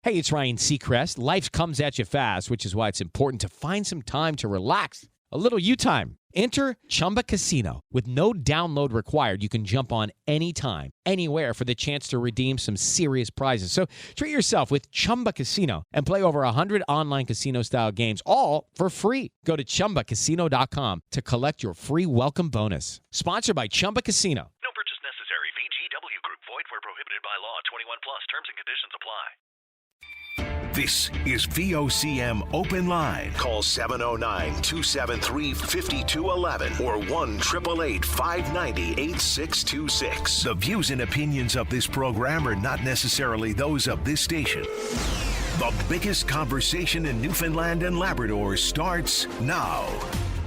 Hey, it's Ryan Seacrest. Life comes at you fast, which is why it's important to find some time to relax. A little you time. Enter Chumba Casino. With no download required, you can jump on anytime, anywhere for the chance to redeem some serious prizes. So treat yourself with Chumba Casino and play over 100 online casino-style games, all for free. Go to ChumbaCasino.com to collect your free welcome bonus. Sponsored by Chumba Casino. No purchase necessary. VGW Group. Void where prohibited by law. 21 plus. Terms and conditions apply. This is VOCM Open Line. Call 709-273-5211 or 1-888-590-8626. The views and opinions of this program are not necessarily those of this station. The biggest conversation in Newfoundland and Labrador starts now.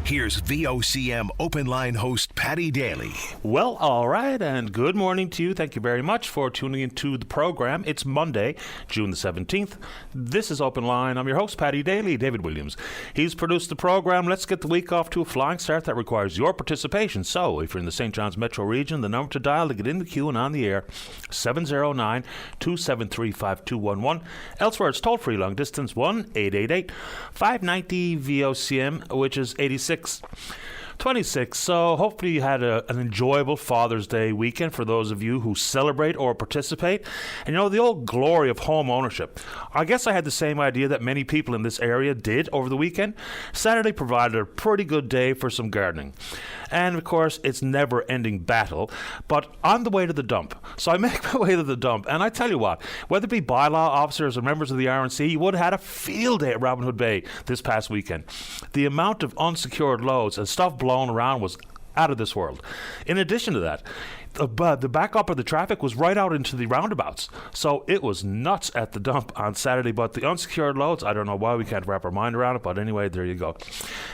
Here's VOCM Open Line host Paddy Daly. Well, all right, and good morning to you. Thank you very much for tuning into the program. It's Monday, June the 17th. This is Open Line. I'm your host, Paddy Daly, David Williams. He's produced the program. Let's get the week off to a flying start that requires your participation. So, if you're in the St. John's metro region, the number to dial to get in the queue and on the air, 709-273-5211. Elsewhere, it's toll-free long distance, 1-888-590-VOCM, which is 86. 26. So hopefully you had an enjoyable Father's Day weekend for those of you who celebrate or participate. And the old glory of home ownership. I guess I had the same idea that many people in this area did over the weekend. Saturday provided a pretty good day for some gardening. And of course, it's never-ending battle, but on the way to the dump. So I make my way to the dump, and I tell you what, whether it be bylaw officers or members of the RNC, you would have had a field day at Robin Hood Bay this past weekend. The amount of unsecured loads and stuff blown around was out of this world. In addition to that, the backup of the traffic was right out into the roundabouts. So it was nuts at the dump on Saturday. But the unsecured loads, I don't know why we can't wrap our mind around it. But anyway, there you go.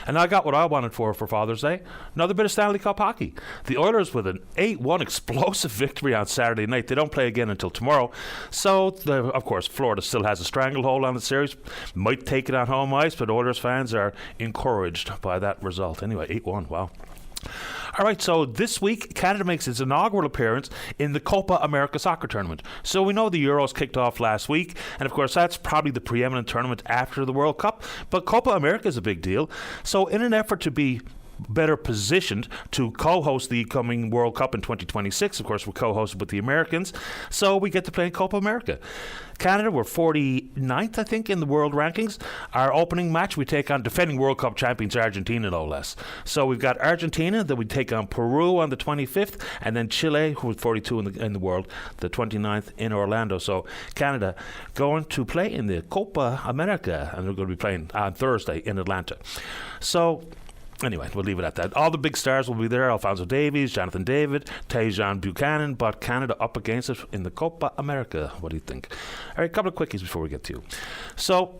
And I got what I wanted for Father's Day. Another bit of Stanley Cup hockey. The Oilers with an 8-1 explosive victory on Saturday night. They don't play again until tomorrow. So, of course, Florida still has a stranglehold on the series. Might take it on home ice, but Oilers fans are encouraged by that result. Anyway, 8-1. Wow. All right, so this week, Canada makes its inaugural appearance in the Copa America soccer tournament. So we know the Euros kicked off last week, and of course that's probably the preeminent tournament after the World Cup, but Copa America is a big deal. So in an effort to be better positioned to co-host the coming World Cup in 2026. Of course, we're co-hosted with the Americans, so we get to play in Copa America. Canada, we're 49th, I think, in the world rankings. Our opening match, we take on defending World Cup champions Argentina, no less. So we've got Argentina, then we take on Peru on the 25th, and then Chile, who's 42 in the world, the 29th in Orlando. So Canada going to play in the Copa America, and they're going to be playing on Thursday in Atlanta. So anyway, we'll leave it at that. All the big stars will be there. Alphonso Davies, Jonathan David, Tajon Buchanan, but Canada up against it in the Copa America. What do you think? All right, a couple of quickies before we get to you. So,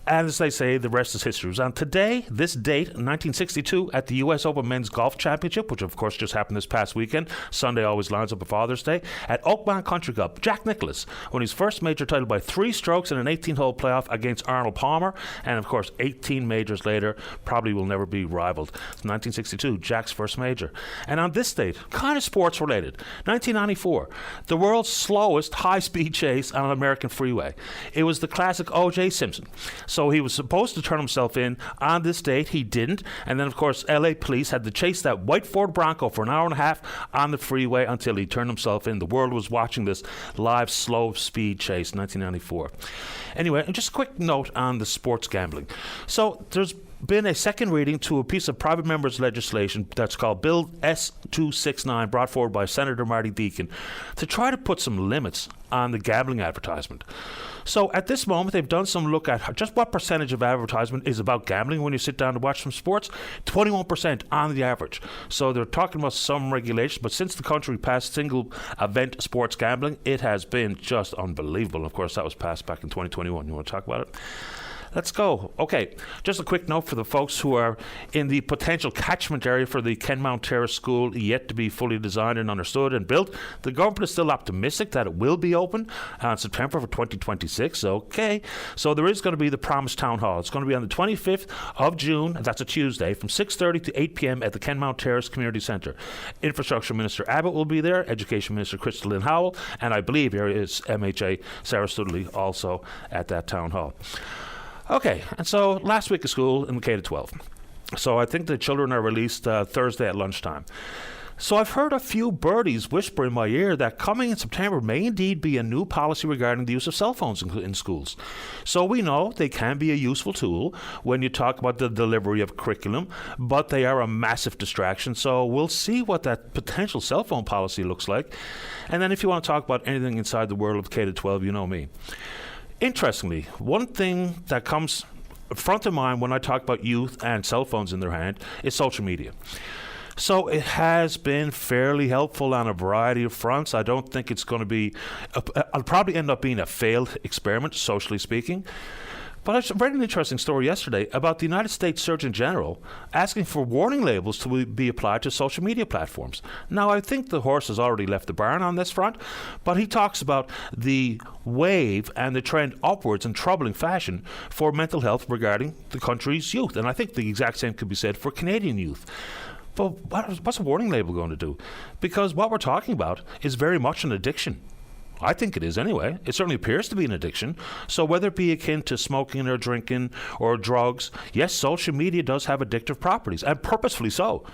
as they say, the rest is history. It was on today, this date, 1962, at the U.S. Open Men's Golf Championship, which of course just happened this past weekend. Sunday always lines up with Father's Day. At Oakmont Country Club, Jack Nicklaus won his first major title by 3 strokes in an 18-hole playoff against Arnold Palmer. And of course, 18 majors later, probably will never be rivaled. 1962, Jack's first major. And on this date, kind of sports related, 1994, the world's slowest high-speed chase on an American freeway. It was the classic O.J. Simpson. So he was supposed to turn himself in on this date. He didn't. And then, of course, L.A. police had to chase that white Ford Bronco for an hour and a half on the freeway until he turned himself in. The world was watching this live slow speed chase, 1994. Anyway, and just a quick note on the sports gambling. So there's been a second reading to a piece of private members' legislation that's called Bill S-269, brought forward by Senator Marty Deakin, to try to put some limits on the gambling advertisement. So at this moment, they've done some look at just what percentage of advertisement is about gambling when you sit down to watch some sports. 21% on the average. So they're talking about some regulations, but since the country passed single event sports gambling, it has been just unbelievable. Of course, that was passed back in 2021. You want to talk about it? Let's go. Okay, just a quick note for the folks who are in the potential catchment area for the Kenmount Terrace School, yet to be fully designed and understood and built. The government is still optimistic that it will be open in September for 2026. Okay, so there is going to be the promised town hall. It's going to be on the 25th of June, that's a Tuesday, from 6:30 to 8 p.m. at the Kenmount Terrace Community Centre. Infrastructure Minister Abbott will be there, Education Minister Crystal Lynn Howell, and I believe there is MHA Sarah Studley also at that town hall. Okay, and so last week of school in the K-12. So I think the children are released Thursday at lunchtime. So I've heard a few birdies whisper in my ear that coming in September may indeed be a new policy regarding the use of cell phones in schools. So we know they can be a useful tool when you talk about the delivery of curriculum, but they are a massive distraction. So we'll see what that potential cell phone policy looks like. And then if you want to talk about anything inside the world of K-12, you know me. Interestingly, one thing that comes front of mind when I talk about youth and cell phones in their hand is social media. So it has been fairly helpful on a variety of fronts. I don't think it's going to be, I'll probably end up being a failed experiment, socially speaking. But I read an interesting story yesterday about the United States Surgeon General asking for warning labels to be applied to social media platforms. Now, I think the horse has already left the barn on this front, but he talks about the wave and the trend upwards in troubling fashion for mental health regarding the country's youth. And I think the exact same could be said for Canadian youth. But what's a warning label going to do? Because what we're talking about is very much an addiction. I think it is anyway. It certainly appears to be an addiction. So whether it be akin to smoking or drinking or drugs, yes, social media does have addictive properties, and purposefully so.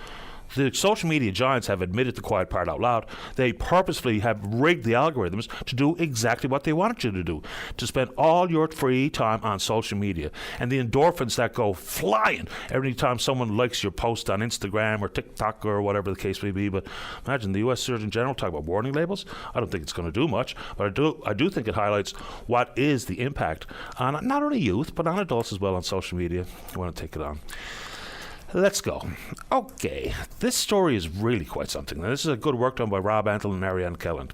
The social media giants have admitted the quiet part out loud. They purposefully have rigged the algorithms to do exactly what they wanted you to do, to spend all your free time on social media. And the endorphins that go flying every time someone likes your post on Instagram or TikTok or whatever the case may be. But imagine the U.S. Surgeon General talk about warning labels. I don't think it's going to do much, but I do think it highlights what is the impact on not only youth, but on adults as well on social media. I want to take it on. Let's go. Okay, this story is really quite something. Now, this is a good work done by Rob Antle and Ariane Kelland.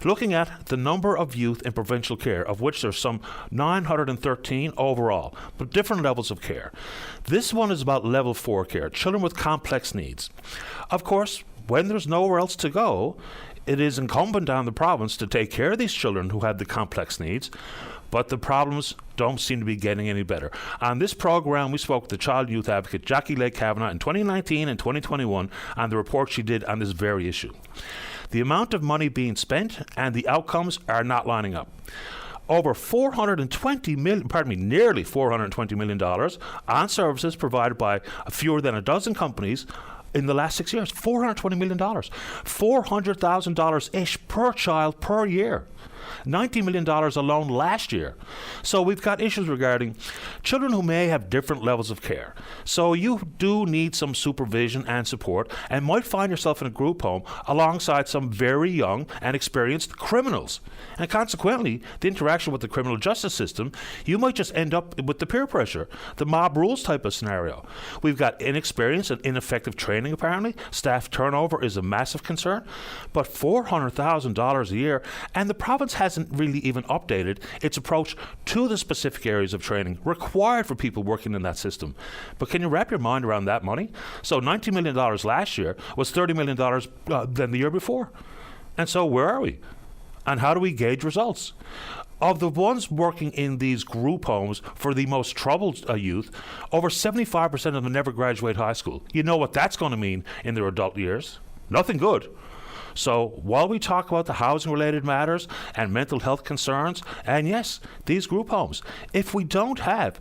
Looking at the number of youth in provincial care, of which there's some 913 overall, but different levels of care. This one is about level 4 care, children with complex needs. Of course, when there's nowhere else to go, it is incumbent on the province to take care of these children who have the complex needs, but the problems don't seem to be getting any better. On this program, we spoke with the child and youth advocate Jackie Lake Kavanagh in 2019 and 2021 on the report she did on this very issue. The amount of money being spent and the outcomes are not lining up. Over nearly $420 million on services provided by fewer than a dozen companies in the last 6 years. $420 million. $400,000-ish per child per year. $90 million alone last year. So we've got issues regarding children who may have different levels of care. So you do need some supervision and support and might find yourself in a group home alongside some very young and experienced criminals. And consequently, the interaction with the criminal justice system, you might just end up with the peer pressure, the mob rules type of scenario. We've got inexperience and ineffective training apparently. Staff turnover is a massive concern. But $400,000 a year, and the province hasn't really even updated its approach to the specific areas of training required for people working in that system. But can you wrap your mind around that money? So $90 million last year was $30 million than the year before. And so where are we? And how do we gauge results? Of the ones working in these group homes for the most troubled youth, over 75% of them never graduate high school. You know what that's going to mean in their adult years? Nothing good. So while we talk about the housing-related matters and mental health concerns, and yes, these group homes, if we don't have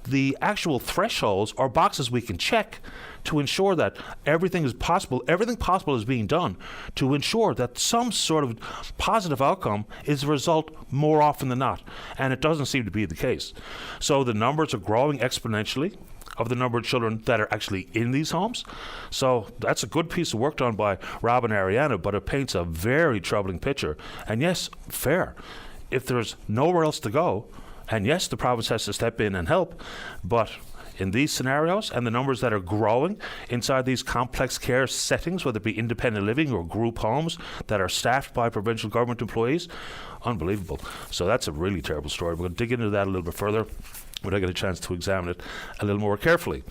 the actual thresholds or boxes we can check to ensure that everything possible is being done to ensure that some sort of positive outcome is the result more often than not. And it doesn't seem to be the case. So the numbers are growing exponentially of the number of children that are actually in these homes. So that's a good piece of work done by Rob and Ariana, but it paints a very troubling picture. And yes, fair. If there's nowhere else to go, and yes, the province has to step in and help, but in these scenarios and the numbers that are growing inside these complex care settings, whether it be independent living or group homes that are staffed by provincial government employees, unbelievable. So that's a really terrible story. We're going to dig into that a little bit further when I get a chance to examine it a little more carefully.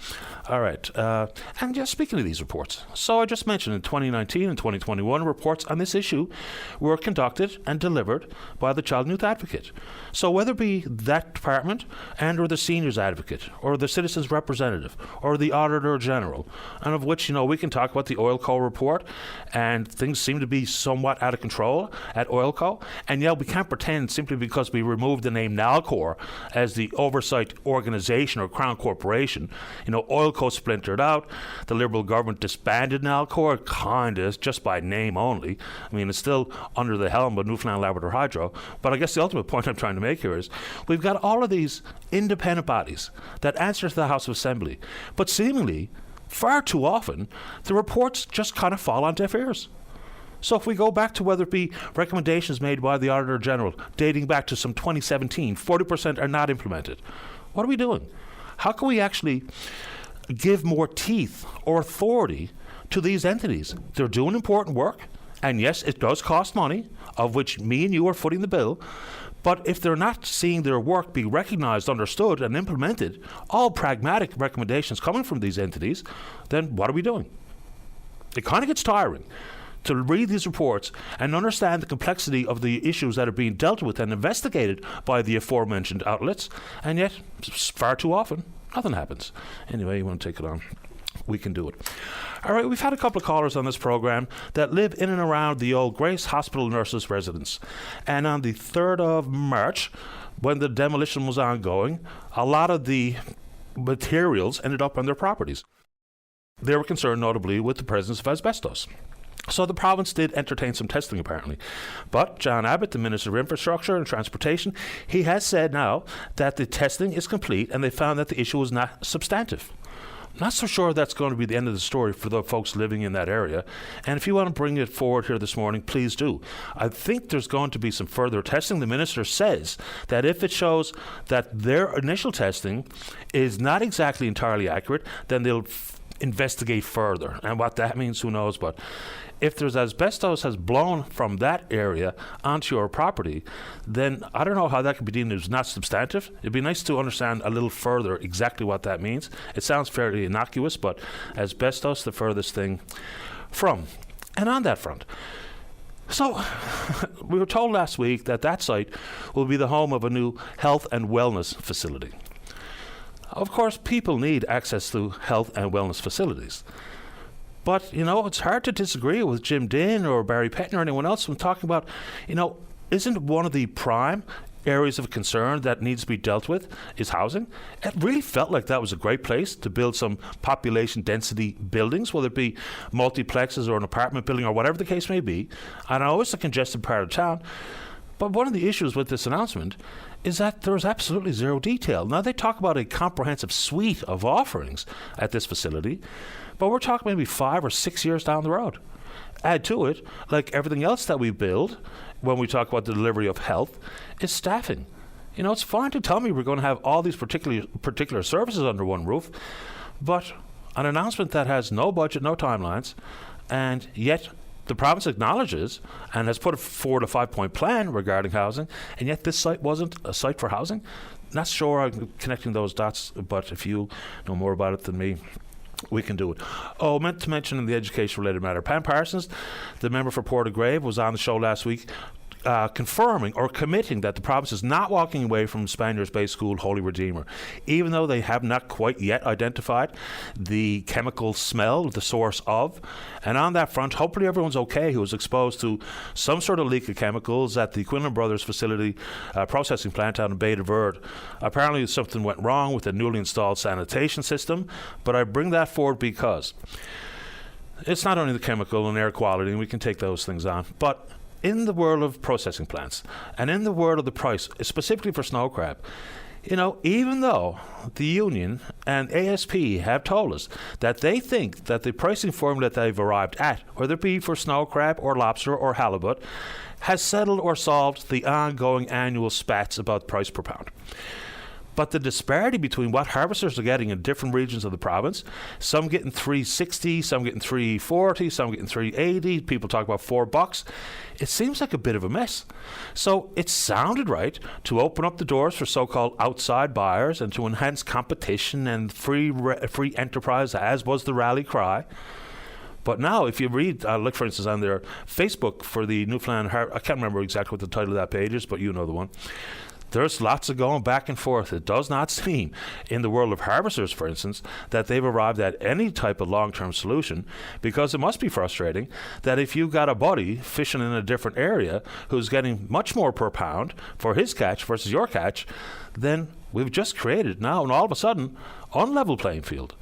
All right. And just speaking of these reports, so I just mentioned in 2019 and 2021, reports on this issue were conducted and delivered by the Child and Youth Advocate. So whether it be that department and or the Seniors Advocate or the Citizens Representative or the Auditor General, and of which, we can talk about the Oilco report, and things seem to be somewhat out of control at Oilco, and yet we can't pretend simply because we removed the name Nalcor as the oversight organization or Crown Corporation. Oilco splintered out. The Liberal government disbanded Nalcor, kind of, just by name only. I mean, it's still under the helm of Newfoundland Labrador Hydro. But I guess the ultimate point I'm trying to make here is we've got all of these independent bodies that answer to the House of Assembly, but seemingly, far too often, the reports just kind of fall on deaf ears. So if we go back to whether it be recommendations made by the Auditor General dating back to some 2017, 40% are not implemented. What are we doing? How can we actually give more teeth or authority to these entities? They're doing important work, and yes, it does cost money, of which me and you are footing the bill. But if they're not seeing their work be recognized, understood, and implemented, all pragmatic recommendations coming from these entities, then what are we doing? It kind of gets tiring to read these reports and understand the complexity of the issues that are being dealt with and investigated by the aforementioned outlets, and yet, far too often, nothing happens. Anyway, you want to take it on? We can do it. All right, we've had a couple of callers on this program that live in and around the old Grace Hospital Nurses residence. And on the 3rd of March, when the demolition was ongoing, a lot of the materials ended up on their properties. They were concerned notably with the presence of asbestos. So the province did entertain some testing, apparently. But John Abbott, the Minister of Infrastructure and Transportation, he has said now that the testing is complete and they found that the issue was not substantive. Not so sure that's going to be the end of the story for the folks living in that area. And if you want to bring it forward here this morning, please do. I think there's going to be some further testing. The minister says that if it shows that their initial testing is not exactly entirely accurate, then they'll investigate further. And what that means, who knows? But if there's asbestos has blown from that area onto your property, then I don't know how that could be deemed as not substantive. It'd be nice to understand a little further exactly what that means. It sounds fairly innocuous, but asbestos, the furthest thing from. And on that front, so we were told last week that that site will be the home of a new health and wellness facility. Of course, people need access to health and wellness facilities. But, it's hard to disagree with Jim Dinn or Barry Pettin or anyone else when talking about, isn't one of the prime areas of concern that needs to be dealt with is housing? It really felt like that was a great place to build some population density buildings, whether it be multiplexes or an apartment building or whatever the case may be. And I know it's a congested part of town. But one of the issues with this announcement is that there's absolutely zero detail. Now, they talk about a comprehensive suite of offerings at this facility, but we're talking maybe 5 or 6 years down the road. Add to it, like everything else that we build when we talk about the delivery of health, is staffing. It's fine to tell me we're going to have all these particular services under one roof, but an announcement that has no budget, no timelines, and yet the province acknowledges and has put forward a 5-point plan regarding housing, and yet this site wasn't a site for housing. Not sure I'm connecting those dots, but if you know more about it than me, we can do it. Oh, I meant to mention in the education-related matter, Pam Parsons, the member for Portagrave, was on the show last week confirming or committing that the province is not walking away from Spaniards-based school Holy Redeemer, even though they have not quite yet identified the chemical smell, the source of. And on that front, hopefully everyone's okay who was exposed to some sort of leak of chemicals at the Quinlan Brothers facility processing plant out in Bay de Verde. Apparently something went wrong with the newly installed sanitation system, but I bring that forward because it's not only the chemical and air quality, and we can take those things on, but in the world of processing plants and in the world of the price, specifically for snow crab, even though the union and ASP have told us that they think that the pricing formula that they've arrived at, whether it be for snow crab or lobster or halibut, has settled or solved the ongoing annual spats about price per pound. But the disparity between what harvesters are getting in different regions of the province, some getting $3.60, some getting $3.40, some getting $3.80, people talk about $4, it seems like a bit of a mess. So it sounded right to open up the doors for so-called outside buyers and to enhance competition and free enterprise, as was the rally cry. But now, if you read, look for instance on their Facebook for the Newfoundland, I can't remember exactly what the title of that page is, but you know the one. There's lots of going back and forth. It does not seem, in the world of harvesters, for instance, that they've arrived at any type of long-term solution, because it must be frustrating that if you got a buddy fishing in a different area who's getting much more per pound for his catch versus your catch, then we've just created now, and all of a sudden, unlevel playing field.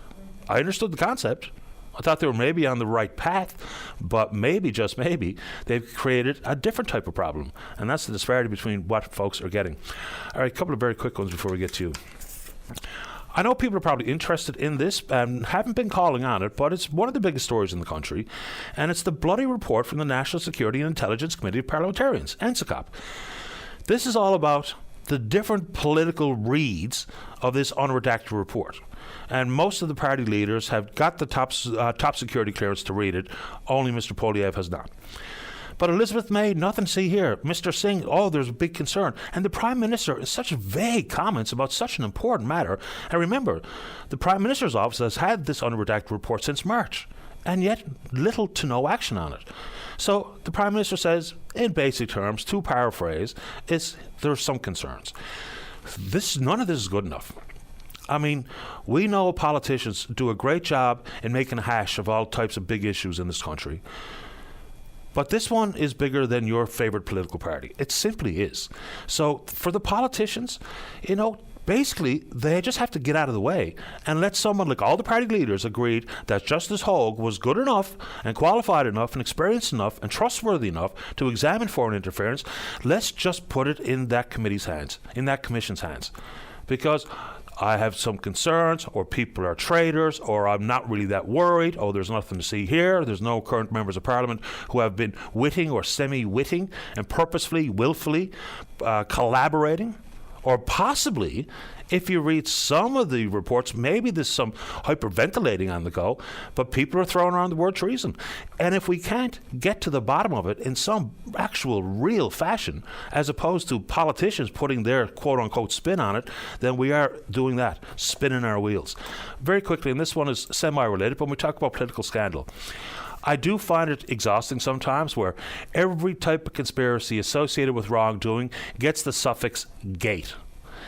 I understood the concept. I thought they were maybe on the right path, but maybe, just maybe, they've created a different type of problem. And that's the disparity between what folks are getting. All right, a couple of very quick ones before we get to you. I know people are probably interested in this and haven't been calling on it, but it's one of the biggest stories in the country. And it's the bloody report from the National Security and Intelligence Committee of Parliamentarians, NSICOP. This is all about the different political reads of this unredacted report. And most of the party leaders have got the top security clearance to read it. Only Mr. Polyev has not. But Elizabeth May, nothing to see here. Mr. Singh, there's a big concern. And the Prime Minister is such vague comments about such an important matter. And remember, the Prime Minister's office has had this unredacted report since March, and yet little to no action on it. So the Prime Minister says, in basic terms, to paraphrase, there's some concerns. None of this is good enough. I mean, we know politicians do a great job in making a hash of all types of big issues in this country. But this one is bigger than your favorite political party. It simply is. So for the politicians, basically, they just have to get out of the way and let someone like all the party leaders agreed that Justice Hogue was good enough and qualified enough and experienced enough and trustworthy enough to examine foreign interference. Let's just put it in that committee's hands, in that commission's hands. Because I have some concerns, or people are traitors, or I'm not really that worried, there's nothing to see here, there's no current members of Parliament who have been witting or semi-witting and purposefully, willfully collaborating. Or possibly, if you read some of the reports, maybe there's some hyperventilating on the go, but people are throwing around the word treason. And if we can't get to the bottom of it in some actual real fashion, as opposed to politicians putting their quote-unquote spin on it, then we are doing that, spinning our wheels. Very quickly, and this one is semi-related, but when we talk about political scandal, I do find it exhausting sometimes where every type of conspiracy associated with wrongdoing gets the suffix "gate."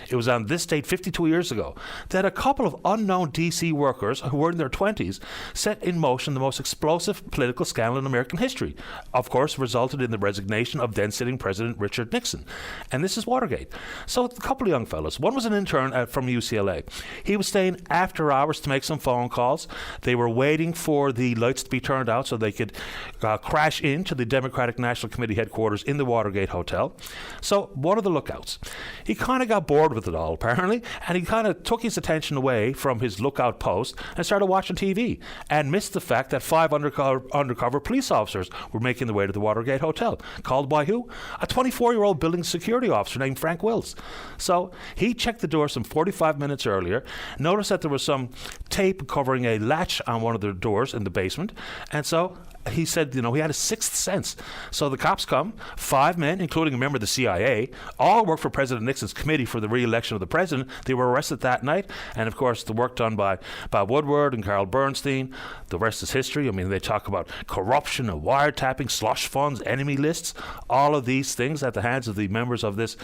It was on this date 52 years ago that a couple of unknown DC workers who were in their 20s set in motion the most explosive political scandal in American history. Of course, resulted in the resignation of then-sitting President Richard Nixon. And this is Watergate. So a couple of young fellows. One was an intern from UCLA. He was staying after hours to make some phone calls. They were waiting for the lights to be turned out so they could crash into the Democratic National Committee headquarters in the Watergate Hotel. So one of the lookouts, he kind of got bored with it all, apparently, and he kind of took his attention away from his lookout post and started watching TV and missed the fact that 5 undercover police officers were making their way to the Watergate Hotel. Called by who? A 24-year-old building security officer named Frank Wills. So he checked the door some 45 minutes earlier, noticed that there was some tape covering a latch on one of the doors in the basement, and so he said, he had a sixth sense. So the cops come, 5 men, including a member of the CIA, all work for President Nixon's committee for the re-election of the president. They were arrested that night. And, of course, the work done by Bob Woodward and Carl Bernstein, the rest is history. I mean, they talk about corruption and wiretapping, slush funds, enemy lists, all of these things at the hands of the members of this,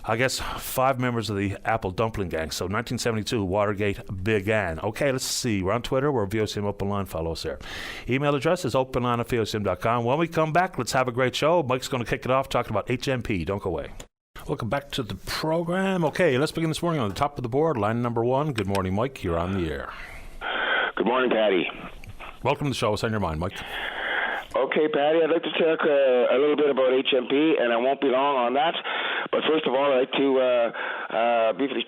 I guess, 5 members of the Apple Dumpling Gang. So 1972, Watergate began. Okay, let's see. We're on Twitter. We're VOCM Openline. Follow us there. Email address is openline@vocm.com. When we come back, let's have a great show. Mike's going to kick it off talking about HMP. Don't go away. Welcome back to the program. Okay, let's begin this morning on the top of the board. Line number 1. Good morning, Mike. You're on the air. Good morning, Patty. Welcome to the show. What's on your mind, Mike? Okay, Patty, I'd like to talk a little bit about HMP, and I won't be long on that. But first of all, I'd like to briefly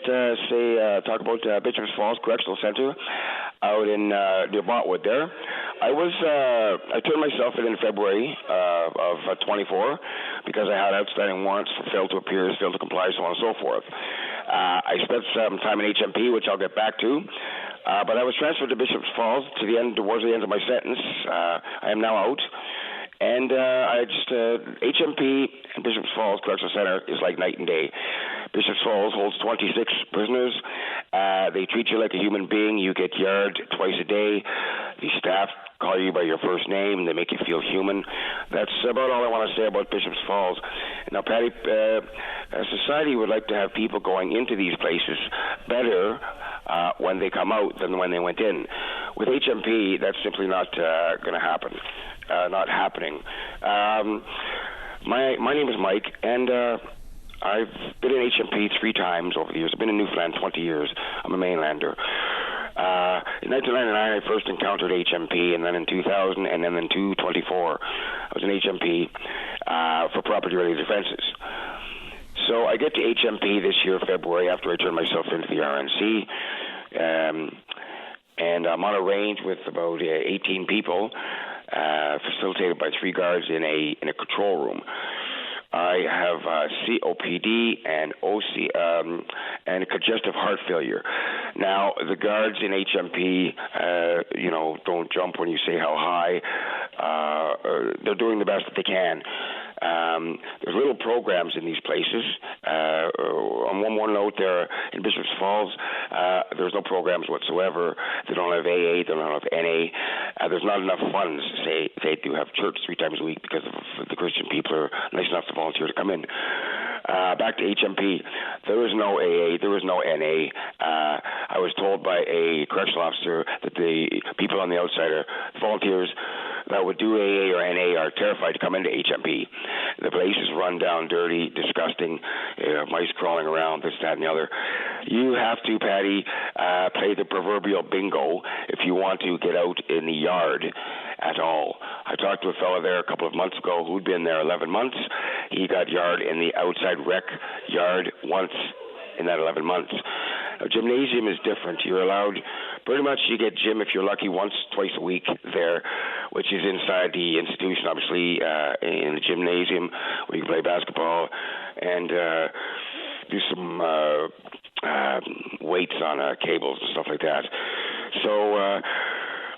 talk about Bishop's Falls Correctional Center out in near Botwood there. I turned myself in February of 24 because I had outstanding warrants for failed to appear, failed to comply, so on and so forth. I spent some time in HMP, which I'll get back to. But I was transferred to Bishop's Falls towards the end of my sentence. I am now out. And HMP and Bishop's Falls Correctional Center is like night and day. Bishop's Falls holds 26 prisoners. They treat you like a human being. You get yard twice a day. The staff call you by your first name. They make you feel human. That's about all I want to say about Bishop's Falls. Now, Patty, society would like to have people going into these places better when they come out than when they went in. With HMP, that's simply not going to happen. Not happening. My name is Mike, and I've been in HMP 3 times over the years. I've been in Newfoundland 20 years. I'm a mainlander. In 1999, I first encountered HMP, and then in 2000, and then in 2024, I was in HMP for property-related offenses. So I get to HMP this year, February, after I turn myself into the RNC, and I'm on a range with about 18 people, facilitated by 3 guards in a control room. I have COPD and OC and congestive heart failure. Now, the guards in HMP, don't jump when you say how high. They're doing the best that they can. There's little programs in these places. On one note, there in Bishop's Falls, there's no programs whatsoever. They don't have AA. They don't have NA. There's not enough funds. Say they do have church 3 times a week because of the Christian people are nice enough to volunteer to come in. Back to HMP, there is no AA, there is no NA. I was told by a correctional officer that the people on the outside are volunteers that would do AA or NA are terrified to come into HMP. The place is run down, dirty, disgusting, mice crawling around, this, that, and the other. You have to, Patty, play the proverbial bingo if you want to get out in the yard at all. I talked to a fellow there a couple of months ago who'd been there 11 months. He got yard in the outside rec yard once in that 11 months. A gymnasium is different. You're allowed, pretty much you get gym if you're lucky once, twice a week there, which is inside the institution, obviously, in the gymnasium where you can play basketball and do some weights on cables and stuff like that. So,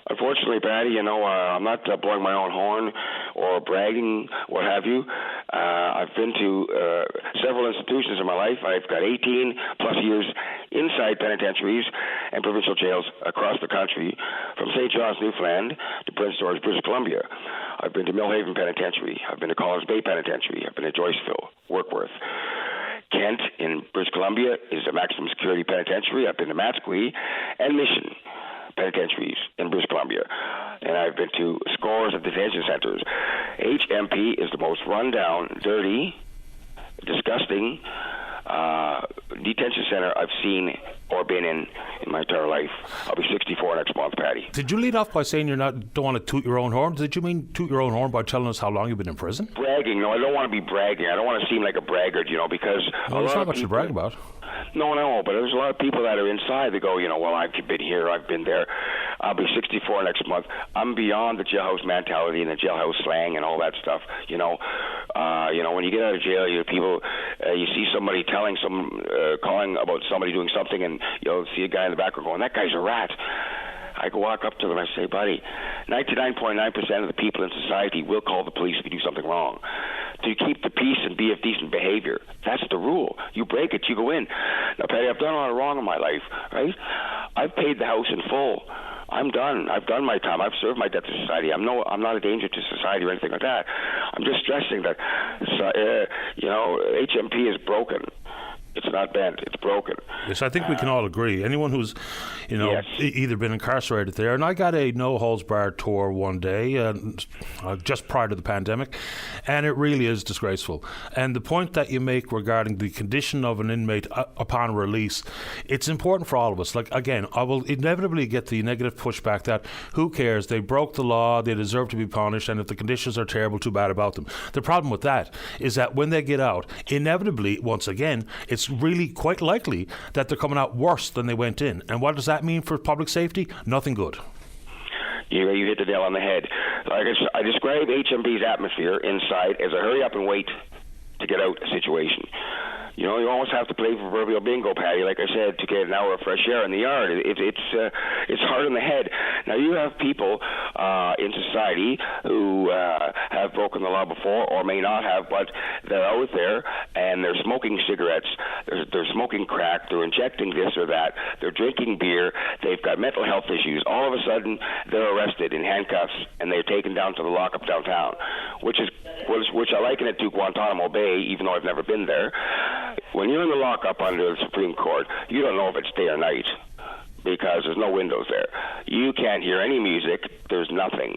unfortunately, Patty, I'm not blowing my own horn or bragging, what have you. I've been to several institutions in my life. I've got 18 plus years inside penitentiaries and provincial jails across the country, from St. John's, Newfoundland, to Prince George, British Columbia. I've been to Millhaven Penitentiary. I've been to Collins Bay Penitentiary. I've been to Joyceville, Warkworth. Kent in British Columbia is a maximum security penitentiary. I've been to Matsqui and Mission penitentiaries in British Columbia, and I've been to scores of detention centers. HMP is the most run-down, dirty, disgusting detention center I've seen or been in my entire life. I'll be 64 next month, Patty. Did you lead off by saying don't want to toot your own horn? Did you mean toot your own horn by telling us how long you've been in prison? Bragging. No, I don't want to be bragging. I don't want to seem like a braggart, because there's not much to brag about. No, but there's a lot of people that are inside. They go, well, I've been here, I've been there. I'll be 64 next month. I'm beyond the jailhouse mentality and the jailhouse slang and all that stuff. When you get out of jail, you see somebody calling about somebody doing something, and you'll see a guy in the background going, "That guy's a rat." I go walk up to them and I say, "Buddy, 99.9% of the people in society will call the police if you do something wrong. To keep the peace and be of decent behavior. That's the rule. You break it, you go in." Now, Patty, I've done a lot of wrong in my life, right? I've paid the house in full. I'm done. I've done my time. I've served my debt to society. I'm not a danger to society or anything like that. I'm just stressing that, HMP is broken. It's not bent. It's broken. Yes, I think we can all agree. Anyone who's, yes. either been incarcerated there. And I got a no-holds-barred tour one day, just prior to the pandemic, and it really is disgraceful. And the point that you make regarding the condition of an inmate upon release, it's important for all of us. Like, again, I will inevitably get the negative pushback that, who cares? They broke the law. They deserve to be punished. And if the conditions are terrible, too bad about them. The problem with that is that when they get out, inevitably, once again, it's really quite likely that they're coming out worse than they went in. And what does that mean for public safety? Nothing good. You hit the nail on the head. I describe HMP's atmosphere inside as a hurry up and wait to get out situation. You know, you almost have to play proverbial bingo, Patty, like I said, to get an hour of fresh air in the yard. It's hard on the head. Now, you have people in society who have broken the law before or may not have, but they're out there and they're smoking cigarettes, they're smoking crack, they're injecting this or that, they're drinking beer, they've got mental health issues. All of a sudden, they're arrested in handcuffs and they're taken down to the lockup downtown, which I liken it to Guantanamo Bay, even though I've never been there. When you're in the lockup under the Supreme Court, you don't know if it's day or night because there's no windows there. You can't hear any music. There's nothing.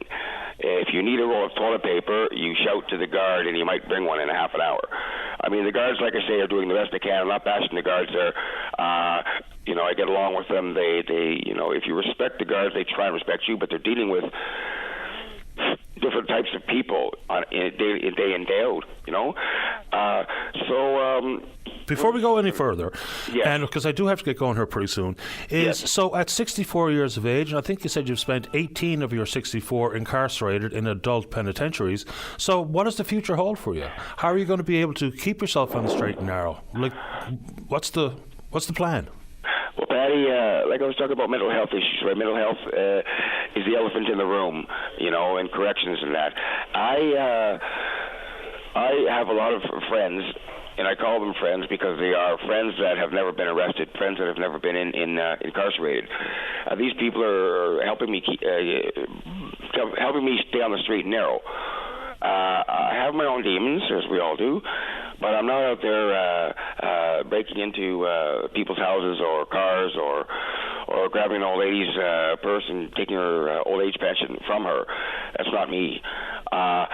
If you need a roll of toilet paper, you shout to the guard, and he might bring one in a half an hour. I mean, the guards, like I say, are doing the best they can. I'm not bashing the guards there. You know, I get along with them. They, you know, if you respect the guards, they try and respect you, but they're dealing with different types of people day in, day out, you know? Before we go any further, yes. And because I do have to get going here pretty soon, so at 64 years of age, and I think you said you've spent 18 of your 64 incarcerated in adult penitentiaries, so what does the future hold for you? How are you going to be able to keep yourself on the straight and narrow? Like, what's the plan? Well, Patty, like I was talking about mental health issues, right? Mental health is the elephant in the room, you know, and corrections and that. I have a lot of friends, and I call them friends because they are friends that have never been arrested, friends that have never been incarcerated. These people are helping me helping me stay on the straight and narrow. I have my own demons, as we all do, but I'm not out there breaking into people's houses or cars or grabbing an old lady's purse and taking her old age pension from her. That's not me. I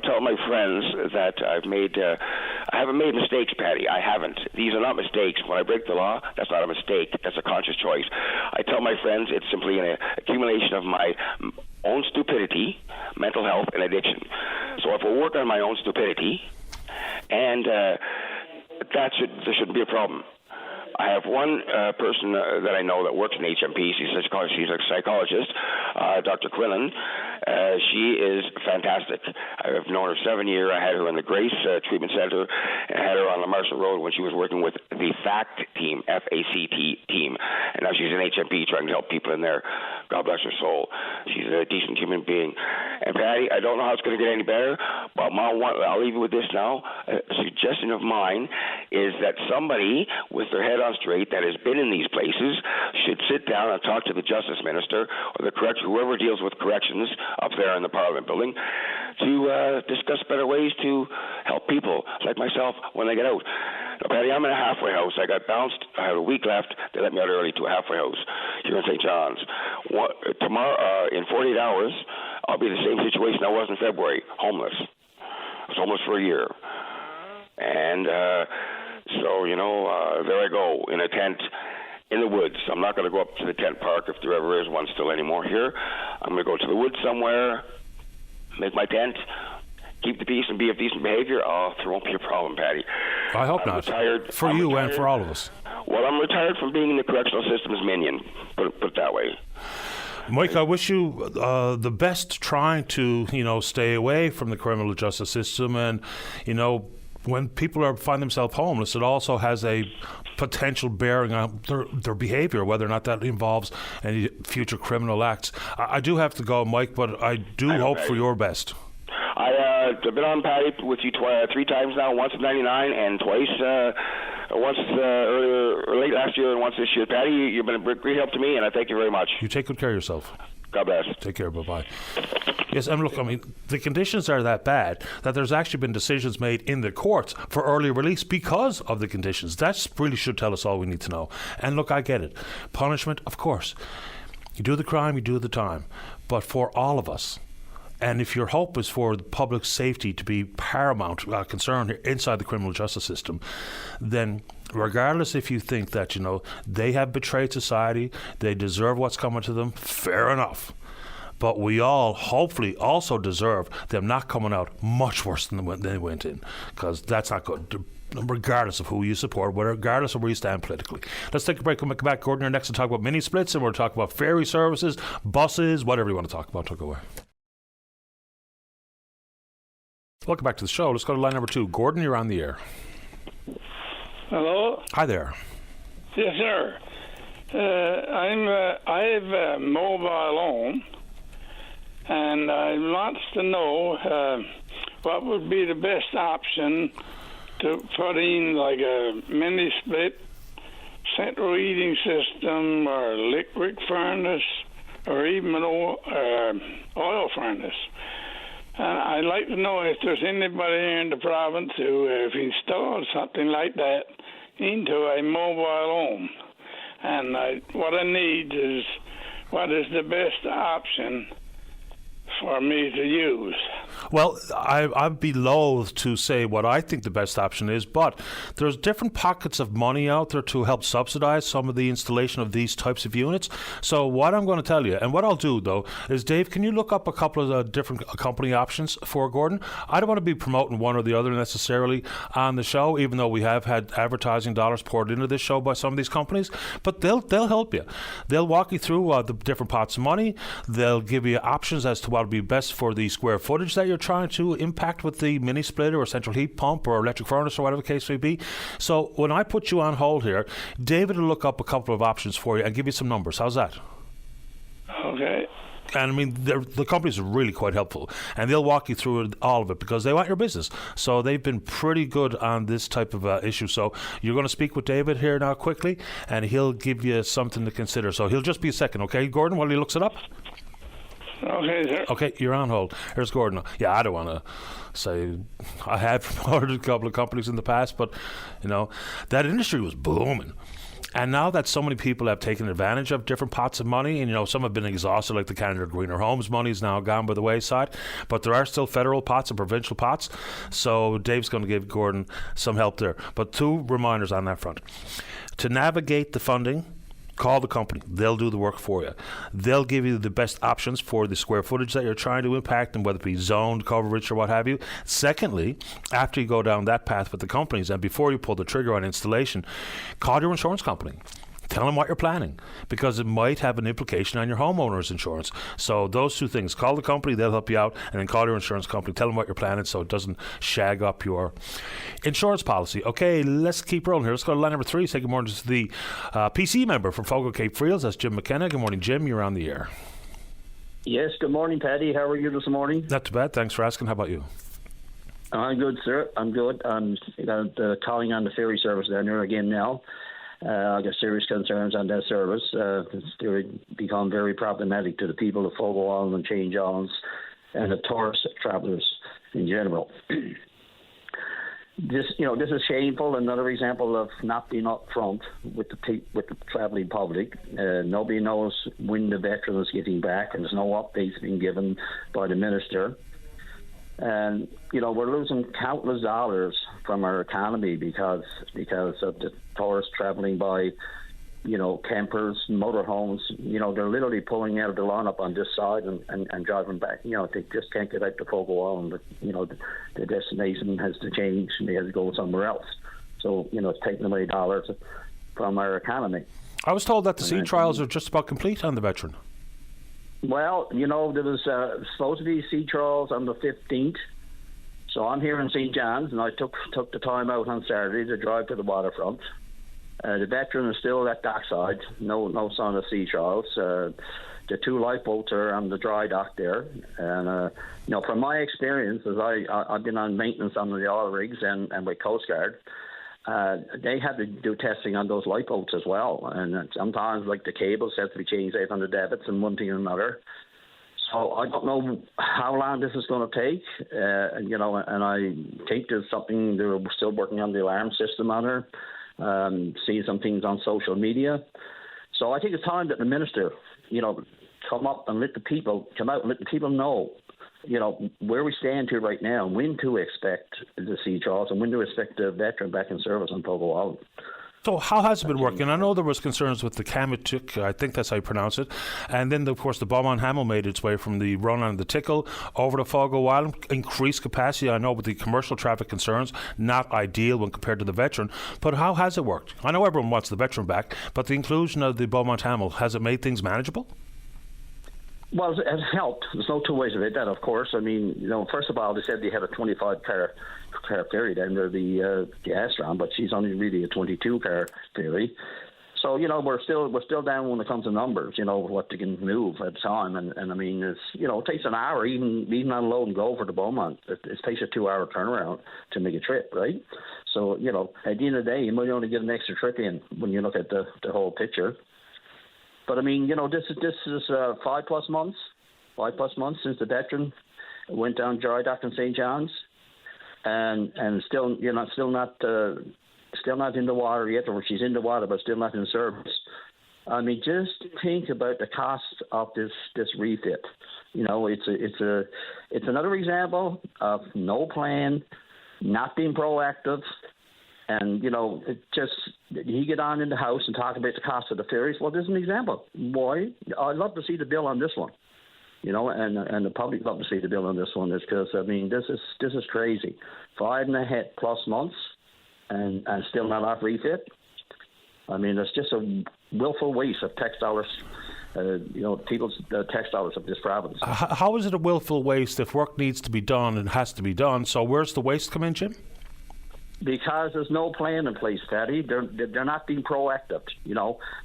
tell my friends that I haven't made mistakes, Patty. I haven't. These are not mistakes. When I break the law, that's not a mistake. That's a conscious choice. I tell my friends it's simply an accumulation of my own stupidity, mental health, and addiction. So if I work on my own stupidity, and there shouldn't be a problem. I have one person that I know that works in HMP. She's a psychologist, Dr. Quillen. She is fantastic. I've known her 7 years. I had her in the Grace Treatment Center and had her on the Marshall Road when she was working with the FACT team, F-A-C-T team. And now she's in HMP trying to help people in there. God bless her soul. She's a decent human being. And Patty, I don't know how it's going to get any better, but I'll leave you with this now. A suggestion of mine is that somebody with their head on straight that has been in these places should sit down and talk to the Justice Minister or whoever deals with corrections up there in the Parliament building to discuss better ways to help people like myself when they get out. Now, Patty, I'm in a halfway house. I got bounced. I had a week left. They let me out early to a halfway house here in St. John's. Tomorrow, in 48 hours, I'll be in the same situation I was in February, homeless. I was homeless for a year. And so, you know, there I go in a tent in the woods. I'm not going to go up to the tent park if there ever is one still anymore here. I'm going to go to the woods somewhere, make my tent, keep the peace and be of decent behavior. Oh, there won't be a problem, Patty. I hope not. For you and for all of us. Well, I'm retired from being in the correctional system's minion, put it that way. Mike, I wish you the best trying to, you know, stay away from the criminal justice system. And, you know, when people find themselves homeless, it also has a potential bearing on their behavior, whether or not that involves any future criminal acts. I do have to go, Mike, but I hope for your best. I've been on, Patty, with you 3 times now, once in 99 and twice, once late last year and once this year. Patty, you've been a great help to me, and I thank you very much. You take good care of yourself. God bless. Take care. Bye-bye. Yes, and look, I mean, the conditions are that bad that there's actually been decisions made in the courts for early release because of the conditions. That really should tell us all we need to know. And look, I get it. Punishment, of course. You do the crime, you do the time. But for all of us, and if your hope is for the public safety to be paramount concern inside the criminal justice system, then regardless if you think that, you know, they have betrayed society, they deserve what's coming to them, fair enough. But we all hopefully also deserve them not coming out much worse than they went in, because that's not good, regardless of who you support, regardless of where you stand politically. Let's take a break. We'll come back. Gordon, you're next to talk about mini splits, and we'll talk about ferry services, buses, whatever you want to talk about. Talk away. Welcome back to the show. Let's go to line number 2. Gordon, you're on the air. Hello? Hi there. Yes, sir. I have a mobile home, and I want to know what would be the best option to put in, like a mini split, central heating system, or electric furnace, or even an oil furnace. And I'd like to know if there's anybody here in the province who have installed something like that into a mobile home. And what I need is, what is the best option for me to use? Well, I'd be loath to say what I think the best option is, but there's different pockets of money out there to help subsidize some of the installation of these types of units. So what I'm going to tell you, and what I'll do, though, is, Dave, can you look up a couple of different company options for Gordon? I don't want to be promoting one or the other necessarily on the show, even though we have had advertising dollars poured into this show by some of these companies, but they'll help you. They'll walk you through the different pots of money. They'll give you options as to what would be best for the square footage that you're trying to impact with the mini splitter or central heat pump or electric furnace or whatever the case may be. So when I put you on hold here, David will look up a couple of options for you and give you some numbers. How's that? Okay. And I mean, the companies are really quite helpful, and they'll walk you through all of it because they want your business. So they've been pretty good on this type of issue. So you're going to speak with David here now quickly, and he'll give you something to consider. So he'll just be a second, okay, Gordon, while he looks it up? Okay, sir. Okay, you're on hold. Here's Gordon. Yeah, I don't want to say I have promoted a couple of companies in the past, but, you know, that industry was booming. And now that so many people have taken advantage of different pots of money, and, you know, some have been exhausted, like the Canada Greener Homes money is now gone by the wayside, but there are still federal pots and provincial pots. So Dave's going to give Gordon some help there. But two reminders on that front. To navigate the funding, call the company. They'll do the work for you. They'll give you the best options for the square footage that you're trying to impact, and whether it be zoned coverage or what have you. Secondly, after you go down that path with the companies and before you pull the trigger on installation, call your insurance company. Tell them what you're planning, because it might have an implication on your homeowner's insurance. So those two things, call the company, they'll help you out, and then call your insurance company, tell them what you're planning so it doesn't shag up your insurance policy. Okay, let's keep rolling here. Let's go to line number 3. Say good morning to the PC member from Fogo Cape Friels. That's Jim McKenna. Good morning, Jim. You're on the air. Yes, good morning, Paddy. How are you this morning? Not too bad. Thanks for asking. How about you? I'm good, sir. I'm good. I'm calling on the ferry service down there again now. I got serious concerns on that service. It's become very problematic to the people of Fogo Island and Change Islands and the tourist travellers in general. This is shameful. Another example of not being upfront with the travelling public. Nobody knows when the veteran is getting back, and there's no updates being given by the minister. And, you know, we're losing countless dollars from our economy because of the tourists traveling by, you know, campers, motorhomes. You know, they're literally pulling out of the lineup on this side and driving back. You know, they just can't get out to Fogo Island. But, you know, the destination has to change and they have to go somewhere else. So, you know, it's taking away dollars from our economy. I was told that the sea trials are just about complete on the veteran. Well, you know, there was supposed to be sea trials on the 15th. So I'm here in St. John's, and I took the time out on Saturday to drive to the waterfront. The veteran is still at dockside, no sign of sea trials. The 2 lifeboats are on the dry dock there. And, you know, from my experience, as I've been on maintenance on the oil rigs and with Coast Guard, they have to do testing on those lifeboats as well. And sometimes, like, the cables have to be changed out on the davits and one thing or another. So I don't know how long this is going to take, you know, and I think there's something, they're still working on the alarm system on her, seeing some things on social media. So I think it's time that the minister, you know, come out and let the people know, you know, where we stand here right now, and when to expect the sea trials and when to expect the veteran back in service on Fogo Island. So how has it been working? I know there was concerns with the Kamituk, I think that's how you pronounce it, and then, of course, the Beaumont Hamel made its way from the run on the Tickle over to Fogo Island, increased capacity. I know with the commercial traffic concerns, not ideal when compared to the veteran, but how has it worked? I know everyone wants the veteran back, but the inclusion of the Beaumont Hamel, has it made things manageable? Well, it helped. There's no two ways of it, that, of course. I mean, you know, first of all, they said they had a 25-car car ferry down there, the Astron, but she's only really a 22-car ferry. So, we're still down when it comes to numbers, what they can move at the time. And I mean, it's, it takes an hour, even on load and go for the Beaumont. It takes a 2-hour turnaround to make a trip, right? So, at the end of the day, you might only get an extra trip in when you look at the whole picture. But I mean, this is 5+ months since the veteran went down dry dock in St. John's, and still not in the water yet, or she's in the water but still not in service. I mean, just think about the cost of this refit. It's another example of no plan, not being proactive, and he get on in the house and talk about the cost of the ferries. Well, there's an example. Why? I'd love to see the bill on this one. And the public love to see the bill on this one, is because I mean, this is crazy. 5.5+ months. And still not off refit. I mean, it's just a willful waste of tax dollars, people's tax dollars of this province. How is it a willful waste if work needs to be done and has to be done? So where's the waste come in, Jim? Because there's no plan in place, Paddy. They're not being proactive.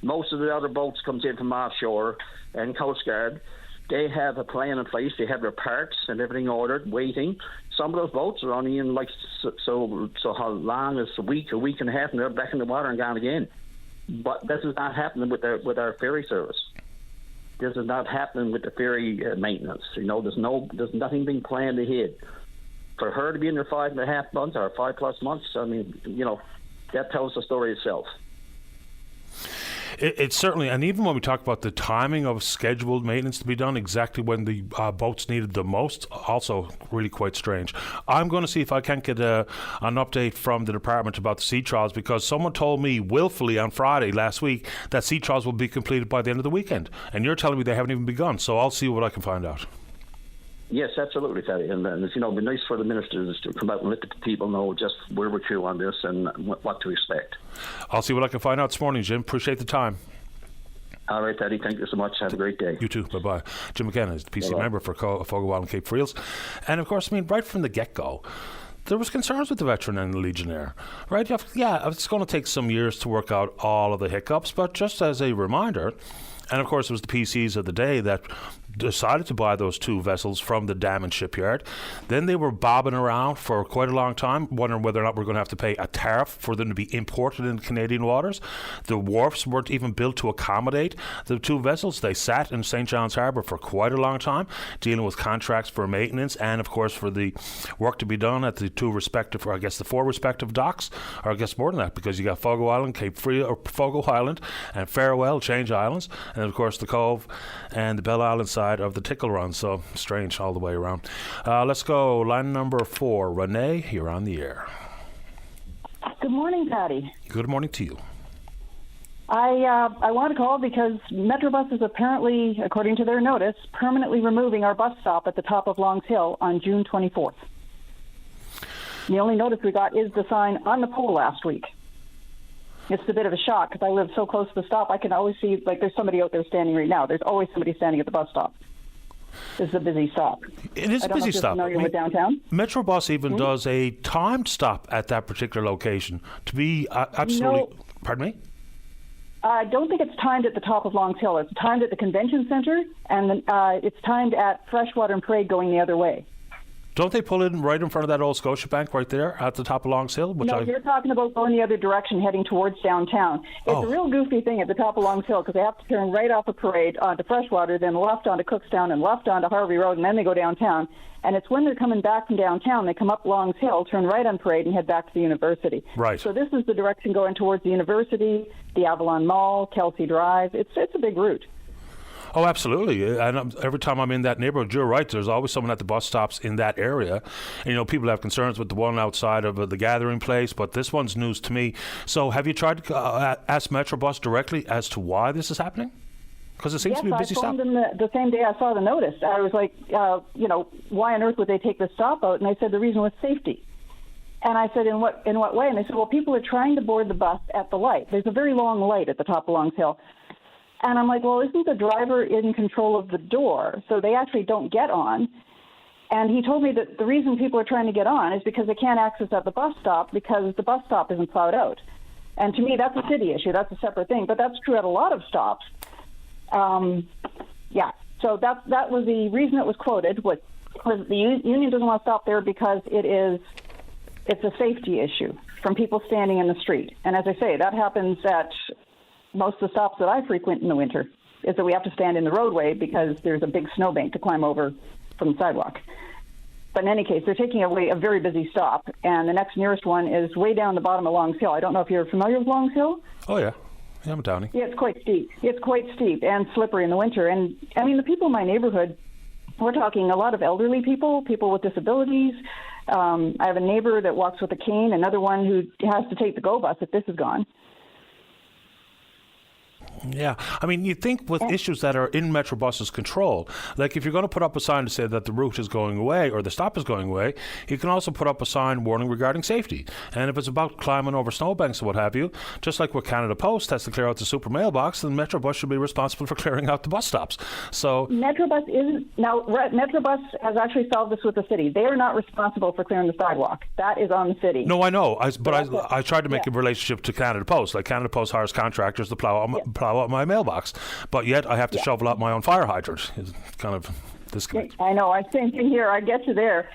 Most of the other boats comes in from offshore and Coast Guard. They have a plan in place. They have their parts and everything ordered, waiting. Some of those boats are only in so how long is a week and a half, and they're back in the water and gone again. But this is not happening with our ferry service. This is not happening with the ferry maintenance. There's nothing being planned ahead. For her to be in there 5.5 months or 5+ months, I mean, that tells the story itself. It's certainly, and even when we talk about the timing of scheduled maintenance to be done, exactly when the boats needed the most, also really quite strange. I'm going to see if I can get an update from the department about the sea trials, because someone told me willfully on Friday last week that sea trials will be completed by the end of the weekend, and you're telling me they haven't even begun. So I'll see what I can find out. Yes, absolutely, Teddy. And it'd be nice for the ministers to come out and let the people know just where we're to on this and what to expect. I'll see what I can find out this morning, Jim. Appreciate the time. All right, Teddy. Thank you so much. Have a great day. You too. Bye-bye. Jim McKenna is the PC member for Fogo Island, Cape Friels. And, of course, I mean, right from the get-go, there was concerns with the veteran and the Legionnaire, right? Yeah, it's going to take some years to work out all of the hiccups, but just as a reminder, and, of course, it was the PCs of the day that decided to buy those 2 vessels from the dam and shipyard. Then they were bobbing around for quite a long time, wondering whether or not we're going to have to pay a tariff for them to be imported into Canadian waters. The wharfs weren't even built to accommodate the 2 vessels. They sat in St. John's Harbour for quite a long time, dealing with contracts for maintenance and, of course, for the work to be done at the 4 respective docks, or I guess more than that, because you got Fogo Island, Fogo Island, and Farewell, Change Islands, and, of course, the Cove and the Bell Island side of the Tickle Run. So strange all the way around. Let's go line number 4. Renee, you're on the air. Good morning, Patty. Good morning to you. I want to call because Metrobus is apparently, according to their notice, permanently removing our bus stop at the top of Longs Hill on June 24th. The only notice we got is the sign on the pole last week. It's a bit of a shock because I live so close to the stop. I can always see, there's somebody out there standing right now. There's always somebody standing at the bus stop. This is a busy stop. It is a busy stop. Familiar with downtown? Metrobus even does a timed stop at that particular location to be absolutely... No. Pardon me? I don't think it's timed at the top of Longs Hill. It's timed at the convention center, and it's timed at Freshwater and Parade going the other way. Don't they pull in right in front of that old Scotiabank right there at the top of Longs Hill? You're talking about going the other direction, heading towards downtown. It's a real goofy thing at the top of Longs Hill because they have to turn right off of Parade onto Freshwater, then left onto Cookstown, and left onto Harvey Road, and then they go downtown. And it's when they're coming back from downtown, they come up Longs Hill, turn right on Parade, and head back to the university. Right. So this is the direction going towards the university, the Avalon Mall, Kelsey Drive. It's a big route. Oh, absolutely. And every time I'm in that neighborhood, you're right, there's always someone at the bus stops in that area. And, people have concerns with the one outside of the gathering place, but this one's news to me. So have you tried to ask Metrobus directly as to why this is happening? Because it seems to be a busy stop. Yes, I phoned them the same day I saw the notice. I was like, why on earth would they take the stop out? And they said the reason was safety. And I said, in what way? And they said, well, people are trying to board the bus at the light. There's a very long light at the top of Longs Hill. And I'm like, well, isn't the driver in control of the door? So they actually don't get on. And he told me that the reason people are trying to get on is because they can't access at the bus stop because the bus stop isn't plowed out. And to me, that's a city issue. That's a separate thing. But that's true at a lot of stops. So that was the reason it was quoted, was the union doesn't want to stop there because it's a safety issue from people standing in the street. And as I say, that happens at most of the stops that I frequent in the winter, is that we have to stand in the roadway because there's a big snowbank to climb over from the sidewalk. But in any case, they're taking away a very busy stop, and the next nearest one is way down the bottom of Longs Hill. I don't know if you're familiar with Longs Hill. Oh, yeah. Yeah, I'm a Downie. Yeah, it's quite steep. It's quite steep and slippery in the winter. And, I mean, the people in my neighborhood, we're talking a lot of elderly people with disabilities. I have a neighbor that walks with a cane, another one who has to take the GO bus if this is gone. Yeah, I mean, you think with issues that are in Metrobus's control, like if you're going to put up a sign to say that the route is going away or the stop is going away, you can also put up a sign warning regarding safety. And if it's about climbing over snowbanks or what have you, just like what Canada Post has to clear out the super mailbox, then Metrobus should be responsible for clearing out the bus stops. So Metrobus isn't now. Metrobus has actually solved this with the city. They are not responsible for clearing the sidewalk. That is on the city. No, I know, but I tried to make a relationship to Canada Post. Like Canada Post hires contractors to plow out my mailbox, but yet I have to shovel out my own fire hydrant. It's kind of disconnect. I know. I'm thinking here. I get you there.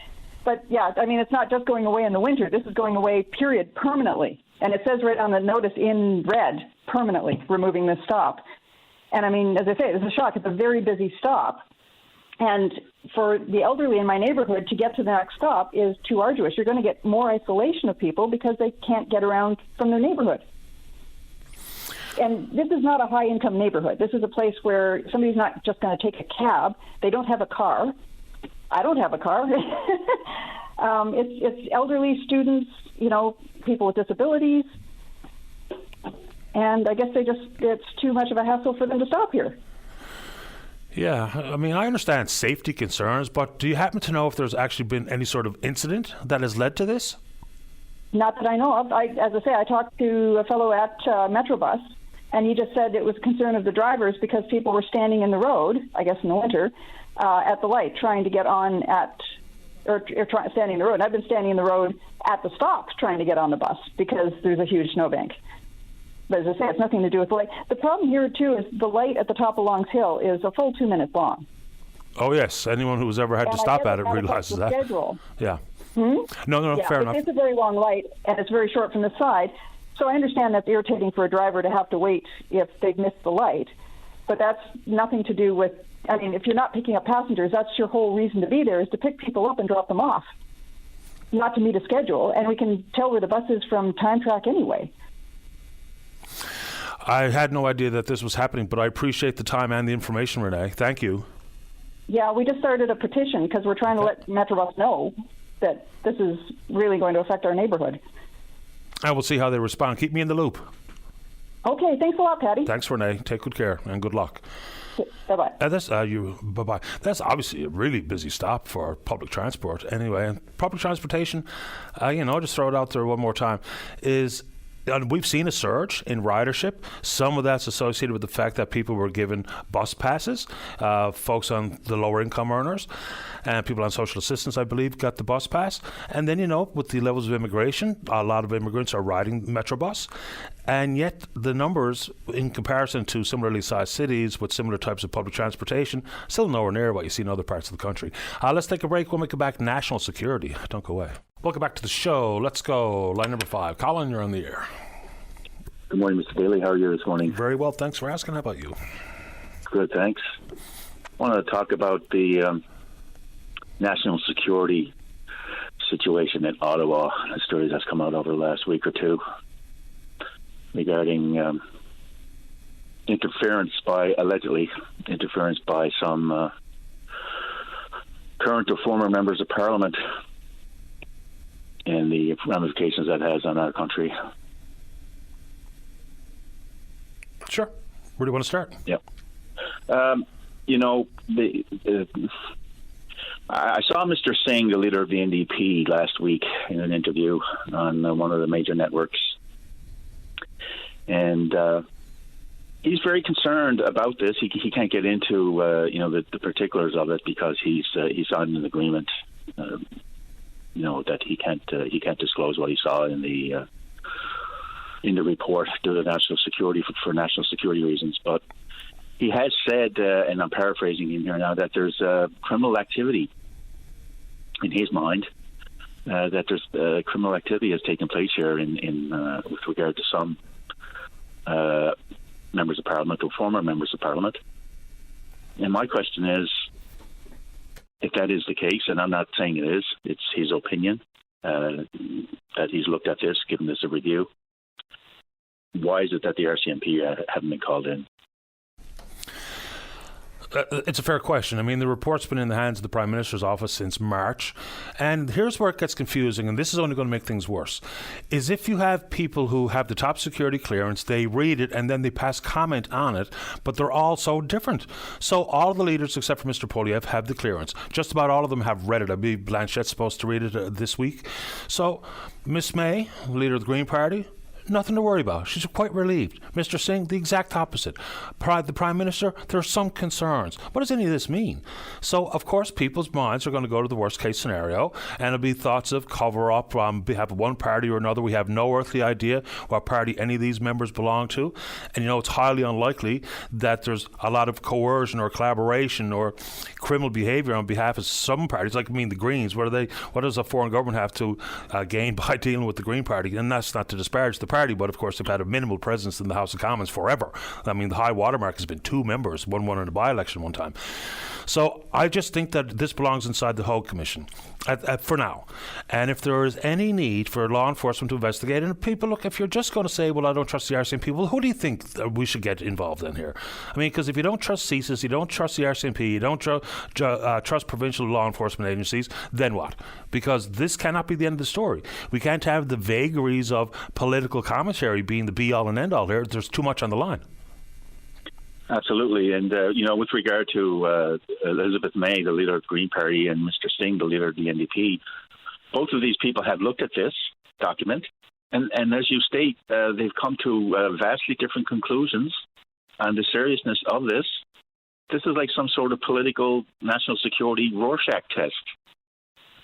But yeah, I mean, it's not just going away in the winter. This is going away, period, permanently. And it says right on the notice in red, permanently removing this stop. And I mean, as I say, it's a shock. It's a very busy stop. And for the elderly in my neighborhood to get to the next stop is too arduous. You're going to get more isolation of people because they can't get around from their neighborhood. And this is not a high-income neighborhood. This is a place where somebody's not just going to take a cab. They don't have a car. I don't have a car. It's elderly, students, people with disabilities. And I guess it's too much of a hassle for them to stop here. Yeah, I mean, I understand safety concerns, but do you happen to know if there's actually been any sort of incident that has led to this? Not that I know of. As I say, I talked to a fellow at Metrobus, and he just said it was concern of the drivers because people were standing in the road, I guess in the winter, at the light trying to get on standing in the road. And I've been standing in the road at the stops trying to get on the bus because there's a huge snowbank. But as I say, it's nothing to do with the light. The problem here, too, is the light at the top of Longs Hill is a full 2 minutes long. Oh, yes. Anyone who's ever had to stop at it realizes that. Schedule. Yeah. No, fair enough. It's a very long light, and it's very short from the side. So I understand that's irritating for a driver to have to wait if they've missed the light. But that's nothing to do with, I mean, if you're not picking up passengers, that's your whole reason to be there, is to pick people up and drop them off, not to meet a schedule. And we can tell where the bus is from Time Track anyway. I had no idea that this was happening, but I appreciate the time and the information, Renee. Thank you. Yeah, we just started a petition because we're trying to let Metrobus know that this is really going to affect our neighborhood. And we'll see how they respond. Keep me in the loop. Okay, thanks a lot, Patty. Thanks, Renee. Take good care and good luck. Bye-bye. Bye-bye. That's obviously a really busy stop for public transport. Anyway, and public transportation, just throw it out there one more time, and we've seen a surge in ridership. Some of that's associated with the fact that people were given bus passes. Folks on the lower income earners and people on social assistance, I believe, got the bus pass. And then, with the levels of immigration, a lot of immigrants are riding Metrobus. And yet the numbers, in comparison to similarly sized cities with similar types of public transportation, still nowhere near what you see in other parts of the country. Let's take a break. When we come back, national security. Don't go away. Welcome back to the show. Let's go. Line number 5. Colin, you're on the air. Good morning, Mr. Bailey. How are you this morning? Very well. Thanks for asking. How about you? Good, thanks. I wanted to talk about the national security situation in Ottawa. A story that's come out over the last week or two regarding allegedly interference by some current or former members of Parliament and the ramifications that has on our country. Sure. Where do you want to start? Yeah. I saw Mr. Singh, the leader of the NDP, last week in an interview on one of the major networks. And he's very concerned about this. He can't get into the particulars of it because he's signed an agreement that he can't disclose what he saw in the report due to national security for national security reasons. But he has said, and I'm paraphrasing him here now, that there's criminal activity in his mind. That there's criminal activity has taken place here in with regard to some members of Parliament or former members of Parliament. And my question is, if that is the case, and I'm not saying it is, it's his opinion that he's looked at this, given this a review, why is it that the RCMP haven't been called in? It's a fair question. I mean, the report's been in the hands of the Prime Minister's office since March. And here's where it gets confusing, and this is only going to make things worse, is if you have people who have the top security clearance, they read it and then they pass comment on it, but they're all so different. So all of the leaders, except for Mr. Poilievre, have the clearance. Just about all of them have read it. I believe Blanchette's supposed to read it this week. So Miss May, leader of the Green Party, nothing to worry about. She's quite relieved. Mr. Singh, the exact opposite. The Prime Minister, there are some concerns. What does any of this mean? So, of course, people's minds are going to go to the worst case scenario, and it'll be thoughts of cover up on behalf of one party or another. We have no earthly idea what party any of these members belong to. And, it's highly unlikely that there's a lot of coercion or collaboration or criminal behaviour on behalf of some parties, like the Greens. What does a foreign government have to gain by dealing with the Green Party? And that's not to disparage the party, but of course they've had a minimal presence in the House of Commons forever. I mean, the high watermark has been 2 members, one in a by-election one time. So I just think that this belongs inside the Hogue Commission for now. And if there is any need for law enforcement to investigate, and people, look, if you're just going to say, well, I don't trust the RCMP, well, who do you think we should get involved in here? I mean, because if you don't trust CSIS, you don't trust the RCMP, you don't trust provincial law enforcement agencies, then what? Because this cannot be the end of the story. We can't have the vagaries of political commentary being the be-all and end-all here. There's too much on the line. Absolutely. And, with regard to Elizabeth May, the leader of the Green Party, and Mr. Singh, the leader of the NDP, both of these people have looked at this document. And as you state, they've come to vastly different conclusions on the seriousness of this. This is like some sort of political national security Rorschach test.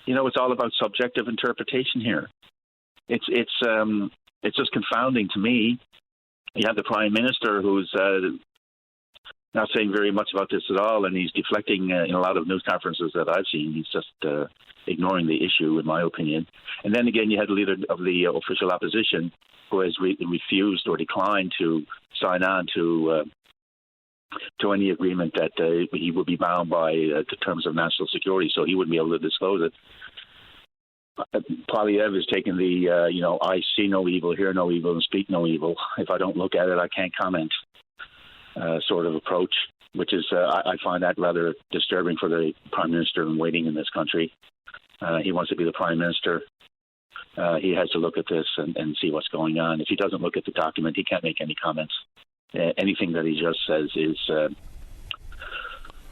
It's all about subjective interpretation here. It's just confounding to me. You have the Prime Minister who's not saying very much about this at all, and he's deflecting in a lot of news conferences that I've seen. He's just ignoring the issue, in my opinion. And then again, you had the leader of the official opposition who has refused or declined to sign on to any agreement that he would be bound by the terms of national security, so he wouldn't be able to disclose it. Poilievre has taken the, I see no evil, hear no evil, and speak no evil. If I don't look at it, I can't comment sort of approach, which is, I find that rather disturbing for the Prime Minister in waiting in this country. He wants to be the Prime Minister. He has to look at this and see what's going on. If he doesn't look at the document, he can't make any comments. Anything that he just says is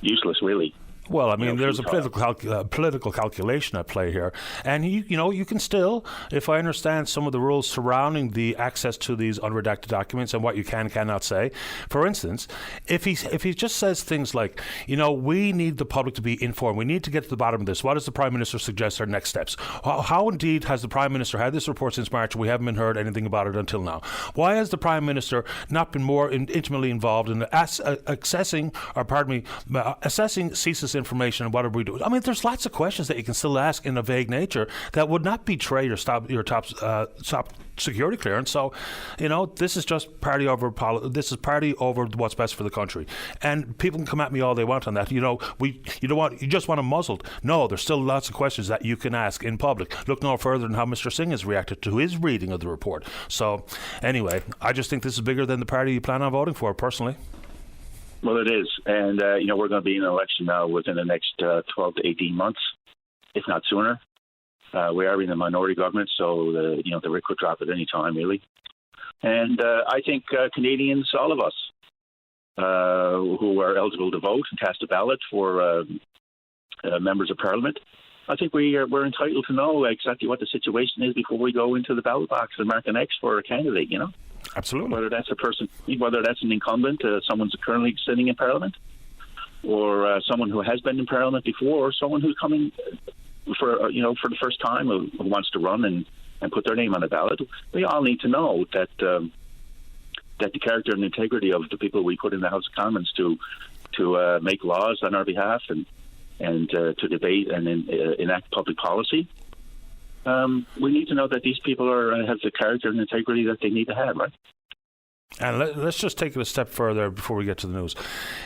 useless, really. Well, I mean, there's a political calculation at play here. And, you can still, if I understand some of the rules surrounding the access to these unredacted documents and what you can and cannot say. For instance, if he just says things like, we need the public to be informed. We need to get to the bottom of this. What does the Prime Minister suggest are next steps? How indeed has the Prime Minister had this report since March and we haven't heard anything about it until now? Why has the Prime Minister not been more intimately involved in assessing CSIS information and what are we doing? I mean, there's lots of questions that you can still ask in a vague nature that would not betray your top security clearance. So, this is just party over what's best for the country. And people can come at me all they want on that. You just want them muzzled. No, there's still lots of questions that you can ask in public. Look no further than how Mr. Singh has reacted to his reading of the report. So, anyway, I just think this is bigger than the party you plan on voting for, personally. Well, it is. And, we're going to be in an election now within the next 12 to 18 months, if not sooner. We are in a minority government, so the Rick could drop at any time, really. And I think Canadians, all of us, who are eligible to vote and cast a ballot for members of Parliament, I think we're entitled to know exactly what the situation is before we go into the ballot box and mark an X for a candidate, Absolutely. Whether that's a person, whether that's an incumbent, someone's currently sitting in Parliament, or someone who has been in Parliament before, or someone who's coming for the first time who wants to run and put their name on the ballot, we all need to know that that the character and integrity of the people we put in the House of Commons to make laws on our behalf and to debate and enact public policy. We need to know that these people have the character and integrity that they need to have, right? And let's just take it a step further before we get to the news.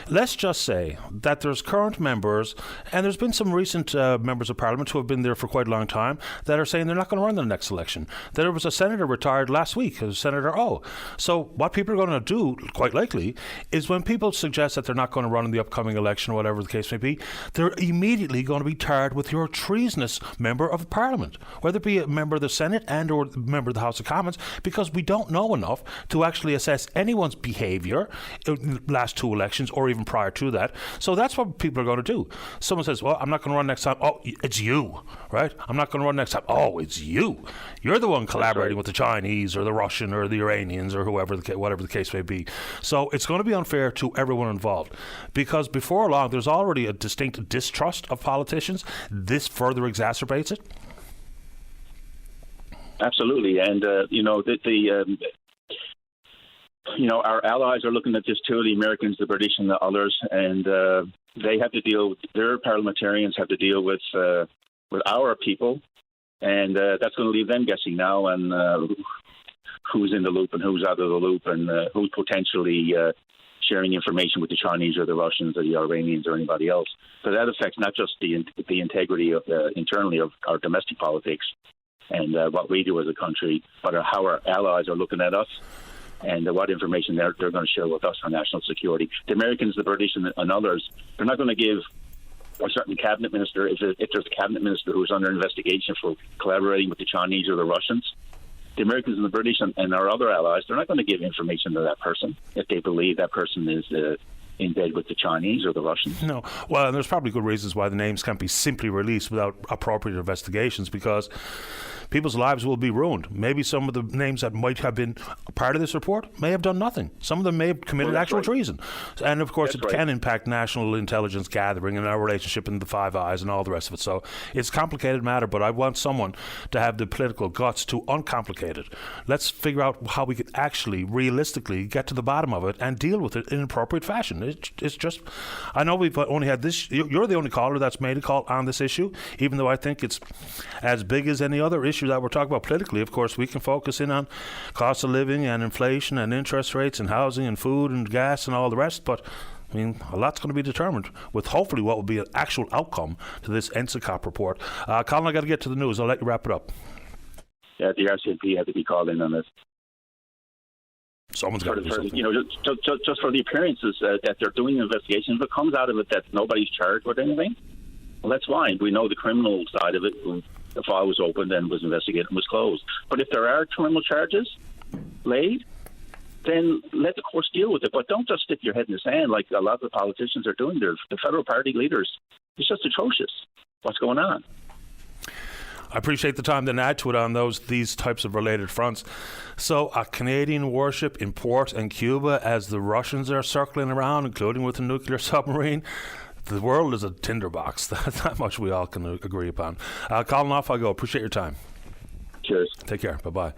Let's just say that there's current members, and there's been some recent members of Parliament who have been there for quite a long time, that are saying they're not going to run the next election. There was a senator retired last week, Senator O. So what people are going to do, quite likely, is when people suggest that they're not going to run in the upcoming election, or whatever the case may be, they're immediately going to be tarred with your treasonous member of Parliament, whether it be a member of the Senate and or a member of the House of Commons, because we don't know enough to actually assess anyone's behaviour in the last two elections or even prior to that. So that's what people are going to do. Someone says, well, I'm not going to run next time. Oh, it's you, right? I'm not going to run next time. Oh, it's you. You're the one collaborating with the Chinese or the Russian or the Iranians or whatever the case may be. So it's going to be unfair to everyone involved, because before long there's already a distinct distrust of politicians. This further exacerbates it. Absolutely. And, our allies are looking at this too, the Americans, the British, and the others, and they have to deal, their parliamentarians have to deal with our people, and that's going to leave them guessing now on who's in the loop and who's out of the loop, and who's potentially sharing information with the Chinese or the Russians or the Iranians or anybody else. So that affects not just the integrity of internally of our domestic politics and what we do as a country, but how our allies are looking at us, and what information they're going to share with us on national security. The Americans, the British, and others, they're not going to give a certain cabinet minister, if there's a cabinet minister who's under investigation for collaborating with the Chinese or the Russians, the Americans and the British and our other allies, they're not going to give information to that person if they believe that person is in bed with the Chinese or the Russians. No. Well, and there's probably good reasons why the names can't be simply released without appropriate investigations, because people's lives will be ruined. Maybe some of the names that might have been part of this report may have done nothing. Some of them may have committed actual treason. And, of course, it can impact national intelligence gathering and our relationship in the Five Eyes and all the rest of it. So it's a complicated matter, but I want someone to have the political guts to uncomplicate it. Let's figure out how we could actually, realistically, get to the bottom of it and deal with it in an appropriate fashion. It's just, I know we've only had this, you're the only caller that's made a call on this issue, even though I think it's as big as any other issue that we're talking about politically. Of course, we can focus in on cost of living and inflation and interest rates and housing and food and gas and all the rest, but I mean, a lot's going to be determined with hopefully what will be an actual outcome to this NSICOP report. Colin, I got to get to the news. I'll let you wrap it up. Yeah, the RCMP had to be called in on this. Someone's got to do something. Just for the appearances that they're doing investigations, if it comes out of it that nobody's charged with anything, well, that's fine. We know the criminal side of it. The file was opened and was investigated and was closed. But if there are criminal charges laid, then let the courts deal with it. But don't just stick your head in the sand like a lot of the politicians are doing. The federal party leaders. It's just atrocious what's going on. I appreciate the time to add to it on these types of related fronts. So a Canadian warship in port in Cuba as the Russians are circling around, including with a nuclear submarine. The world is a tinderbox. That's that much we all can agree upon. Colin, off I go. Appreciate your time. Cheers. Take care. Bye-bye.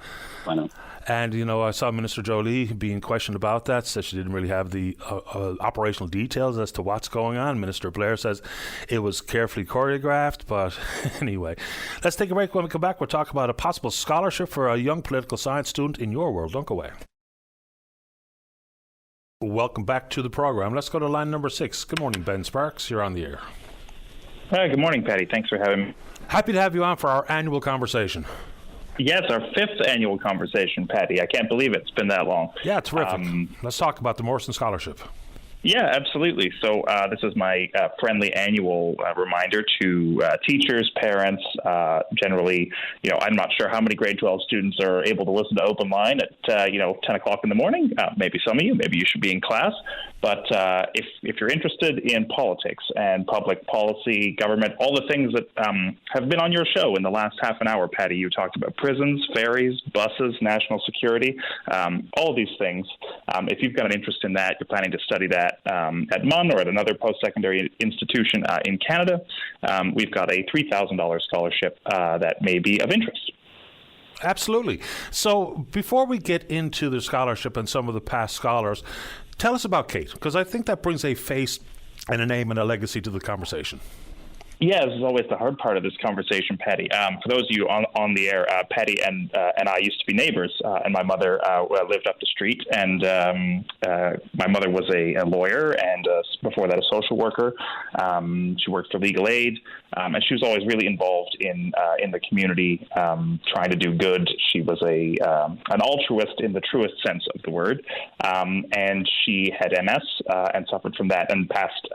Bye now. And, I saw Minister Jolie being questioned about that, said she didn't really have the operational details as to what's going on. Minister Blair says it was carefully choreographed, but anyway. Let's take a break. When we come back, we'll talk about a possible scholarship for a young political science student in your world. Don't go away. Welcome back to the program. Let's go to line number 6. Good morning, Ben Sparks. You're on the air. Hi, good morning, Patty. Thanks for having me. Happy to have you on for our annual conversation. Yes, our 5th annual conversation, Patty. I can't believe it's been that long. Yeah, terrific. Let's talk about the Morrison Scholarship. Yeah, absolutely. So this is my friendly annual reminder to teachers, parents, generally. I'm not sure how many grade 12 students are able to listen to Openline at 10 o'clock in the morning. Maybe some of you. Maybe you should be in class. But if you're interested in politics and public policy, government, all the things that have been on your show in the last half an hour, Patty, you talked about prisons, ferries, buses, national security, all of these things. If you've got an interest in that, you're planning to study that, at MUN or at another post-secondary institution in Canada, we've got a $3,000 scholarship that may be of interest. Absolutely. So before we get into the scholarship and some of the past scholars, tell us about Kate, because I think that brings a face and a name and a legacy to the conversation. Yeah, this is always the hard part of this conversation, Patty. For those of you on the air, Patty and I used to be neighbors, and my mother lived up the street, and my mother was a lawyer, and before that a social worker. She worked for legal aid, and she was always really involved in the community, trying to do good. She was an altruist in the truest sense of the word, and she had MS and suffered from that and passed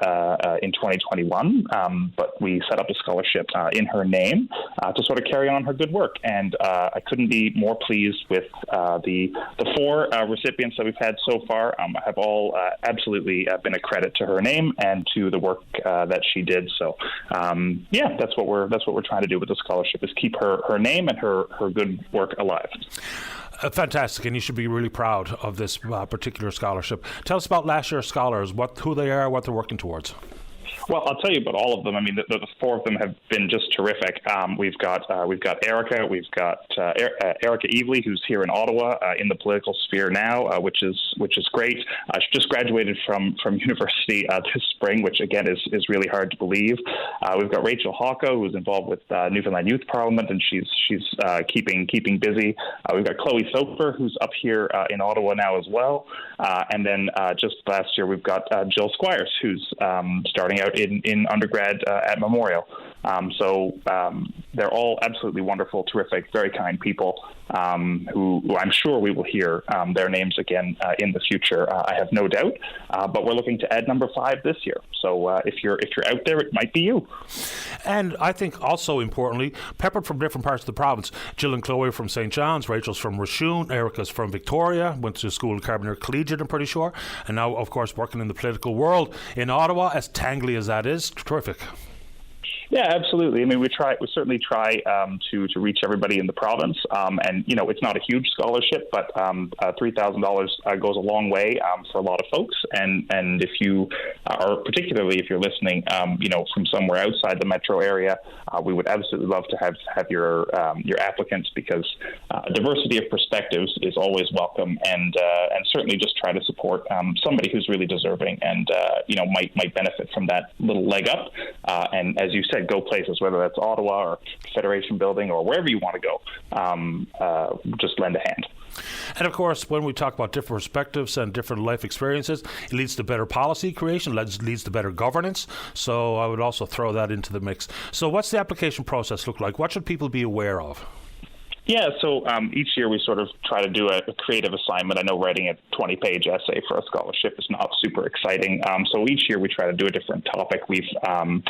in 2021, but we set up a scholarship in her name to sort of carry on her good work. And I couldn't be more pleased with the four recipients that we've had so far. Have all absolutely been a credit to her name and to the work that she did. So that's what we're trying to do with the scholarship, is keep her name and her good work alive. Fantastic, and you should be really proud of this particular scholarship. Tell us about last year's scholars, who they are, what they're working towards. Well, I'll tell you about all of them. I mean, the four of them have been just terrific. We've got Erica. We've got Erica Evely, who's here in Ottawa in the political sphere now, which is great. She just graduated from university this spring, which again is really hard to believe. We've got Rachel Hawko, who's involved with Newfoundland Youth Parliament, and she's keeping busy. We've got Chloe Soper, who's up here in Ottawa now as well. And then just last year, we've got Jill Squires, who's starting out in undergrad at Memorial. So they're all absolutely wonderful, terrific, very kind people who I'm sure we will hear their names again in the future. I have no doubt. But we're looking to add number 5 this year. So if you're out there, it might be you. And I think also importantly, peppered from different parts of the province. Jill and Chloe from St. John's, Rachel's from Rashun, Erica's from Victoria, went to school at Carbonear Collegiate, I'm pretty sure, and now, of course, working in the political world in Ottawa, as tangly as that is. Terrific. Yeah, absolutely. I mean, we certainly try to reach everybody in the province, and it's not a huge scholarship, but $3,000 goes a long way for a lot of folks. And if you are, particularly if you're listening, from somewhere outside the metro area, we would absolutely love to have your applicants, because diversity of perspectives is always welcome, and certainly just try to support somebody who's really deserving and might benefit from that little leg up. And as you said, go places, whether that's Ottawa or Federation Building or wherever you want to go. Just lend a hand. And of course, when we talk about different perspectives and different life experiences, it leads to better policy creation, leads to better governance. So I would also throw that into the mix. So what's the application process look like? What should people be aware of? Yeah, so each year we sort of try to do a creative assignment. I know writing a 20-page essay for a scholarship is not super exciting. So each year we try to do a different topic. We've done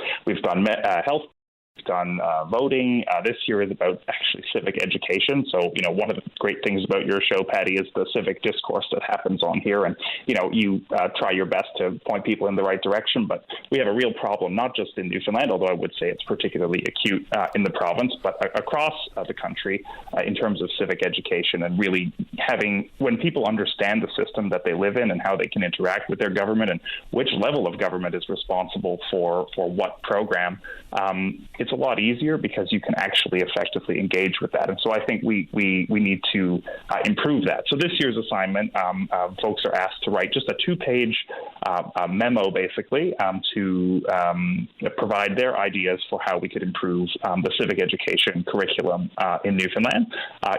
health. We've done voting. This year is about actually civic education. So, one of the great things about your show, Patty, is the civic discourse that happens on here. And, you try your best to point people in the right direction. But we have a real problem, not just in Newfoundland, although I would say it's particularly acute in the province, but across the country in terms of civic education, and really when people understand the system that they live in and how they can interact with their government and which level of government is responsible for what program, it's a lot easier because you can actually effectively engage with that. And so I think we need to improve that. So this year's assignment, folks are asked to write just a 2-page memo, basically, to provide their ideas for how we could improve the civic education curriculum in Newfoundland.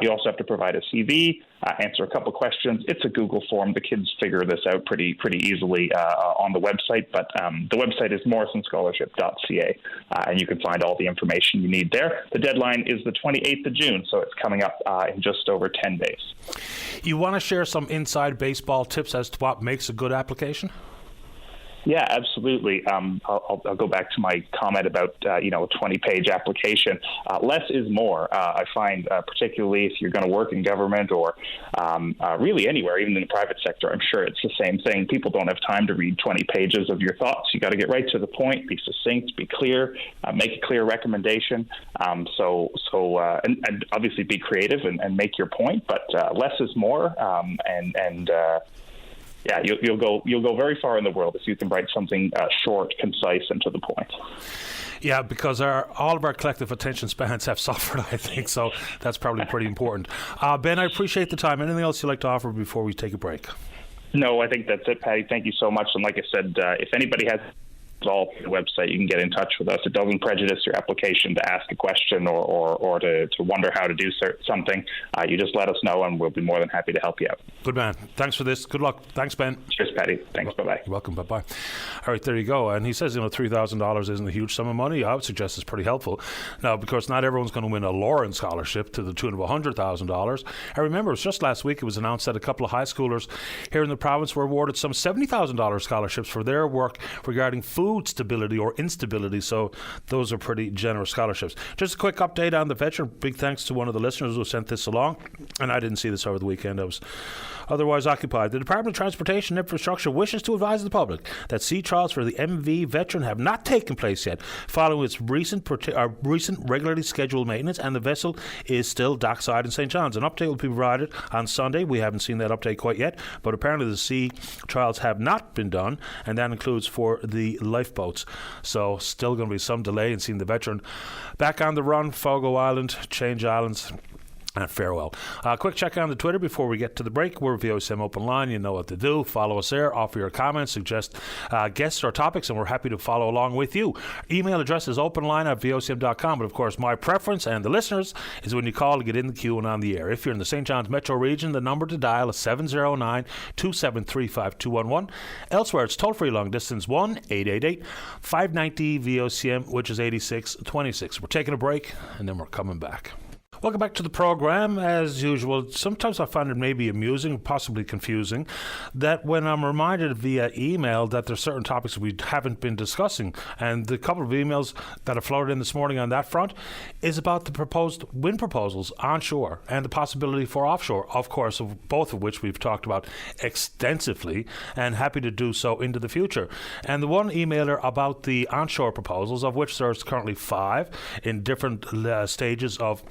You also have to provide a CV, answer a couple questions. It's a Google form. The kids figure this out pretty easily on the website, but the website is morrisonscholarship.ca, and you can find all the information you need there. The deadline is the 28th of June, so it's coming up in just over 10 days. You want to share some inside baseball tips as to what makes a good application? Yeah, absolutely. I'll go back to my comment about, a 20-page application. Less is more. I find, particularly if you're going to work in government or really anywhere, even in the private sector, I'm sure it's the same thing. People don't have time to read 20 pages of your thoughts. You got to get right to the point, be succinct, be clear, make a clear recommendation. And obviously be creative and make your point, but less is more. yeah, you'll go very far in the world if you can write something short, concise, and to the point. Yeah, because all of our collective attention spans have suffered, I think, so that's probably pretty important. Ben, I appreciate the time. Anything else you'd like to offer before we take a break? No, I think that's it, Patty. Thank you so much. And like I said, if anybody has all the website, you can get in touch with us. It doesn't prejudice your application to ask a question or to wonder how to do something. You just let us know, and we'll be more than happy to help you out. Good man. Thanks for this. Good luck. Thanks, Ben. Cheers, Patty. Thanks. Bye-bye. You're welcome. Bye-bye. All right, there you go. And he says, $3,000 isn't a huge sum of money. I would suggest it's pretty helpful. Now, because not everyone's going to win a Lawrence scholarship to the tune of $100,000. I remember it was just last week it was announced that a couple of high schoolers here in the province were awarded some $70,000 scholarships for their work regarding food stability or instability. So those are pretty generous scholarships. Just a quick update on the veteran. Big thanks to one of the listeners who sent this along. And I didn't see this over the weekend. I was otherwise occupied. The Department of Transportation and Infrastructure wishes to advise the public that sea trials for the MV veteran have not taken place yet following its recent regularly scheduled maintenance, and the vessel is still dockside in St. John's. An update will be provided on Sunday. We haven't seen that update quite yet, but apparently the sea trials have not been done, and that includes for the lifeboats. So still going to be some delay in seeing the veteran back on the run, Fogo Island, Change Islands, and farewell. Quick check on the Twitter before we get to the break. We're VOCM Open Line. You know what to do. Follow us there. Offer your comments, suggest guests or topics, and we're happy to follow along with you. Email address is openline@vocm.com. But of course, my preference and the listeners is when you call to get in the queue and on the air. If you're in the St. John's metro region, the number to dial is 709-273-5211. Elsewhere, it's toll-free long distance 1-888-590-VOCM, which is 8626. We're taking a break, and then we're coming back. Welcome back to the program. As usual, sometimes I find it maybe amusing, possibly confusing, that when I'm reminded via email that there's certain topics we haven't been discussing, and the couple of emails that have floated in this morning on that front is about the proposed wind proposals onshore and the possibility for offshore, of course, of both of which we've talked about extensively and happy to do so into the future. And the one emailer about the onshore proposals, of which there's currently 5 in different stages of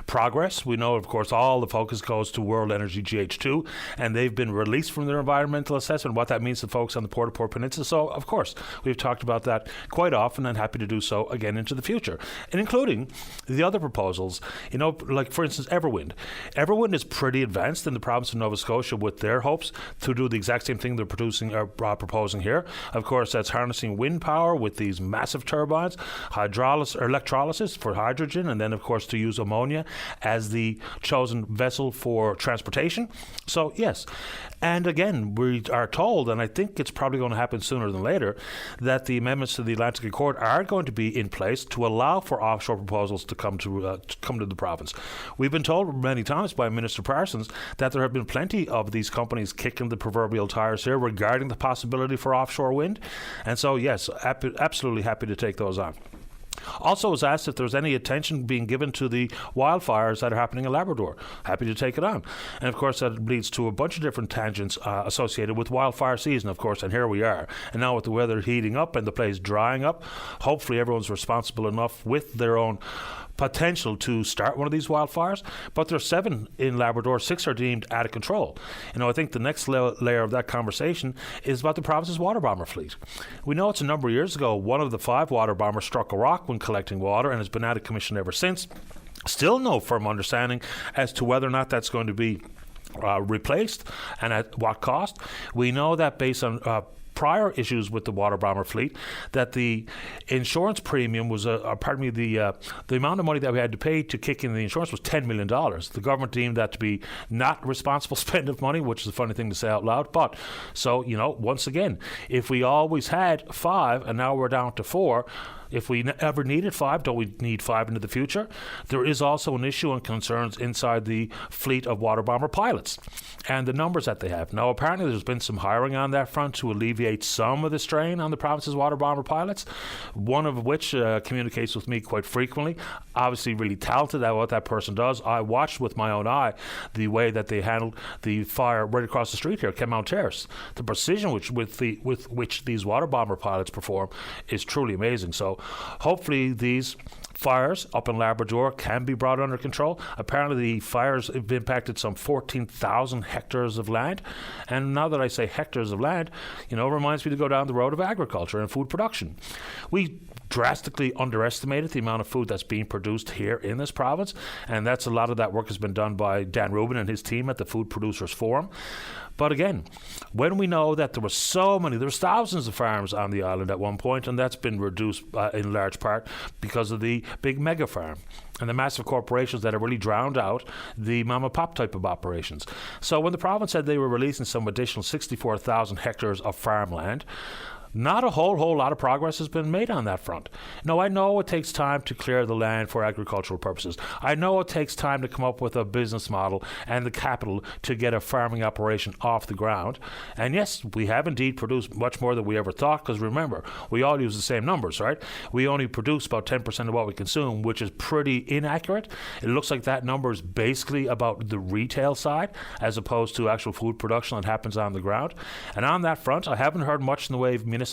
progress. We know, of course, all the focus goes to World Energy GH2, and they've been released from their environmental assessment, what that means to folks on the Port-au-Port Peninsula. So, of course, we've talked about that quite often and happy to do so again into the future, and including the other proposals, like, for instance, Everwind. Everwind is pretty advanced in the province of Nova Scotia with their hopes to do the exact same thing they're proposing here. Of course, that's harnessing wind power with these massive turbines, electrolysis for hydrogen, and then, of course, to use ammonia as the chosen vessel for transportation. So, yes. And again, we are told, and I think it's probably going to happen sooner than later, that the amendments to the Atlantic Accord are going to be in place to allow for offshore proposals to come to the province. We've been told many times by Minister Parsons that there have been plenty of these companies kicking the proverbial tires here regarding the possibility for offshore wind. And so, yes, absolutely happy to take those on. Also was asked if there's any attention being given to the wildfires that are happening in Labrador. Happy to take it on. And of course that leads to a bunch of different tangents associated with wildfire season, of course, and here we are. And now with the weather heating up and the place drying up, hopefully everyone's responsible enough with their own potential to start one of these wildfires, but there's 7 in Labrador, 6 are deemed out of control. I think the next layer of that conversation is about the province's water bomber fleet. We know it's a number of years ago, one of the 5 water bombers struck a rock when collecting water and has been out of commission ever since. Still no firm understanding as to whether or not that's going to be replaced and at what cost. We know that based on prior issues with the water bomber fleet, that the insurance premium was, the amount of money that we had to pay to kick in the insurance was $10 million. The government deemed that to be not responsible spend of money, which is a funny thing to say out loud. But, so, once again, if we always had 5 and now we're down to 4, if we ever needed 5, don't we need 5 into the future? There is also an issue and concerns inside the fleet of water bomber pilots and the numbers that they have. Now, apparently there's been some hiring on that front to alleviate some of the strain on the province's water bomber pilots, one of which communicates with me quite frequently. Obviously really talented at what that person does. I watched with my own eye the way that they handled the fire right across the street here at Kenmount Terrace. The precision with which these water bomber pilots perform is truly amazing. So hopefully these Fires up in Labrador can be brought under control. Apparently, the fires have impacted some 14,000 hectares of land. And now that I say hectares of land, it reminds me to go down the road of agriculture and food production. We drastically underestimated the amount of food that's being produced here in this province, and a lot of that work has been done by Dan Rubin and his team at the Food Producers Forum. But again, when we know that there was thousands of farms on the island at one point, and that's been reduced in large part because of the big mega farm and the massive corporations that have really drowned out the mom and pop type of operations. So when the province said they were releasing some additional 64,000 hectares of farmland, not a whole lot of progress has been made on that front. No, I know it takes time to clear the land for agricultural purposes. I know it takes time to come up with a business model and the capital to get a farming operation off the ground. And yes, we have indeed produced much more than we ever thought, because remember, we all use the same numbers, right? We only produce about 10% of what we consume, which is pretty inaccurate. It looks like that number is basically about the retail side as opposed to actual food production that happens on the ground. And on that front, I haven't heard much in the way of municipalities,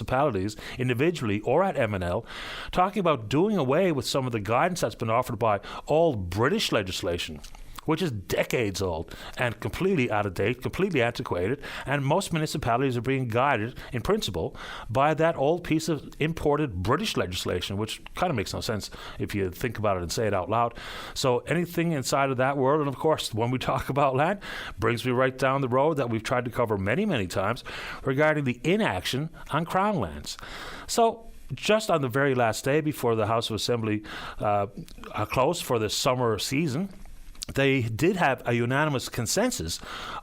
individually or at MNL, talking about doing away with some of the guidance that's been offered by old British legislation, which is decades old and completely out of date, completely antiquated, and most municipalities are being guided, in principle, by that old piece of imported British legislation, which kind of makes no sense if you think about it and say it out loud. So anything inside of that world, and of course, when we talk about land, brings me right down the road that we've tried to cover many, many times regarding the inaction on Crown lands. So just on the very last day before the House of Assembly closed for the summer season, they did have a unanimous consensus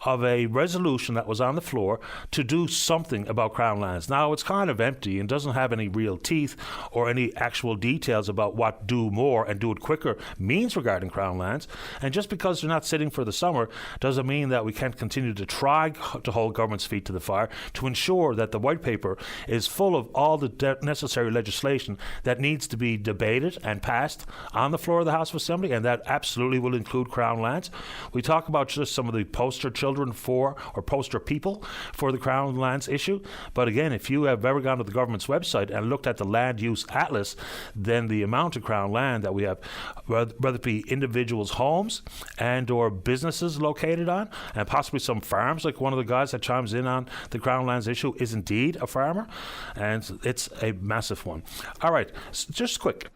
of a resolution that was on the floor to do something about Crown lands. Now, it's kind of empty and doesn't have any real teeth or any actual details about what do more and do it quicker means regarding Crown lands. And just because they're not sitting for the summer doesn't mean that we can't continue to try to hold government's feet to the fire to ensure that the white paper is full of all the necessary legislation that needs to be debated and passed on the floor of the House of Assembly, and that absolutely will include Crown lands. We talk about just some of the poster children for, or poster people for the Crown lands issue. But again, if you have ever gone to the government's website and looked at the land use atlas, then the amount of Crown land that we have, whether it be individuals' homes and or businesses located on, and possibly some farms, like one of the guys that chimes in on the Crown lands issue is indeed a farmer, and it's a massive one. All right, just quick.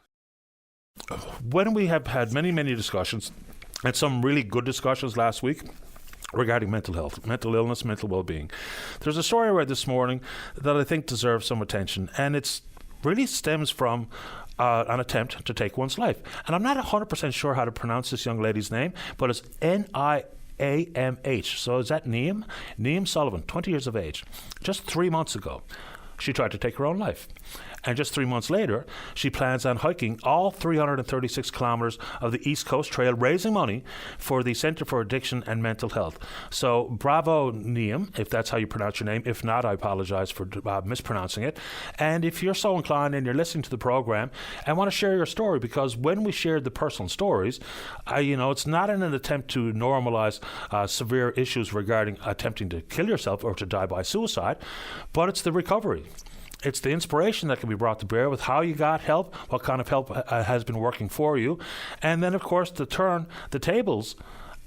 When we have had many discussions, and some really good discussions last week regarding mental health, mental illness, mental well-being, there's a story I read this morning that I think deserves some attention, and it really stems from an attempt to take one's life. And I'm not 100% sure how to pronounce this young lady's name, but it's Niamh. So is that Niamh? Niamh Sullivan, 20 years of age. Just 3 months ago, she tried to take her own life. And just 3 months later, she plans on hiking all 336 kilometers of the East Coast Trail, raising money for the Centre for Addiction and Mental Health. So bravo, Niamh, if that's how you pronounce your name. If not, I apologize for mispronouncing it. And if you're so inclined and you're listening to the program and want to share your story, because when we shared the personal stories, it's not in an attempt to normalize severe issues regarding attempting to kill yourself or to die by suicide, but it's the recovery. It's the inspiration that can be brought to bear with how you got help, what kind of help has been working for you, and then, of course, to turn the tables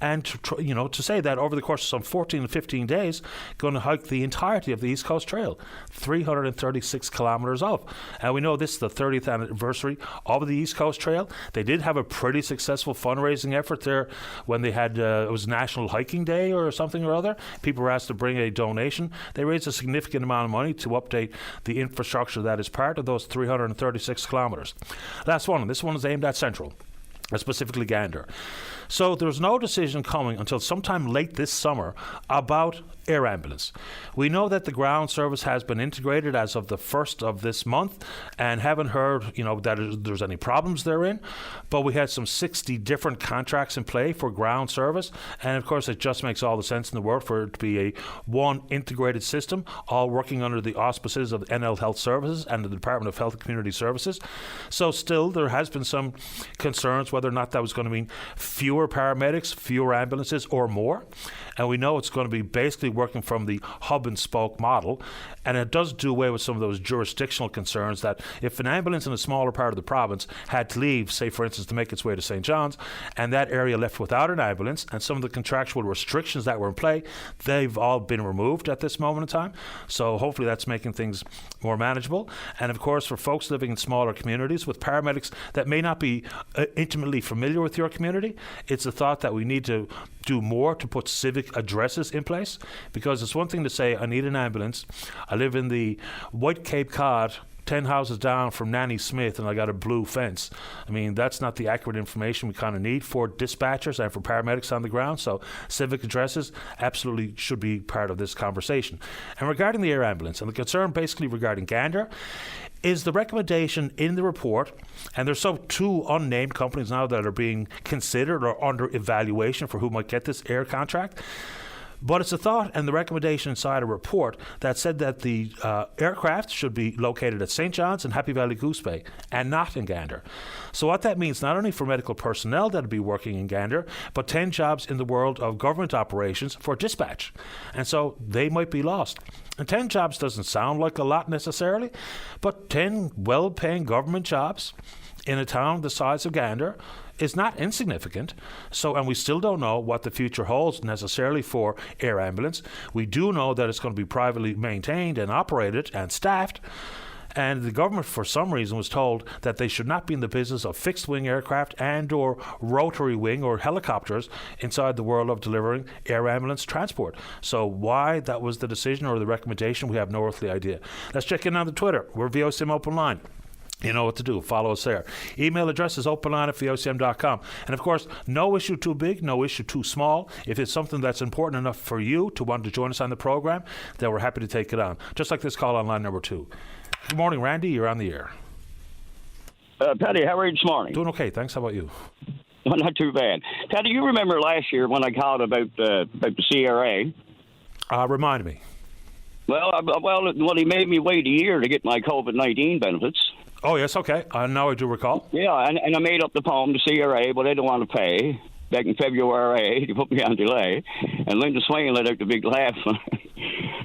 and to say that over the course of some 14 to 15 days, going to hike the entirety of the East Coast Trail, 336 kilometers of. And we know this is the 30th anniversary of the East Coast Trail. They did have a pretty successful fundraising effort there when they had, it was National Hiking Day or something or other. People were asked to bring a donation. They raised a significant amount of money to update the infrastructure that is part of those 336 kilometers. Last one, and this one is aimed at Central, specifically Gander. So there's no decision coming until sometime late this summer about air ambulance. We know that the ground service has been integrated as of the 1st of this month, and haven't heard, that there's any problems therein. But we had some 60 different contracts in play for ground service, and of course it just makes all the sense in the world for it to be a one integrated system, all working under the auspices of NL Health Services and the Department of Health and Community Services. So still, there has been some concerns whether or not that was going to mean fewer fewer paramedics, fewer ambulances, or more. And we know it's going to be basically working from the hub and spoke model. And it does do away with some of those jurisdictional concerns that if an ambulance in a smaller part of the province had to leave, say, for instance, to make its way to St. John's, and that area left without an ambulance, and some of the contractual restrictions that were in play, they've all been removed at this moment in time. So hopefully that's making things more manageable. And of course, for folks living in smaller communities with paramedics that may not be intimately familiar with your community, it's a thought that we need to do more to put civic addresses in place, because it's one thing to say, I need an ambulance. I live in the White Cape Cod, 10 houses down from Nanny Smith, and I got a blue fence. I mean, that's not the accurate information we kind of need for dispatchers and for paramedics on the ground. So civic addresses absolutely should be part of this conversation. And regarding the air ambulance, and the concern basically regarding Gander, is the recommendation in the report, and there's two unnamed companies now that are being considered or under evaluation for who might get this air contract. But it's a thought and the recommendation inside a report that said that the aircraft should be located at St. John's and Happy Valley Goose Bay and not in Gander. So what that means, not only for medical personnel that will be working in Gander, but 10 jobs in the world of government operations for dispatch. And so they might be lost. And 10 jobs doesn't sound like a lot necessarily, but 10 well-paying government jobs in a town the size of Gander is not insignificant. So, and we still don't know what the future holds necessarily for air ambulance. We do know that it's going to be privately maintained and operated and staffed. And the government, for some reason, was told that they should not be in the business of fixed-wing aircraft and or rotary wing or helicopters inside the world of delivering air ambulance transport. So why that was the decision or the recommendation, we have no earthly idea. Let's check in on the Twitter. We're VOCM Open Line. You know what to do. Follow us there. Email address is openline@vocm.com. And of course, no issue too big, no issue too small. If it's something that's important enough for you to want to join us on the program, then we're happy to take it on. Just like this call on line number 2. Good morning, Randy. You're on the air. Paddy, how are you this morning? Doing okay, thanks. How about you? Well, not too bad. Paddy, you remember last year when I called about the CRA? Remind me. Well, he made me wait a year to get my COVID-19 benefits. Oh, yes, okay. Now I do recall. Yeah, and I made up the poem to CRA, but they don't want to pay. Back in February, they put me on delay. And Linda Swain let out the big laugh.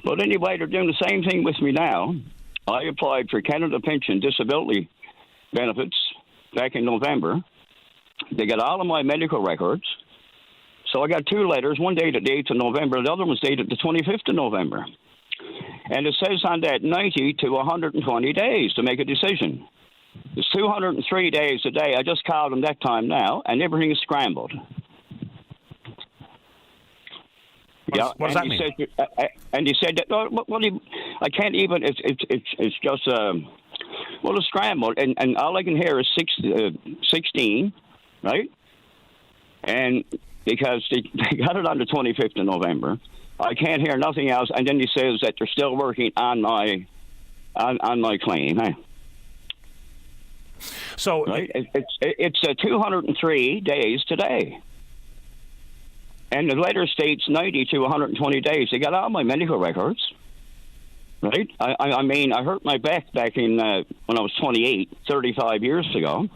But anyway, they're doing the same thing with me now. I applied for Canada Pension Disability benefits back in November. They got all of my medical records. So I got 2 letters, one dated the 8th of November, the other one's dated the 25th of November. And it says on that 90 to 120 days to make a decision. It's 203 days a day. I just called them that time now, and everything is scrambled. What does that mean? And he said that, I can't even, it's just, it's scrambled. And all I can hear is 16, right? And because they got it on the 25th of November. I can't hear nothing else, and then he says that they're still working on my claim. So right? It's 203 days today, and the letter states 90 to 120 days. They got all my medical records, right? I mean, I hurt my back in when I was 28, 35 years ago,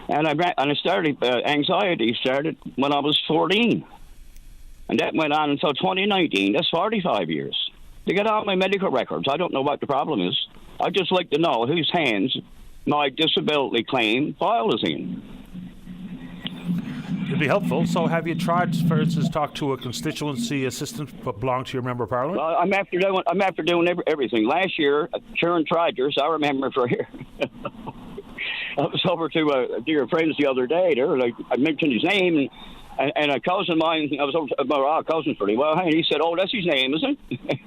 and I started anxiety started when I was 14. And that went on until 2019. That's 45 years. They got all my medical records. I don't know what the problem is. I'd just like to know whose hands my disability claim file is in. It'd be helpful. So have you tried, for instance, talk to a constituency assistant but belong to your member of parliament? Well, I'm after doing everything. Last year, Sharon Trigers, I remember for here. I was over to a dear friends the other day. There, I mentioned his name, and a cousin of mine, I was over to our cousin pretty well, and he said, "Oh, that's his name, isn't it?"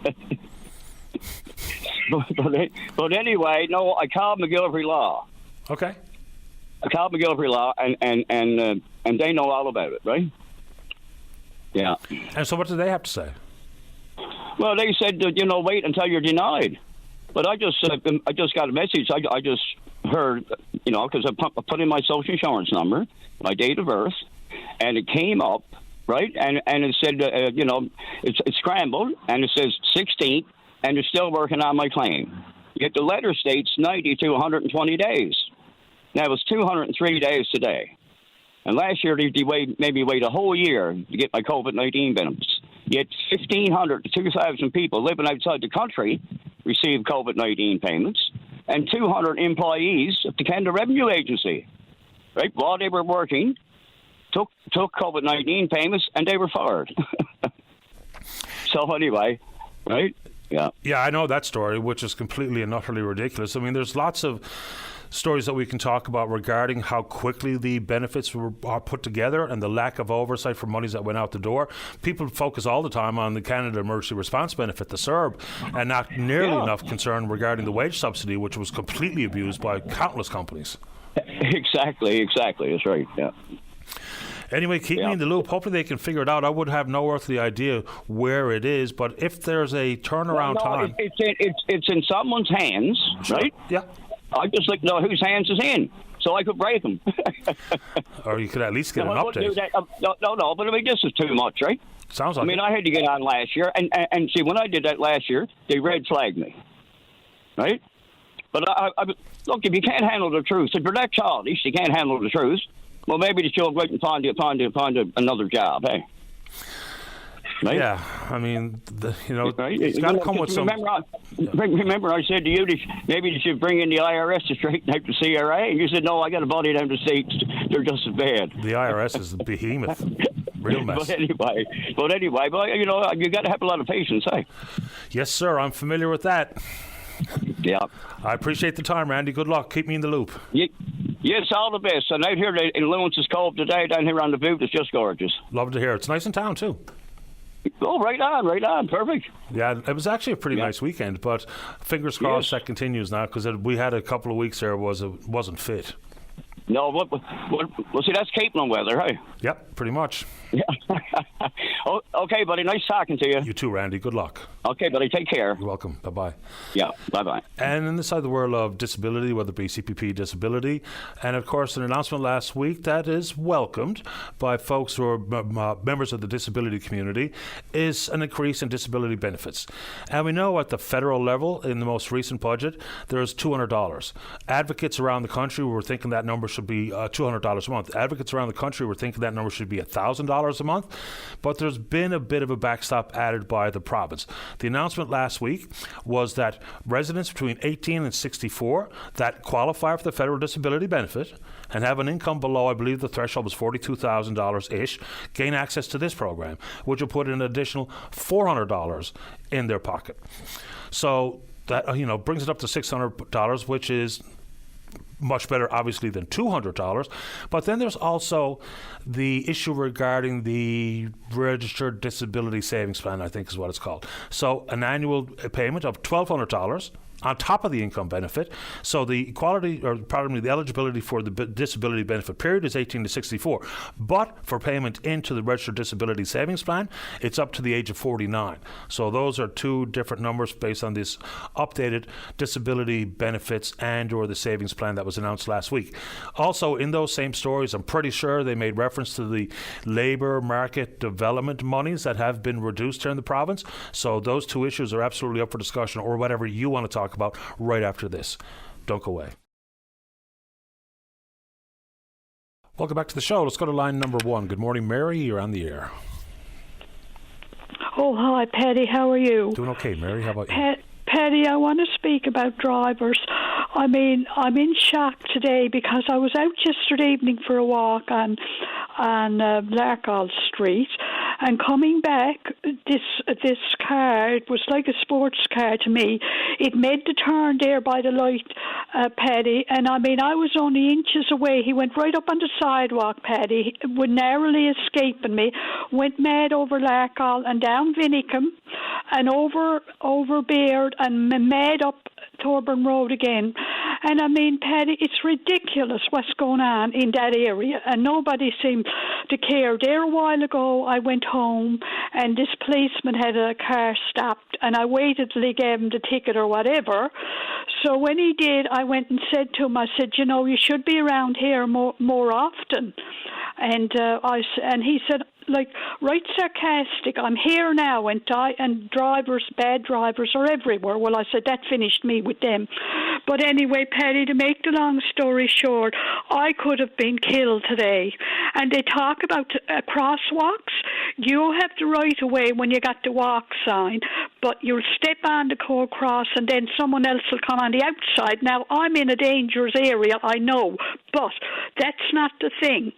but anyway, no, I called McGillivray Law. Okay. I called McGillivray Law, and they know all about it, right? Yeah. And so, what do they have to say? Well, they said, wait until you're denied. But I just got a message. I just heard, because I put in my social insurance number, my date of birth. And it came up, right? And it said, it's scrambled, and it says 16th, and they're still working on my claim. Yet the letter states 90 to 120 days. Now, it was 203 days today. And last year, they made me wait a whole year to get my COVID-19 benefits. Yet 1,500 to 2,000 people living outside the country receive COVID-19 payments, and 200 employees of the Canada Revenue Agency, right, while they were working, took COVID-19 payments, and they were fired. So anyway, right? Yeah. Yeah, I know that story, which is completely and utterly ridiculous. I mean, there's lots of stories that we can talk about regarding how quickly the benefits are put together and the lack of oversight for monies that went out the door. People focus all the time on the Canada Emergency Response Benefit, the CERB, and not nearly enough concern regarding the wage subsidy, which was completely abused by countless companies. Exactly. That's right, yeah. Anyway, keep me in the loop. Hopefully they can figure it out. I would have no earthly idea where it is, but if there's a turnaround time... It's in someone's hands, sure. Right? Yeah. I just like to know whose hands is in, so I could break them. Or you could at least get an update. No, but I mean, this is too much, right? Sounds like I mean, I had to get on last year, and see, when I did that last year, they red flagged me, right? But I look, if you can't handle the truth, if you're that childish, you can't handle the truth, well, maybe the children wait and find another job, hey? Right? Yeah, I mean, right? It's got to come with some... Remember, I said to you, maybe you should bring in the IRS to straighten out the CRA, and you said, no, I got to body down the states. They're just as bad. The IRS is the behemoth. Real mess. But anyway, you got to have a lot of patience, hey? Yes, sir, I'm familiar with that. Yeah. I appreciate the time, Randy. Good luck. Keep me in the loop. Yes, all the best. And out here in Lewis's Cove today, down here on the Butte, it's just gorgeous. Love to hear. It's nice in town, too. Oh, right on. Perfect. Yeah, it was actually a pretty nice weekend, but fingers crossed that continues now, because we had a couple of weeks there it wasn't fit. No, well, see, that's Caitlin weather, hey? Yep, pretty much. Yeah. Okay, buddy. Nice talking to you. You too, Randy. Good luck. Okay, buddy. Take care. You're welcome. Bye-bye. Yeah, bye-bye. And in this side of the world of disability, whether it be CPP disability, and of course an announcement last week that is welcomed by folks who are members of the disability community, is an increase in disability benefits. And we know at the federal level, in the most recent budget, there's $200. Advocates around the country were thinking that number should be $200 a month. Advocates around the country were thinking that number should be $1,000 a month, but there's been a bit of a backstop added by the province. The announcement last week was that residents between 18 and 64 that qualify for the federal disability benefit and have an income below, I believe the threshold was $42,000-ish, gain access to this program, which will put an additional $400 in their pocket. So that brings it up to $600, which is much better, obviously, than $200. But then there's also the issue regarding the Registered Disability Savings Plan, I think is what it's called. So an annual payment of $1,200 on top of the income benefit. So the the eligibility for the disability benefit period is 18 to 64. But for payment into the Registered Disability Savings Plan, it's up to the age of 49. So those are two different numbers based on this updated disability benefits and or the savings plan that was announced last week. Also, in those same stories, I'm pretty sure they made reference to the labour market development monies that have been reduced here in the province. So those two issues are absolutely up for discussion, or whatever you want to talk about right after this. Don't go away. Welcome back to the show. Let's go to line number 1. Good morning, Mary. You're on the air. Oh, hi, Patty. How are you? Doing okay, Mary. How about you? Patty, I want to speak about drivers. I mean, I'm in shock today because I was out yesterday evening for a walk on Larkall Street, and coming back, this car, it was like a sports car to me. It made the turn there by the light, Paddy, and I mean, I was only inches away. He went right up on the sidewalk, Paddy, with narrowly escaping me, went mad over Larkall and down Vinicum and over Baird and mad up Thorburn Road again. And I mean, Paddy, it's ridiculous what's going on in that area, and nobody seemed to care. There a while ago, I went home, and this policeman had a car stopped, and I waited till he gave him the ticket or whatever. So when he did, I went and said to him, I said, you should be around here more often. And he said, like, right sarcastic, I'm here now, and bad drivers are everywhere. Well, I said, that finished me with them. But anyway, Paddy, to make the long story short, I could have been killed today. And they talk about crosswalks. You have the right of way when you got the walk sign, but you'll step on the core cross and then someone else will come on the outside. Now, I'm in a dangerous area, I know, but that's not the thing.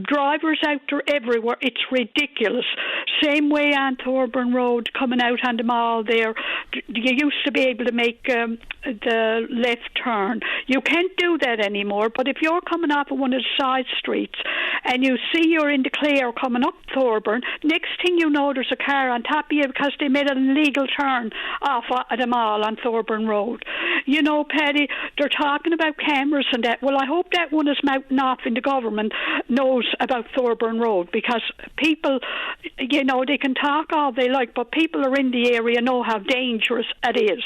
Drivers out there everywhere, it's ridiculous. Same way on Thorburn Road, coming out on the mall there, you used to be able to make the left turn. You can't do that anymore, but if you're coming off of one of the side streets and you see you're in the Clare coming up Thorburn, next thing you know there's a car on top of you because they made an illegal turn off at the mall on Thorburn Road. You know, Paddy, they're talking about cameras and that. Well, I hope that one is mounting off in the government knows about Thorburn Road, because people, you know, they can talk all they like, but people are in the area know how dangerous it is.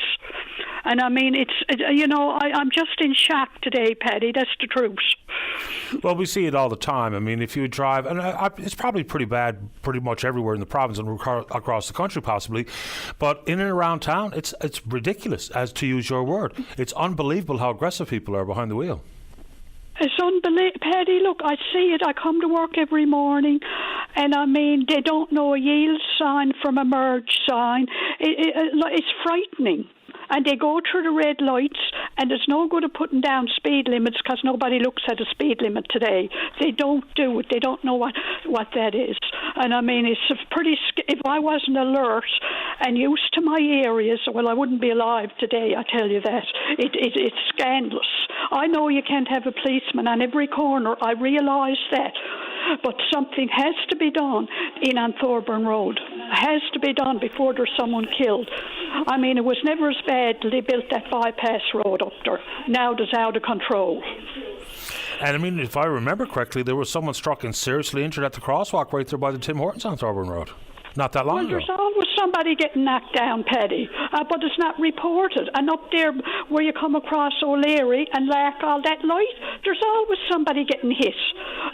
And I mean, I'm just in shock today, Paddy. That's the truth. Well, we see it all the time. I mean, if you drive, and it's probably pretty bad pretty much everywhere in the province and across the country possibly, but in and around town, it's ridiculous, as to use your word. It's unbelievable how aggressive people are behind the wheel. It's unbelievable, Paddy. Look, I see it. I come to work every morning, and I mean, they don't know a yield sign from a merge sign. It's frightening. And they go through the red lights, and there's no good at putting down speed limits because nobody looks at a speed limit today. They don't do it. They don't know what that is. And I mean, it's pretty. If I wasn't alert and used to my areas, well, I wouldn't be alive today. I tell you that. It's scandalous. I know you can't have a policeman on every corner. I realise that. But something has to be done on Thorburn Road. Has to be done before there's someone killed. I mean, it was never as bad till they built that bypass road up there. Now it's out of control. And I mean, if I remember correctly, there was someone struck and seriously injured at the crosswalk right there by the Tim Hortons on Thorburn Road. Not that long ago. There's always somebody getting knocked down, Paddy, but it's not reported. And up there where you come across O'Leary and Lark, all that light, there's always somebody getting hit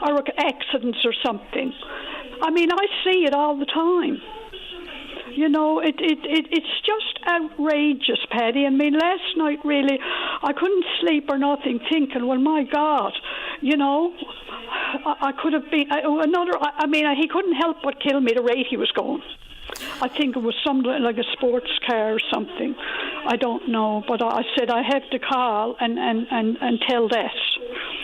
or accidents or something. I mean, I see it all the time. You know, it's just outrageous, Paddy. I mean, last night, really, I couldn't sleep or nothing, thinking, well, my God, you know, I could have been he couldn't help but kill me the rate he was going. I think it was something like a sports car or something. I don't know, but I said I have to call and tell that.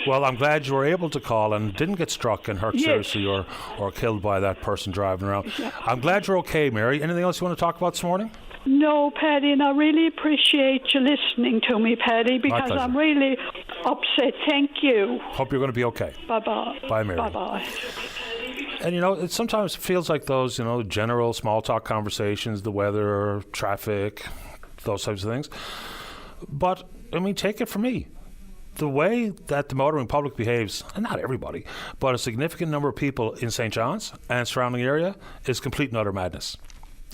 Well, I'm glad you were able to call and didn't get struck and hurt seriously or killed by that person driving around. Yeah. I'm glad you're okay, Mary. Anything else you want to talk about this morning? No, Paddy, and I really appreciate you listening to me, Paddy, because I'm really upset. Thank you. Hope you're going to be okay. Bye-bye. Bye, Mary. Bye-bye. And, you know, it sometimes feels like those, you know, general small talk conversations, the weather, traffic, those types of things. But, I mean, take it from me. The way that the motoring public behaves, and not everybody, but a significant number of people in St. John's and surrounding area is complete and utter madness.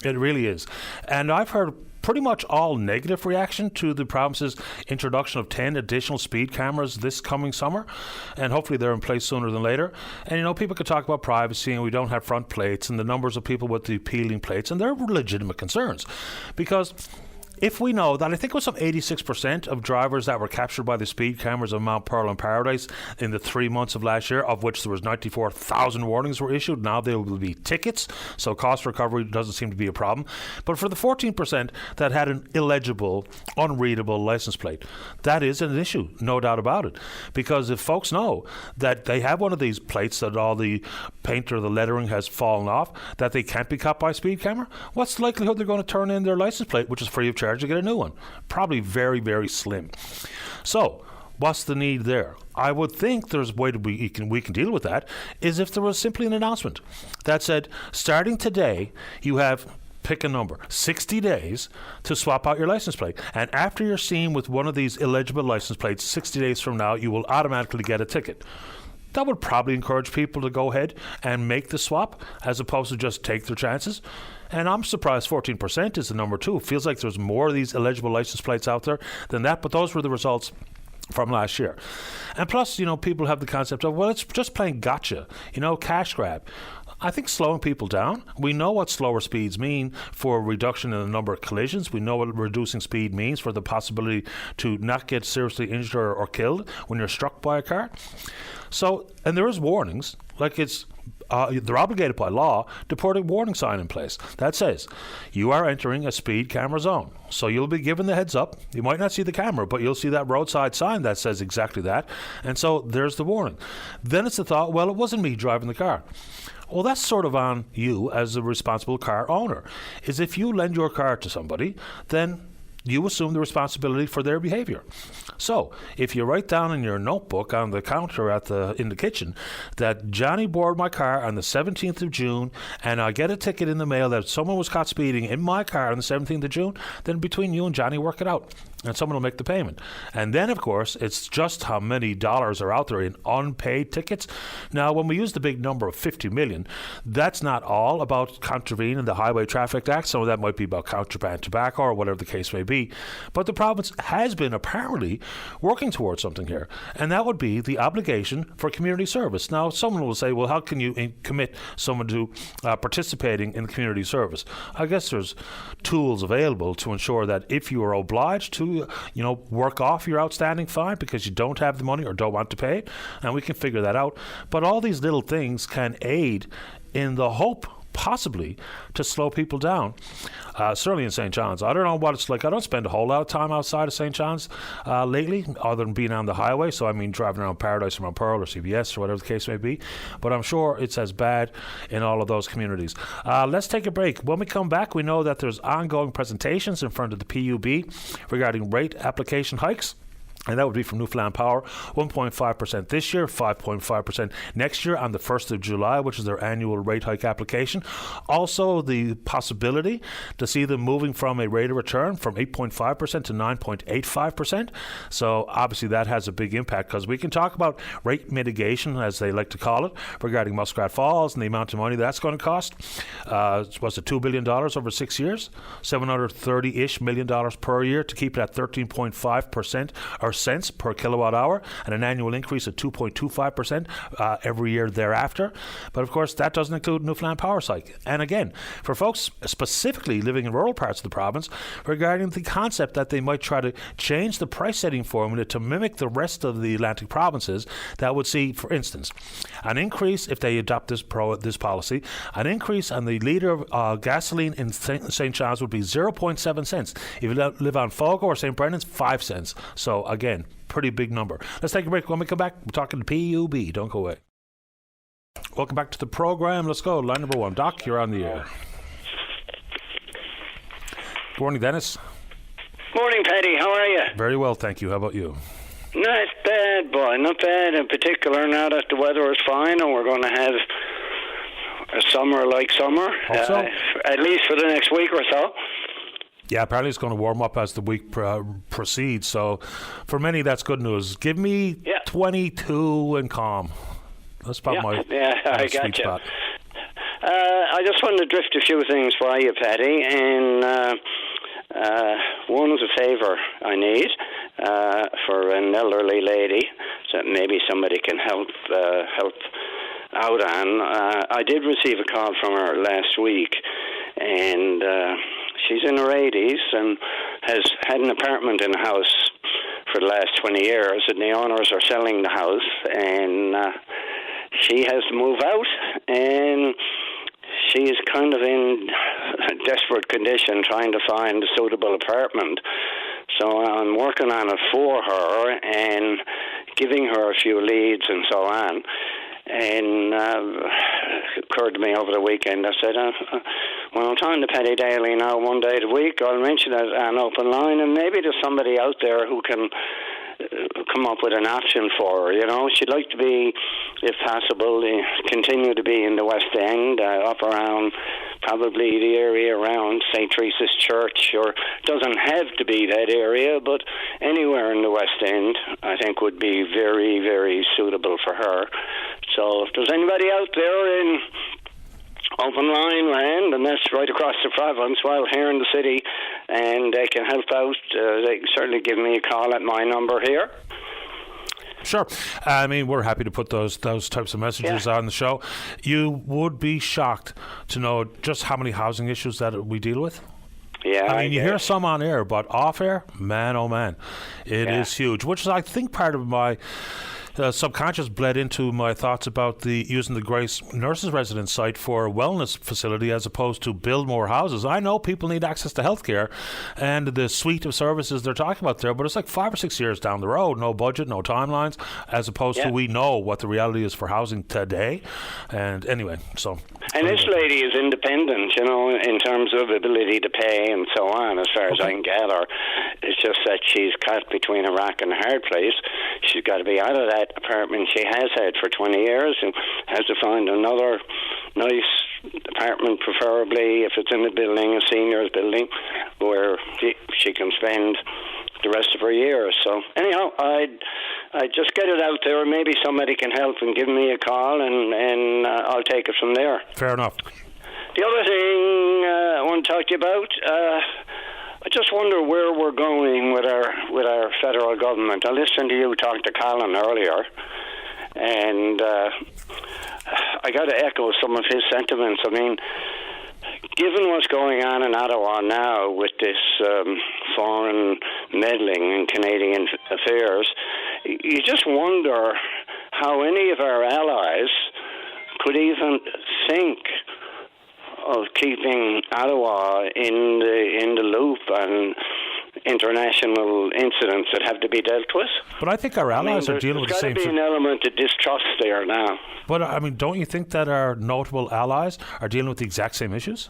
It really is. And I've heard pretty much all negative reaction to the province's introduction of 10 additional speed cameras this coming summer, and hopefully they're in place sooner than later. And, you know, people could talk about privacy and we don't have front plates and the numbers of people with the peeling plates, and they're legitimate concerns. Because if we know that I think it was some 86% of drivers that were captured by the speed cameras of Mount Pearl and Paradise in the 3 months of last year, of which there was 94,000 warnings were issued, now there will be tickets, so cost recovery doesn't seem to be a problem. But for the 14% that had an illegible, unreadable license plate, that is an issue, no doubt about it. Because if folks know that they have one of these plates that all the paint or the lettering has fallen off, that they can't be caught by a speed camera, what's the likelihood they're going to turn in their license plate, which is free of charge, to get a new one? Probably very, very slim. So what's the need there? I would think there's a way we can deal with that, is if there was simply an announcement that said, starting today, you have, pick a number, 60 days to swap out your license plate. And after you're seen with one of these illegible license plates, 60 days from now, you will automatically get a ticket. That would probably encourage people to go ahead and make the swap as opposed to just take their chances. And I'm surprised 14% is the number too. It feels like there's more of these illegible license plates out there than that, but those were the results from last year. And plus, you know, people have the concept of, well, it's just playing gotcha, you know, cash grab. I think slowing people down. We know what slower speeds mean for a reduction in the number of collisions. We know what reducing speed means for the possibility to not get seriously injured or killed when you're struck by a car. So, and there is warnings, like they're obligated by law to put a warning sign in place that says you are entering a speed camera zone. So you'll be given the heads up. You might not see the camera, but you'll see that roadside sign that says exactly that. And so there's the warning. Then it's the thought, well, it wasn't me driving the car. Well, that's sort of on you as a responsible car owner. Is if you lend your car to somebody, then you assume the responsibility for their behavior. So, if you write down in your notebook on the counter in the kitchen that Johnny borrowed my car on the 17th of June and I get a ticket in the mail that someone was caught speeding in my car on the 17th of June, then between you and Johnny, work it out. And someone will make the payment. And then, of course, it's just how many dollars are out there in unpaid tickets. Now, when we use the big number of 50 million, that's not all about contravening the Highway Traffic Act. Some of that might be about contraband tobacco or whatever the case may be. But the province has been apparently working towards something here. And that would be the obligation for community service. Now, someone will say, well, how can you commit someone to participating in community service? I guess there's tools available to ensure that if you are obliged to work off your outstanding fine because you don't have the money or don't want to pay it, and we can figure that out. But all these little things can aid in the hope, possibly, to slow people down. Certainly in St. John's. I don't know what it's like. I don't spend a whole lot of time outside of St. John's lately, other than being on the highway. So I mean driving around Paradise or Mount Pearl or CBS or whatever the case may be. But I'm sure it's as bad in all of those communities. Let's take a break. When we come back, we know that there's ongoing presentations in front of the PUB regarding rate application hikes. And that would be from Newfoundland Power, 1.5% this year, 5.5% next year on the 1st of July, which is their annual rate hike application. Also, the possibility to see them moving from a rate of return from 8.5% to 9.85%. So obviously that has a big impact because we can talk about rate mitigation, as they like to call it, regarding Muskrat Falls and the amount of money that's going to cost. Was it $2 billion over 6 years? $730-ish million per year to keep it at 13.5% or cents per kilowatt hour, and an annual increase of 2.25% every year thereafter. But of course, that doesn't include Newfoundland Power Cycle. And again, for folks specifically living in rural parts of the province, regarding the concept that they might try to change the price setting formula to mimic the rest of the Atlantic provinces, that would see, for instance, an increase, if they adopt this policy, an increase on the litre of gasoline in St. John's would be 0.7 cents. If you live on Fogo or St. Brendan's, 5 cents. So again, pretty big number. Let's take a break. When we come back, we're talking to PUB. Don't go away. Welcome back to the program. Let's go. Line number 1. Doc, you're on the air. Good morning, Dennis. Morning, Paddy. How are you? Very well, thank you. How about you? Not bad, boy. Not bad in particular now that the weather is fine and we're going to have a summer like summer. Hope so. At least for the next week or so. Yeah, apparently it's going to warm up as the week proceeds. So for many, that's good news. Give me 22 and calm. That's about my I sweet got you. spot. I just wanted to drift a few things by you, Paddy, and one is a favour I need for an elderly lady that maybe somebody can help out on. I did receive a call from her last week, and she's in her 80s and has had an apartment in a house for the last 20 years, and the owners are selling the house, and she has to move out, and she is kind of in a desperate condition trying to find a suitable apartment. So I'm working on it for her and giving her a few leads and so on. And it occurred to me over the weekend, I said, when I'm talking to Paddy Daly now one day a week, I'll mention it on Open Line, and maybe there's somebody out there who can come up with an option for her. You know, she'd like to be, if possible, continue to be in the West End, up around probably the area around St. Teresa's Church, or doesn't have to be that area, but anywhere in the West End, I think would be very, very suitable for her. So if there's anybody out there in Open Line land, and that's right across the province, while here in the city, and they can help out, they can certainly give me a call at my number here. Sure. I mean, we're happy to put those types of messages on the show. You would be shocked to know just how many housing issues that we deal with. Yeah, I mean, you hear some on air, but off air, man, oh man, it is huge, which is, I think, part of my subconscious bled into my thoughts about using the Grace Nurses Residence site for a wellness facility as opposed to build more houses. I know people need access to healthcare and the suite of services they're talking about there, but it's like 5 or 6 years down the road, no budget, no timelines, as opposed to we know what the reality is for housing today. And anyway, so... And this lady is independent, you know, in terms of ability to pay and so on, as far as I can gather. It's just that she's caught between a rock and a hard place. She's got to be out of that apartment she has had for 20 years and has to find another nice apartment, preferably, if it's in a building, a seniors building, where she can spend the rest of her years. So anyhow, I just get it out there. Maybe somebody can help and give me a call, and I'll take it from there. Fair enough. The other thing I want to talk to you about, I just wonder where we're going with our federal government. I listened to you talk to Colin earlier, and I got to echo some of his sentiments. I mean, given what's going on in Ottawa now with this foreign meddling in Canadian affairs, you just wonder how any of our allies could even think of keeping Ottawa in the loop on international incidents that have to be dealt with. But I think our allies are dealing with the same... There's got to be an element of distrust there now. But, I mean, don't you think that our notable allies are dealing with the exact same issues?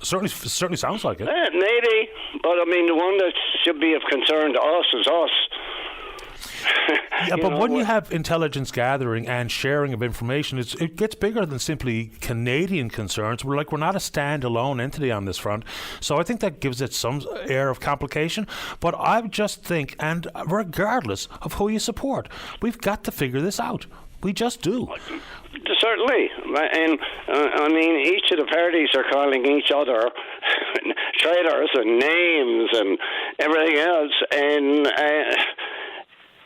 Certainly sounds like it. Maybe, but I mean, the one that should be of concern to us is us. Yeah, but when you have intelligence gathering and sharing of information, it gets bigger than simply Canadian concerns. We're not a standalone entity on this front. So I think that gives it some air of complication. But I just think, and regardless of who you support, we've got to figure this out. We just do. Certainly. And, I mean, each of the parties are calling each other traitors and names and everything else.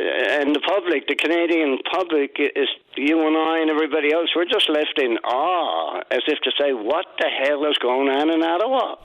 And the public, the Canadian public, is you and I and everybody else, we're just left in awe, as if to say, what the hell is going on in Ottawa?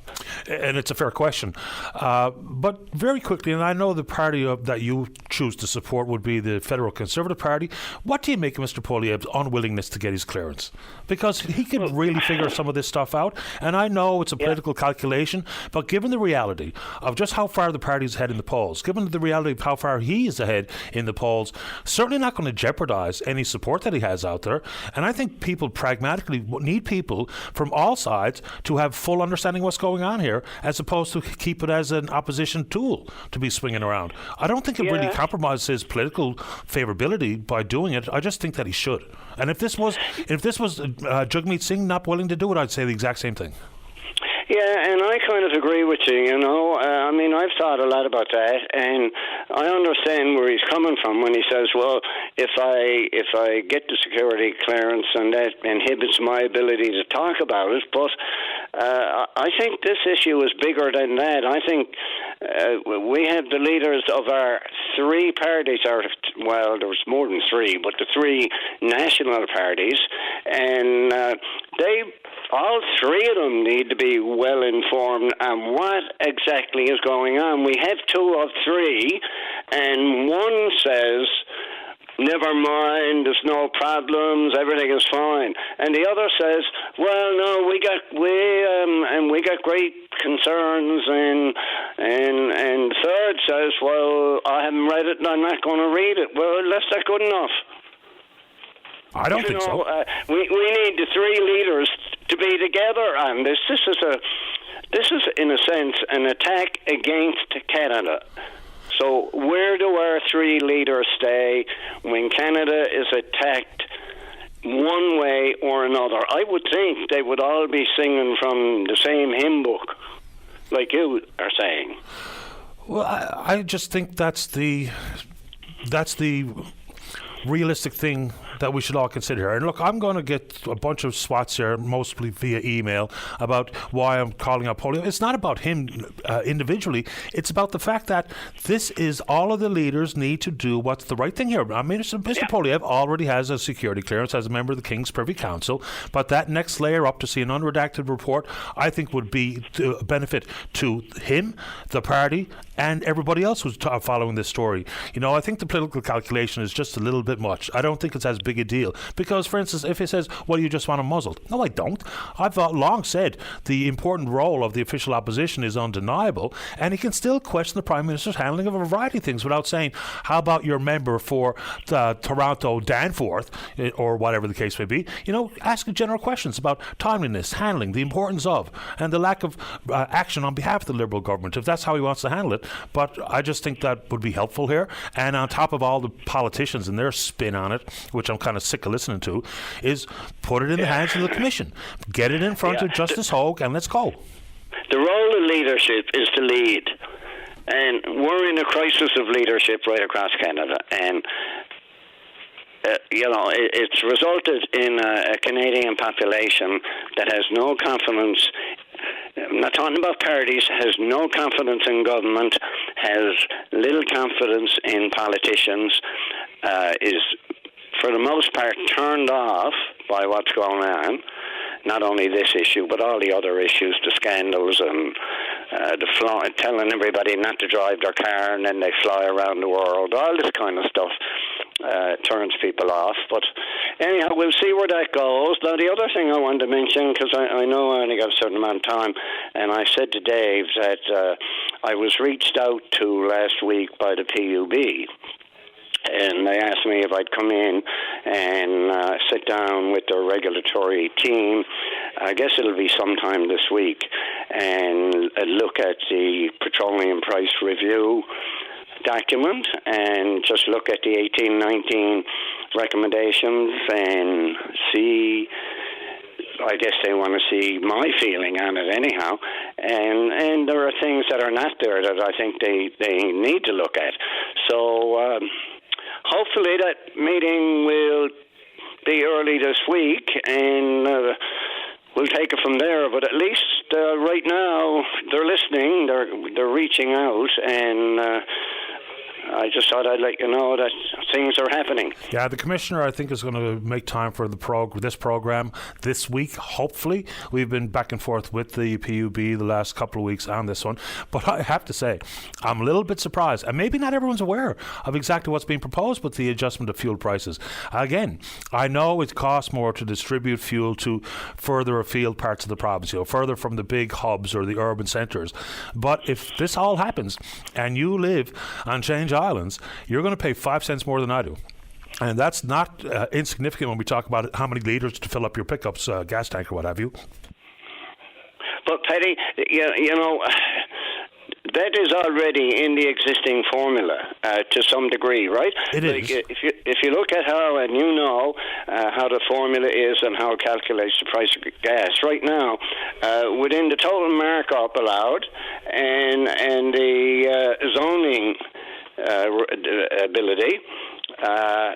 And it's a fair question. But very quickly, and I know the party that you choose to support would be the Federal Conservative Party. What do you make of Mr. Poilievre's unwillingness to get his clearance? Because he can really figure some of this stuff out. And I know it's a political calculation, but given the reality of just how far the party is ahead in the polls, given the reality of how far he is ahead in the polls, certainly not going to jeopardize any support that he has out there. And I think people pragmatically need people from all sides to have full understanding what's going on here, as opposed to keep it as an opposition tool to be swinging around. I don't think it really compromises his political favorability by doing it. I just think that he should. And if this was Jagmeet Singh not willing to do it, I'd say the exact same thing. Yeah, and I kind of agree with you, you know. I mean, I've thought a lot about that, and I understand where he's coming from when he says, well, if I get the security clearance and that inhibits my ability to talk about it, but I think this issue is bigger than that. I think we have the leaders of our three parties, well, there's more than three, but the three national parties, and all three of them need to be well informed on what exactly is going on. We have two of three, and one says, never mind, there's no problems, everything is fine. And the other says, well, no, we got great concerns, and the third says, well, I haven't read it and I'm not going to read it. Well, that's not good enough. I don't think so. We need the three leaders to be together on this. This is in a sense an attack against Canada. So where do our three leaders stay when Canada is attacked one way or another? I would think they would all be singing from the same hymn book, like you are saying. Well, I just think that's the realistic thing that we should all consider here. And look, I'm going to get a bunch of swats here, mostly via email, about why I'm calling out Poilievre. It's not about him individually. It's about the fact that this is all of the leaders need to do what's the right thing here. I mean, Mr. Poilievre already has a security clearance as a member of the King's Privy Council, but that next layer up to see an unredacted report, I think would be a benefit to him, the party, and everybody else who's following this story. You know, I think the political calculation is just a little bit much. I don't think it's as big a deal. Because, for instance, if he says, well, you just want him muzzled. No, I don't. I've long said the important role of the official opposition is undeniable, and he can still question the Prime Minister's handling of a variety of things without saying, how about your member for Toronto Danforth, or whatever the case may be. You know, ask general questions about timeliness, handling, the importance of, and the lack of action on behalf of the Liberal government, if that's how he wants to handle it. But I just think that would be helpful here. And on top of all the politicians and their spin on it, which I'm kind of sick of listening to, is put it in the hands of the Commission. Get it in front of Justice Hogue and let's go. The role of leadership is to lead. And we're in a crisis of leadership right across Canada. And it's resulted in a Canadian population that has no confidence. I'm not talking about parties, has no confidence in government, has little confidence in politicians, is for the most part turned off by what's going on. Not only this issue, but all the other issues, the scandals and telling everybody not to drive their car and then they fly around the world. All this kind of stuff turns people off. But anyhow, we'll see where that goes. Now, the other thing I wanted to mention, because I know I only got a certain amount of time, and I said to Dave that I was reached out to last week by the PUB. And they asked me if I'd come in and sit down with their regulatory team. I guess it'll be sometime this week, and look at the petroleum price review document and just look at the 18-19 recommendations and see. I guess they want to see my feeling on it anyhow. And there are things that are not there that I think they need to look at. So hopefully that meeting will be early this week, and we'll take it from there. But at least right now they're listening, they're reaching out, and I just thought I'd let you know that things are happening. Yeah, the Commissioner, I think, is going to make time for this program this week, hopefully. We've been back and forth with the PUB the last couple of weeks on this one. But I have to say, I'm a little bit surprised. And maybe not everyone's aware of exactly what's being proposed with the adjustment of fuel prices. Again, I know it costs more to distribute fuel to further afield parts of the province, further from the big hubs or the urban centres. But if this all happens and you live on Change Islands, you're going to pay 5 cents more than I do. And that's not insignificant when we talk about how many litres to fill up your pickups, gas tank or what have you. But Paddy, you know, that is already in the existing formula to some degree, right? It is. If you look at how, and you know how the formula is and how it calculates the price of gas right now, within the total markup allowed and the zoning ability,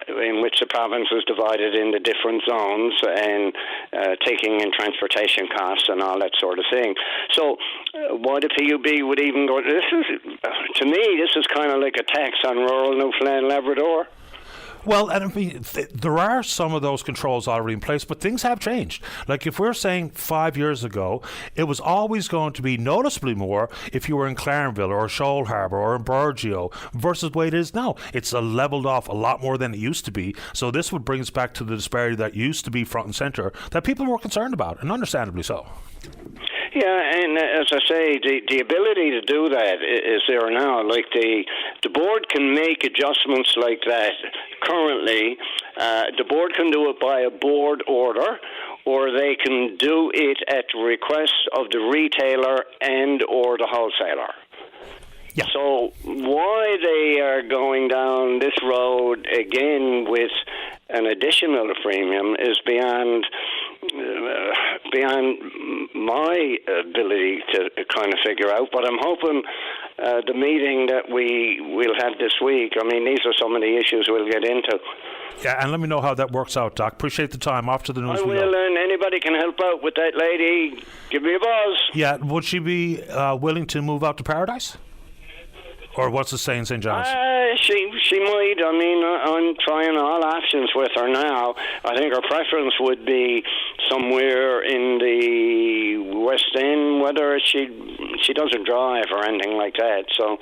in which the province is divided into different zones and taking in transportation costs and all that sort of thing. So why the PUB would even go, to me, this is kind of like a tax on rural Newfoundland and Labrador. Well, and I mean, there are some of those controls already in place, but things have changed. Like if we're saying 5 years ago, it was always going to be noticeably more if you were in Clarenville or Shoal Harbour or in Burgeo versus the way it is now. It's leveled off a lot more than it used to be. So this would bring us back to the disparity that used to be front and centre that people were concerned about, and understandably so. Yeah, and as I say, the ability to do that is there now. Like the board can make adjustments like that currently. The board can do it by a board order, or they can do it at the request of the retailer and or the wholesaler. Yeah. So why they are going down this road again with an additional premium is beyond my ability to kind of figure out. But I'm hoping the meeting that we'll have this week. I mean, these are some of the issues we'll get into. Yeah, and let me know how that works out, Doc. Appreciate the time. Off to the news. I will, and anybody can help out with that lady, give me a buzz. Yeah, would she be willing to move out to Paradise? Or what's it saying, St. John's? She might. I mean, I'm trying all options with her now. I think her preference would be somewhere in the West End, whether she doesn't drive or anything like that. So.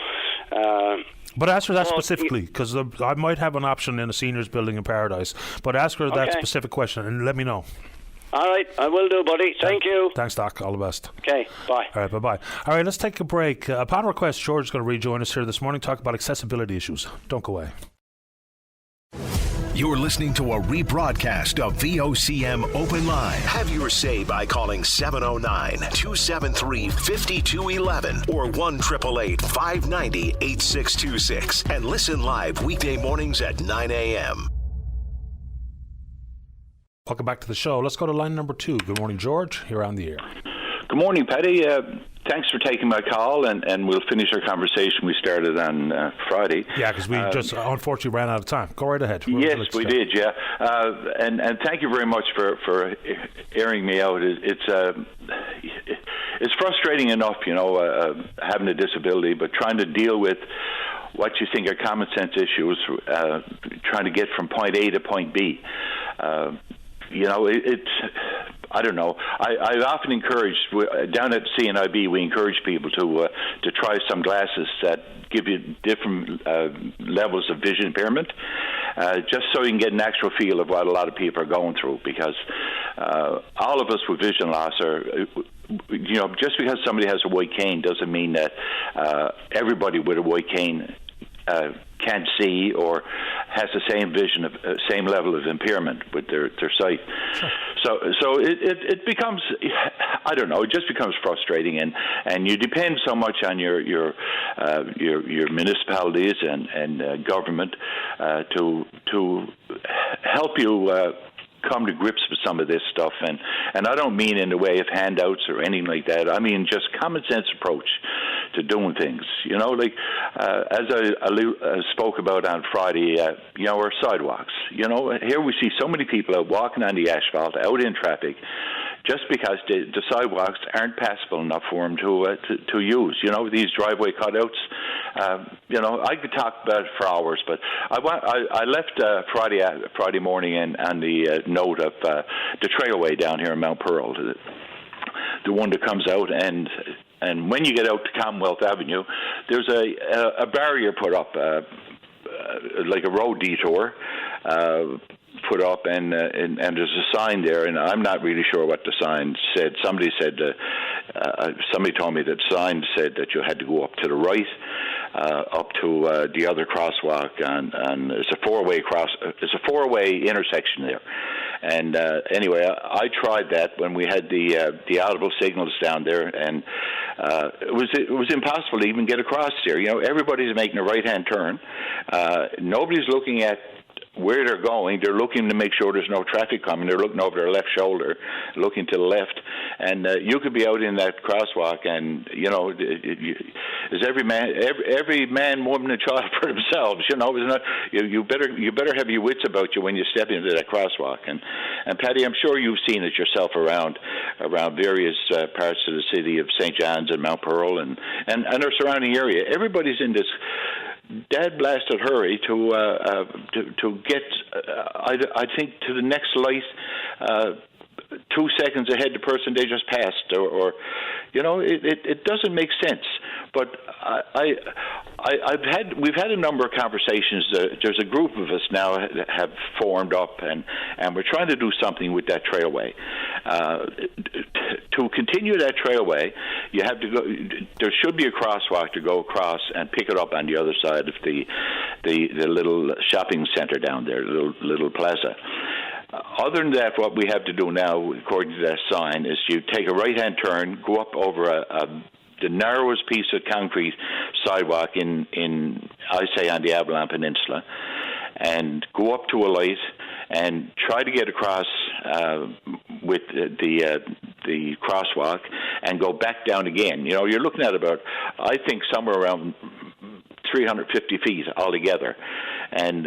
But ask her that specifically, because I might have an option in a seniors building in Paradise. But ask her that specific question and let me know. All right, I will do, buddy. Thank you. Thanks, Doc. All the best. Okay, bye. All right, bye-bye. All right, let's take a break. Upon request, George is going to rejoin us here this morning, talk about accessibility issues. Don't go away. You're listening to a rebroadcast of VOCM Open Line. Have your say by calling 709-273-5211 or 1-888-590-8626 and listen live weekday mornings at 9 a.m. Welcome back to the show. Let's go to line number 2. Good morning, George. You're on the air. Good morning, Paddy. Thanks for taking my call, and we'll finish our conversation we started on Friday. Yeah, because we just unfortunately ran out of time. Go right ahead. Yes, we did, yeah. And thank you very much for airing me out. It's frustrating enough, having a disability, but trying to deal with what you think are common sense issues, trying to get from point A to point B. It's I don't know. I often encourage, down at CNIB, we encourage people to try some glasses that give you different levels of vision impairment, just so you can get an actual feel of what a lot of people are going through, because all of us with vision loss are, just because somebody has a white cane doesn't mean that everybody with a white cane can't see or has the same vision, same level of impairment with their sight. Sure. So it becomes, I don't know, it just becomes frustrating, and you depend so much on your municipalities and government to help you come to grips with some of this stuff, and I don't mean in the way of handouts or anything like that. I mean just common sense approach to doing things. As I spoke about on Friday, our sidewalks. Here we see so many people out walking on the asphalt, out in traffic, just because the sidewalks aren't passable enough for them to use. These driveway cutouts. I could talk about it for hours, but I left Friday morning on the note of the trailway down here in Mount Pearl, the one that comes out, and when you get out to Commonwealth Avenue, there's a barrier put up, like a road detour. Put up, and there's a sign there, and I'm not really sure what the sign said. Somebody told me that the sign said that you had to go up to the right, up to the other crosswalk, and it's a four-way intersection there. And anyway, I tried that when we had the audible signals down there, and it was impossible to even get across there. Everybody's making a right-hand turn. Nobody's looking at where they're going. They're looking to make sure there's no traffic coming. They're looking over their left shoulder, looking to the left, and you could be out in that crosswalk, and is every man, woman, and child for themselves. You better have your wits about you when you step into that crosswalk. And Patty, I'm sure you've seen it yourself around various parts of the city of St. John's and Mount Pearl and our surrounding area. Everybody's in this dead blasted hurry to get, I think, to the next light 2 seconds ahead the person they just passed, or it doesn't make sense. But we've had a number of conversations. There's a group of us now that have formed up, and we're trying to do something with that trailway. To continue that trailway, you have to go. There should be a crosswalk to go across and pick it up on the other side of the little shopping center down there, little plaza. Other than that, what we have to do now, according to that sign, is you take a right-hand turn, go up over the narrowest piece of concrete sidewalk in I say on the Avalon Peninsula, and go up to a light and try to get across with the crosswalk, and go back down again. You know, you're looking at about, I think, somewhere around 350 feet altogether, and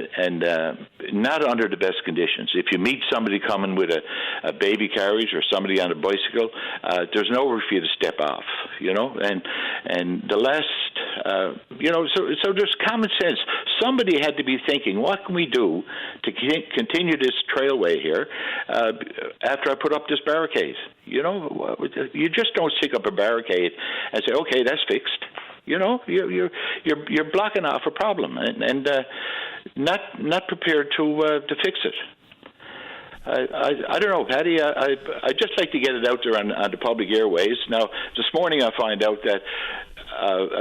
not under the best conditions. If you meet somebody coming with a baby carriage or somebody on a bicycle, there's nowhere for you to step off, you know. And the last, you know, so there's common sense. Somebody had to be thinking, what can we do to continue this trailway here after I put up this barricade? You know, you just don't stick up a barricade and say, okay, that's fixed. You know, you're blocking off a problem and not prepared to fix it. I don't know, Patty. I just like to get it out there on the public airways. Now, this morning I find out that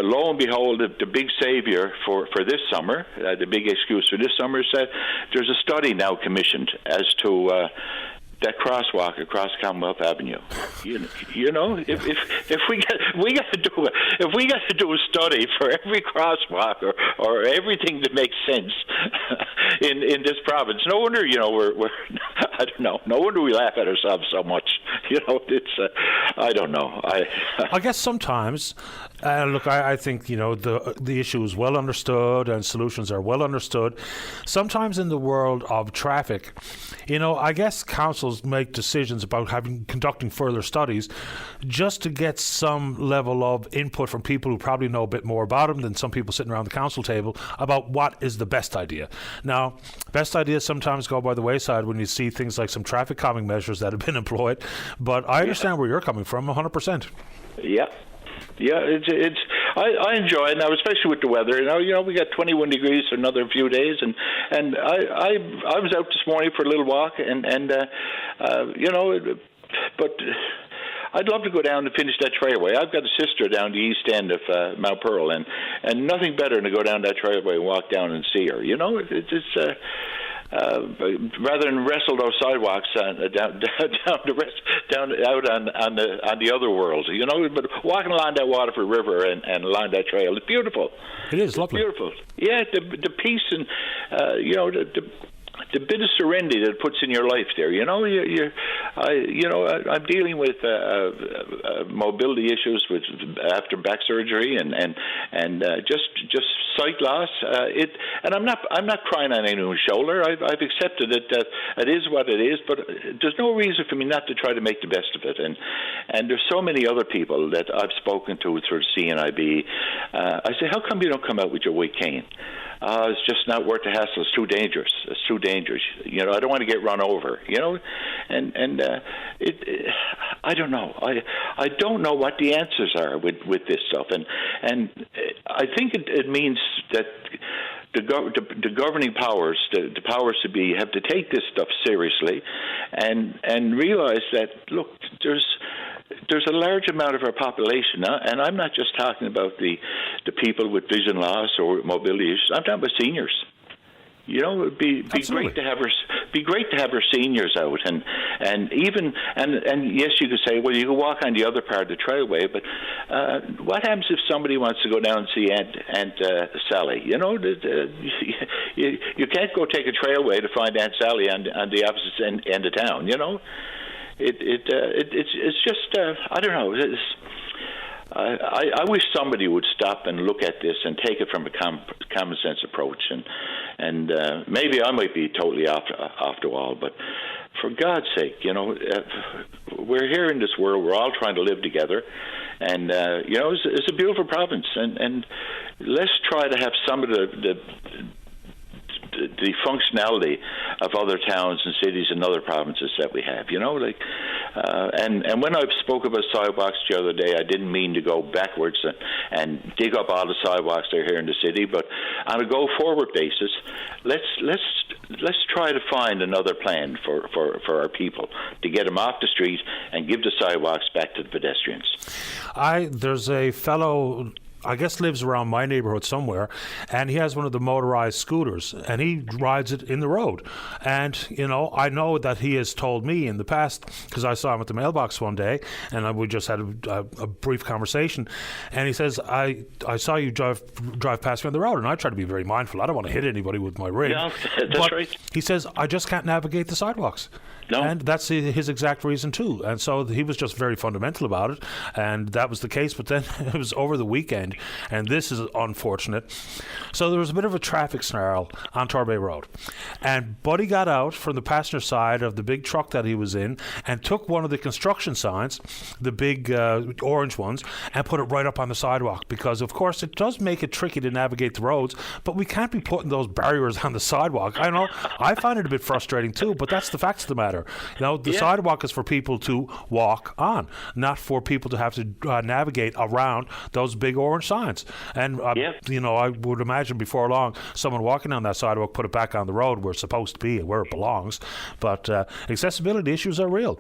lo and behold, the big savior for this summer, the big excuse for this summer is that there's a study now commissioned as to that crosswalk across Commonwealth Avenue. You know, if we got to do a study for every crosswalk or everything that makes sense in this province, no wonder, you know, we're I don't know. No wonder we laugh at ourselves so much. You know, it's I don't know. I guess sometimes, look, I think, you know, the issue is well understood and solutions are well understood. Sometimes in the world of traffic, you know, I guess councils make decisions about conducting further studies just to get some level of input from people who probably know a bit more about them than some people sitting around the council table about what is the best idea. Now, best ideas sometimes go by the wayside when you see things like some traffic calming measures that have been employed, but I understand where you're coming from 100%. Yeah. Yeah, it's I enjoy it now, especially with the weather. You know, we got 21 degrees for another few days, and I was out this morning for a little walk, and you know, but I'd love to go down and finish that trailway. I've got a sister down the east end of Mount Pearl, and nothing better than to go down that trailway and walk down and see her. You know, it's rather than wrestle those sidewalks down out on the other world, you know. But walking along that Waterford River and along that trail, it's beautiful. It is lovely. Beautiful. Yeah, the peace and you know, the bit of serenity that it puts in your life there. You know, I'm dealing with mobility issues after back surgery and just sight loss. And I'm not crying on anyone's shoulder. I've accepted it that it is what it is. But there's no reason for me not to try to make the best of it. And there's so many other people that I've spoken to through CNIB. I say, how come you don't come out with your white cane? It's just not worth the hassle. It's too dangerous. It's too dangerous. You know, I don't want to get run over. You know, and I don't know. I don't know what the answers are with this stuff. And I think it means that the governing powers, the powers to be, have to take this stuff seriously, and realize that, look, there's a large amount of our population, and I'm not just talking about the people with vision loss or mobility issues. I'm talking about seniors. You know, it'd be great to have our seniors out, and yes, you could say, well, you can walk on the other part of the trailway, but what happens if somebody wants to go down and see Aunt Sally? You know, you can't go take a trailway to find Aunt Sally on the opposite end of town. You know. It's just I don't know. I wish somebody would stop and look at this and take it from a common sense approach, and maybe I might be totally off the wall, but for God's sake, you know, we're here in this world. We're all trying to live together, and you know, it's a beautiful province, and let's try to have some of the functionality of other towns and cities and other provinces that we have, you know, like, and when I spoke about sidewalks the other day, I didn't mean to go backwards and dig up all the sidewalks that are here in the city, but on a go-forward basis, let's try to find another plan for our people to get them off the street and give the sidewalks back to the pedestrians. There's a fellow I guess lives around my neighborhood somewhere, and he has one of the motorized scooters, and he rides it in the road. And, I know that he has told me in the past, because I saw him at the mailbox one day, and we just had a brief conversation, and he says, I saw you drive past me on the road, and I try to be very mindful. I don't want to hit anybody with my rig. Yeah, that's right. He says, I just can't navigate the sidewalks. No. And that's his exact reason too. And so he was just very fundamental about it, and that was the case. But then it was over the weekend, and this is unfortunate. So there was a bit of a traffic snarl on Torbay Road, and Buddy got out from the passenger side of the big truck that he was in and took one of the construction signs, the big orange ones, and put it right up on the sidewalk, because of course it does make it tricky to navigate the roads, but we can't be putting those barriers on the sidewalk. I know, I find it a bit frustrating too, but that's the facts of the matter. The sidewalk is for people to walk on, not for people to have to navigate around those big orange signs. And I would imagine before long someone walking on that sidewalk put it back on the road where it's supposed to be and where it belongs. But accessibility issues are real.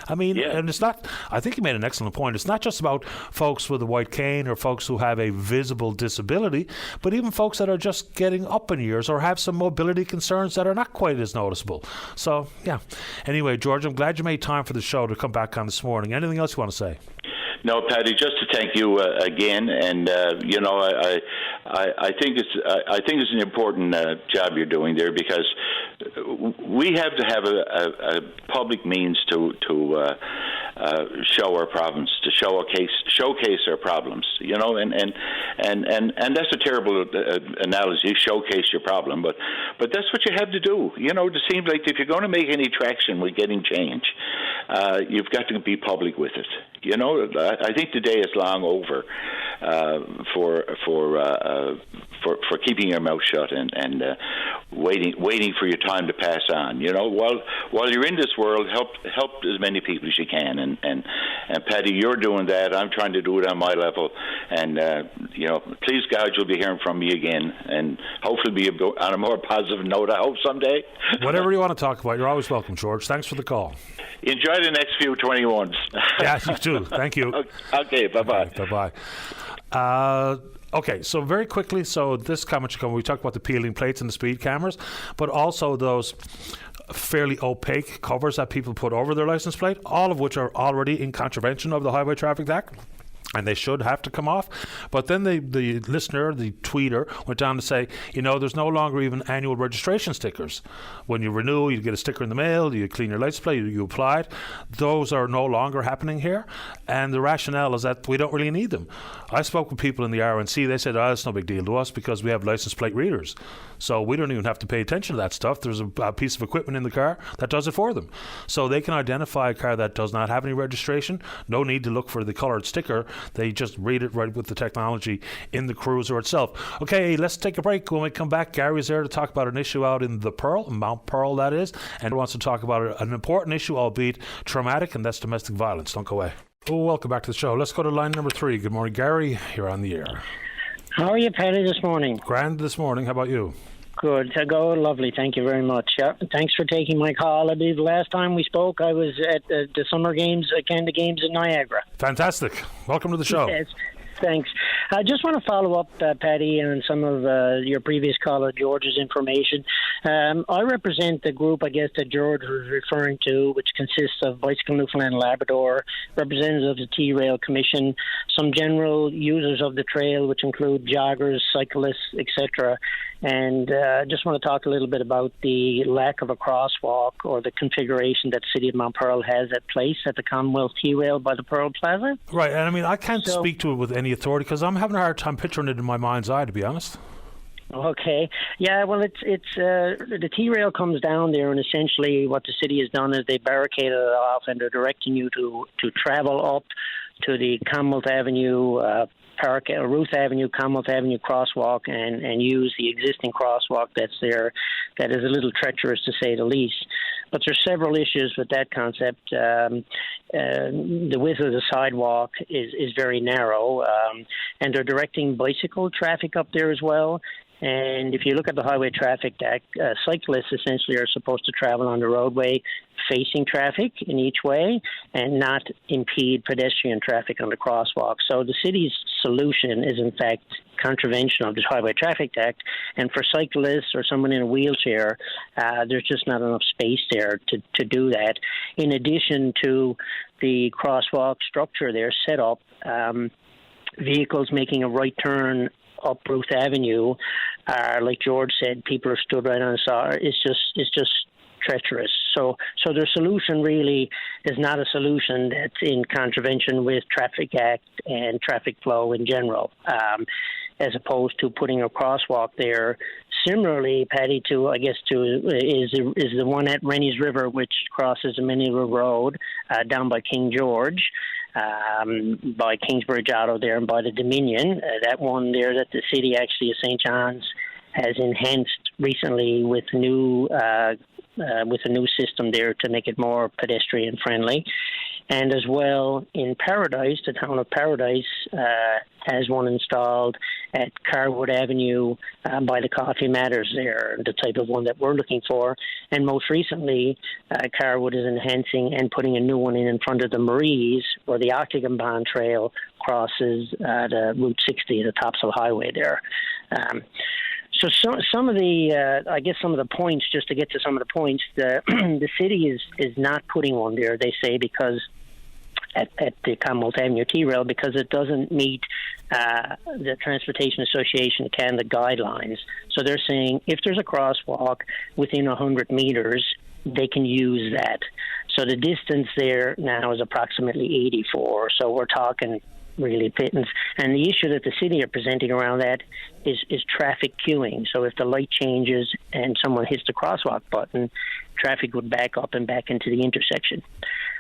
I mean, and it's not, I think you made an excellent point. It's not just about folks with a white cane or folks who have a visible disability, but even folks that are just getting up in years or have some mobility concerns that are not quite as noticeable. So, yeah. Anyway, George, I'm glad you made time for the show to come back on this morning. Anything else you want to say? No, Paddy, just to thank you again, and I think it's an important job you're doing there, because we have to have a public means to show our problems, to showcase our problems, and that's a terrible analogy, showcase your problem, but that's what you have to do. It seems like if you're going to make any traction with getting change, you've got to be public with it. I think the day is long over for keeping your mouth shut and waiting for your time to pass on. While you're in this world, help as many people as you can. And Paddy, you're doing that. I'm trying to do it on my level. And please God, you'll be hearing from me again, and hopefully be on a more positive note. I hope someday. Whatever you want to talk about, you're always welcome, George. Thanks for the call. Enjoy the next few 21s. Yeah, you too. Thank you. Okay, bye-bye. Bye-bye. Okay, so very quickly, this comment, we talked about the peeling plates and the speed cameras, but also those fairly opaque covers that people put over their license plate, all of which are already in contravention of the Highway Traffic Act. And they should have to come off. But then the listener, the tweeter, went down to say, there's no longer even annual registration stickers. When you renew, you get a sticker in the mail, you clean your license plate, you apply it. Those are no longer happening here. And the rationale is that we don't really need them. I spoke with people in the RNC. They said, it's no big deal to us because we have license plate readers. So we don't even have to pay attention to that stuff. There's a piece of equipment in the car that does it for them. So they can identify a car that does not have any registration. No need to look for the colored sticker. They just read it right with the technology in the cruiser itself. Okay, let's take a break. When we come back, Gary's there to talk about an issue out in the Pearl, Mount Pearl that is, and wants to talk about an important issue, albeit traumatic, and that's domestic violence. Don't go away. Oh, welcome back to the show. Let's go to line number 3. Good morning, Gary. You're on the air. How are you, Paddy, this morning? Grand this morning. How about you? Good. Lovely. Thank you very much. Yeah. Thanks for taking my call. I believe the last time we spoke, I was at the summer games, Canada Games in Niagara. Fantastic. Welcome to the show. Yes. Thanks. I just want to follow up, Paddy, on some of your previous caller, George's information. I represent the group, I guess, that George was referring to, which consists of Bicycle Newfoundland and Labrador, representatives of the T-Rail Commission, some general users of the trail, which include joggers, cyclists, etc. And I just want to talk a little bit about the lack of a crosswalk or the configuration that the City of Mount Pearl has at place at the Commonwealth T-Rail by the Pearl Plaza. Right, and I mean, I can't speak to it with any authority because I'm having a hard time picturing it in my mind's eye, to be honest. Okay. Yeah, well, it's the T-Rail comes down there, and essentially what the city has done is they barricaded it off, and they're directing you to travel up to the Commonwealth Avenue Ruth Avenue, Commonwealth Avenue crosswalk and use the existing crosswalk that's there that is a little treacherous, to say the least. But there's several issues with that concept. The width of the sidewalk is very narrow, and they're directing bicycle traffic up there as well. And if you look at the Highway Traffic Act, cyclists essentially are supposed to travel on the roadway facing traffic in each way and not impede pedestrian traffic on the crosswalk. So the city's solution is, in fact, contravention of the Highway Traffic Act. And for cyclists or someone in a wheelchair, there's just not enough space there to do that. In addition to the crosswalk structure there set up, vehicles making a right turn up Ruth Avenue, like George said, people are stood right on the side. It's just treacherous. So their solution really is not a solution that's in contravention with Traffic Act and traffic flow in general, as opposed to putting a crosswalk there. Similarly, Patty, is the one at Rennie's River, which crosses the Mini River Road down by King George, by Kingsbridge Auto there, and by the Dominion. That one there that the city actually of St. John's has enhanced recently with a new system there to make it more pedestrian friendly. And as well in Paradise, the town of Paradise has one installed at Carwood Avenue by the Coffee Matters there, the type of one that we're looking for. And most recently, Carwood is enhancing and putting a new one in front of the Maries, where the Octagon Bond Trail crosses the Route 60, the Topsail Highway there. So some of the points, just to get to some of the points, the city is not putting one there, they say, because at the Commonwealth Avenue T-Rail, because it doesn't meet the Transportation Association Canada guidelines. So they're saying if there's a crosswalk within 100 meters, they can use that. So the distance there now is approximately 84. So we're talking really pittance. And the issue that the city are presenting around that is traffic queuing. So if the light changes and someone hits the crosswalk button, traffic would back up and back into the intersection.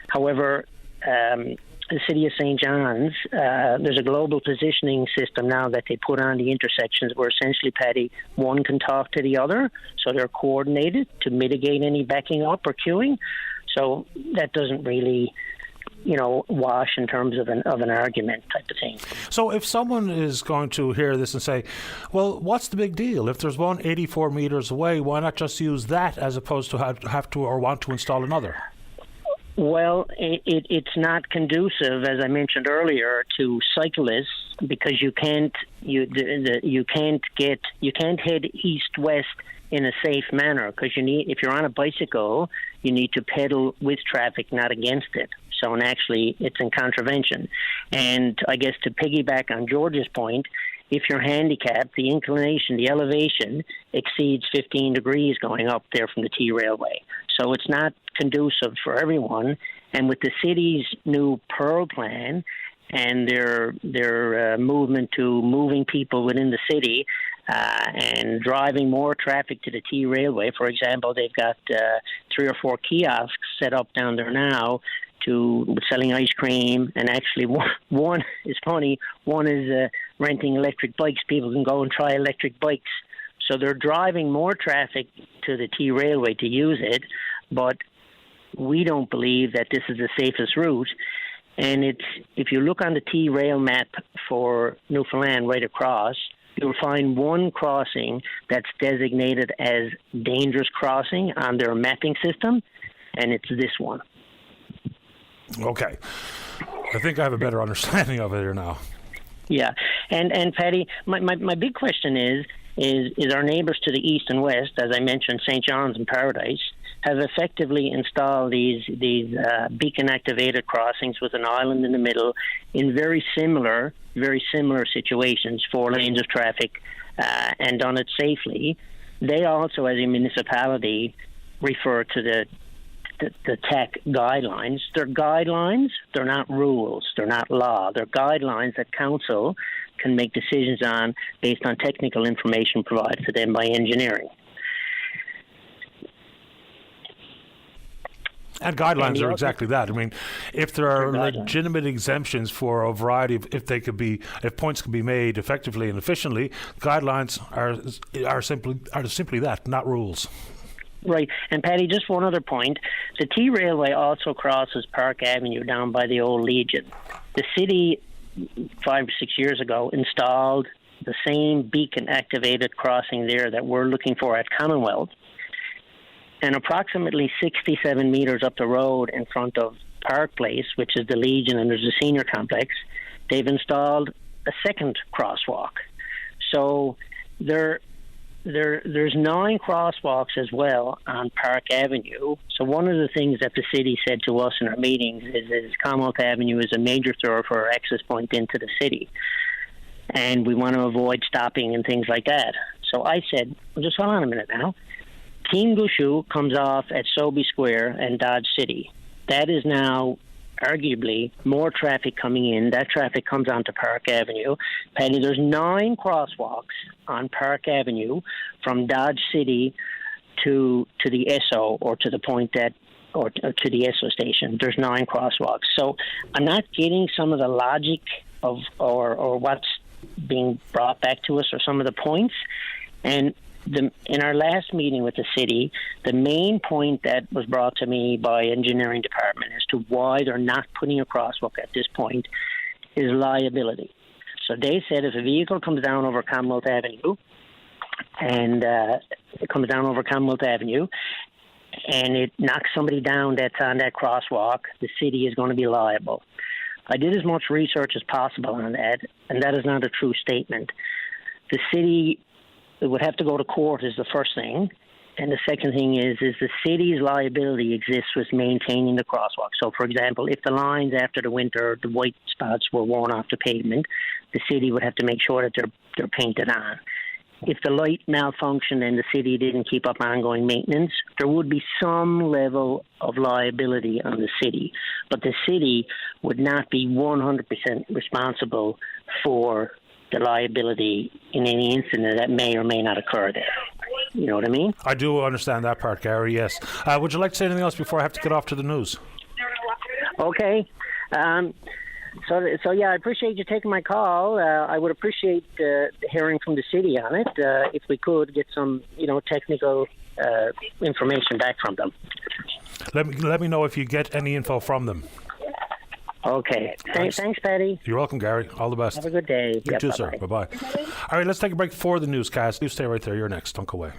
However, the city of St. John's, there's a global positioning system now that they put on the intersections where essentially, Patty, one can talk to the other, so they're coordinated to mitigate any backing up or queuing. So that doesn't really wash in terms of an argument type of thing. So if someone is going to hear this and say, well, what's the big deal? If there's one 84 meters away, why not just use that as opposed to have to or want to install another? Well, it's not conducive, as I mentioned earlier, to cyclists because you can't head east-west in a safe manner because if you're on a bicycle, you need to pedal with traffic, not against it. So, and actually, it's in contravention. And I guess to piggyback on George's point, if you're handicapped, the inclination, the elevation exceeds 15 degrees going up there from the T-Railway. So it's not conducive for everyone. And with the city's new Pearl plan and their movement to moving people within the city and driving more traffic to the T-Railway, for example, they've got 3 or 4 kiosks set up down there now selling ice cream, and actually one is funny. One is renting electric bikes. People can go and try electric bikes. So they're driving more traffic to the T-Railway to use it, but we don't believe that this is the safest route. And if you look on the T-Rail map for Newfoundland right across, you'll find one crossing that's designated as dangerous crossing on their mapping system, and it's this one. Okay. I think I have a better understanding of it here now. Yeah. And Patty, my big question is our neighbours to the east and west, as I mentioned, St. John's and Paradise, have effectively installed these beacon-activated crossings with an island in the middle in very similar situations, 4 lanes of traffic, and done it safely. They also, as a municipality, refer to the TAC guidelines. They're guidelines, they're not rules, they're not law. They're guidelines that council can make decisions on based on technical information provided to them by engineering. And guidelines are exactly that. I mean, if there are legitimate exemptions for a variety of, if points can be made effectively and efficiently, guidelines are simply that, not rules. Right. And Patty, just one other point. The T-Railway also crosses Park Avenue down by the old Legion. The city, 5 or 6 years ago, installed the same beacon-activated crossing there that we're looking for at Commonwealth. And approximately 67 meters up the road in front of Park Place, which is the Legion and there's a senior complex, they've installed a second crosswalk. So there's 9 crosswalks as well on Park Avenue. So one of the things that the city said to us in our meetings is Commonwealth Avenue is a major thoroughfare access point into the city, and we want to avoid stopping and things like that. So I said, well, just hold on a minute now. Team Gushu comes off at Sobey Square and Dodge City. That is now arguably more traffic coming in. That traffic comes onto Park Avenue. Paddy, there's 9 crosswalks on Park Avenue from Dodge City to the Esso, or to the point that, or to the Esso station. There's 9 crosswalks. So I'm not getting some of the logic of or what's being brought back to us, or some of the points. And in our last meeting with the city, the main point that was brought to me by engineering department as to why they're not putting a crosswalk at this point is liability. So they said if a vehicle comes down over Commonwealth Avenue, and it comes down over Commonwealth Avenue, and it knocks somebody down that's on that crosswalk, the city is going to be liable. I did as much research as possible on that, and that is not a true statement. The city would have to go to court is the first thing. And the second thing is the city's liability exists with maintaining the crosswalk. So, for example, if the lines after the winter, the white spots were worn off the pavement, the city would have to make sure that they're painted on. If the light malfunctioned and the city didn't keep up ongoing maintenance, there would be some level of liability on the city. But the city would not be 100% responsible for the liability in any incident that may or may not occur there. You know what I mean? I do understand that part, Gary, yes. Would you like to say anything else before I have to get off to the news? Okay. So yeah, I appreciate you taking my call. I would appreciate hearing from the city on it, if we could get some, technical information back from them. Let me know if you get any info from them. Okay. Thanks, Patty. You're welcome, Gary. All the best. Have a good day. You too, sir. Bye-bye. All right, let's take a break for the newscast. You stay right there. You're next. Don't go away.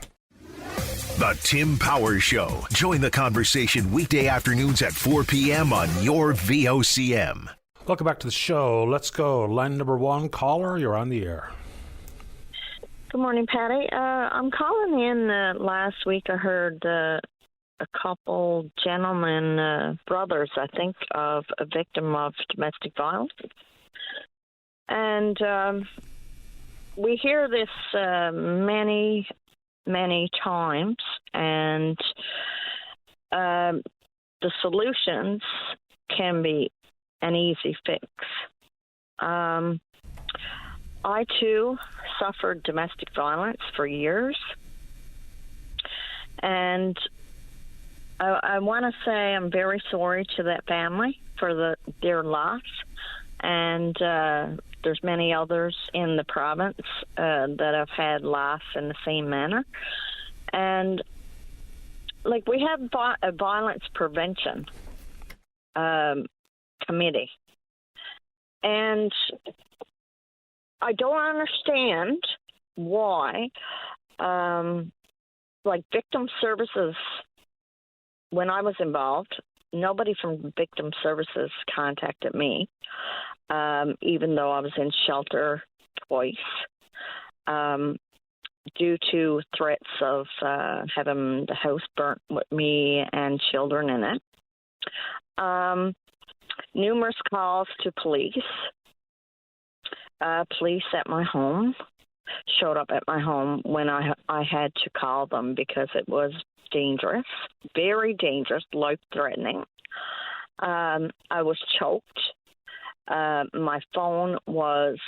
The Tim Powers Show. Join the conversation weekday afternoons at 4 p.m. on your VOCM. Welcome back to the show. Let's go. Line number 1, caller, you're on the air. Good morning, Patty. I'm calling in. Last week I heard a couple gentlemen, brothers, I think, of a victim of domestic violence. And we hear this many, many times, and the solutions can be an easy fix. I, too, suffered domestic violence for years. And I want to say I'm very sorry to that family for their loss, and there's many others in the province that have had loss in the same manner. And we have a violence prevention committee, and I don't understand why, victim services. When I was involved, nobody from Victim Services contacted me, even though I was in shelter twice, due to threats of having the house burnt with me and children in it. Numerous calls to police. Police at my home showed up at my home when I had to call them because it was dangerous, very dangerous, life-threatening. I was choked. My phone was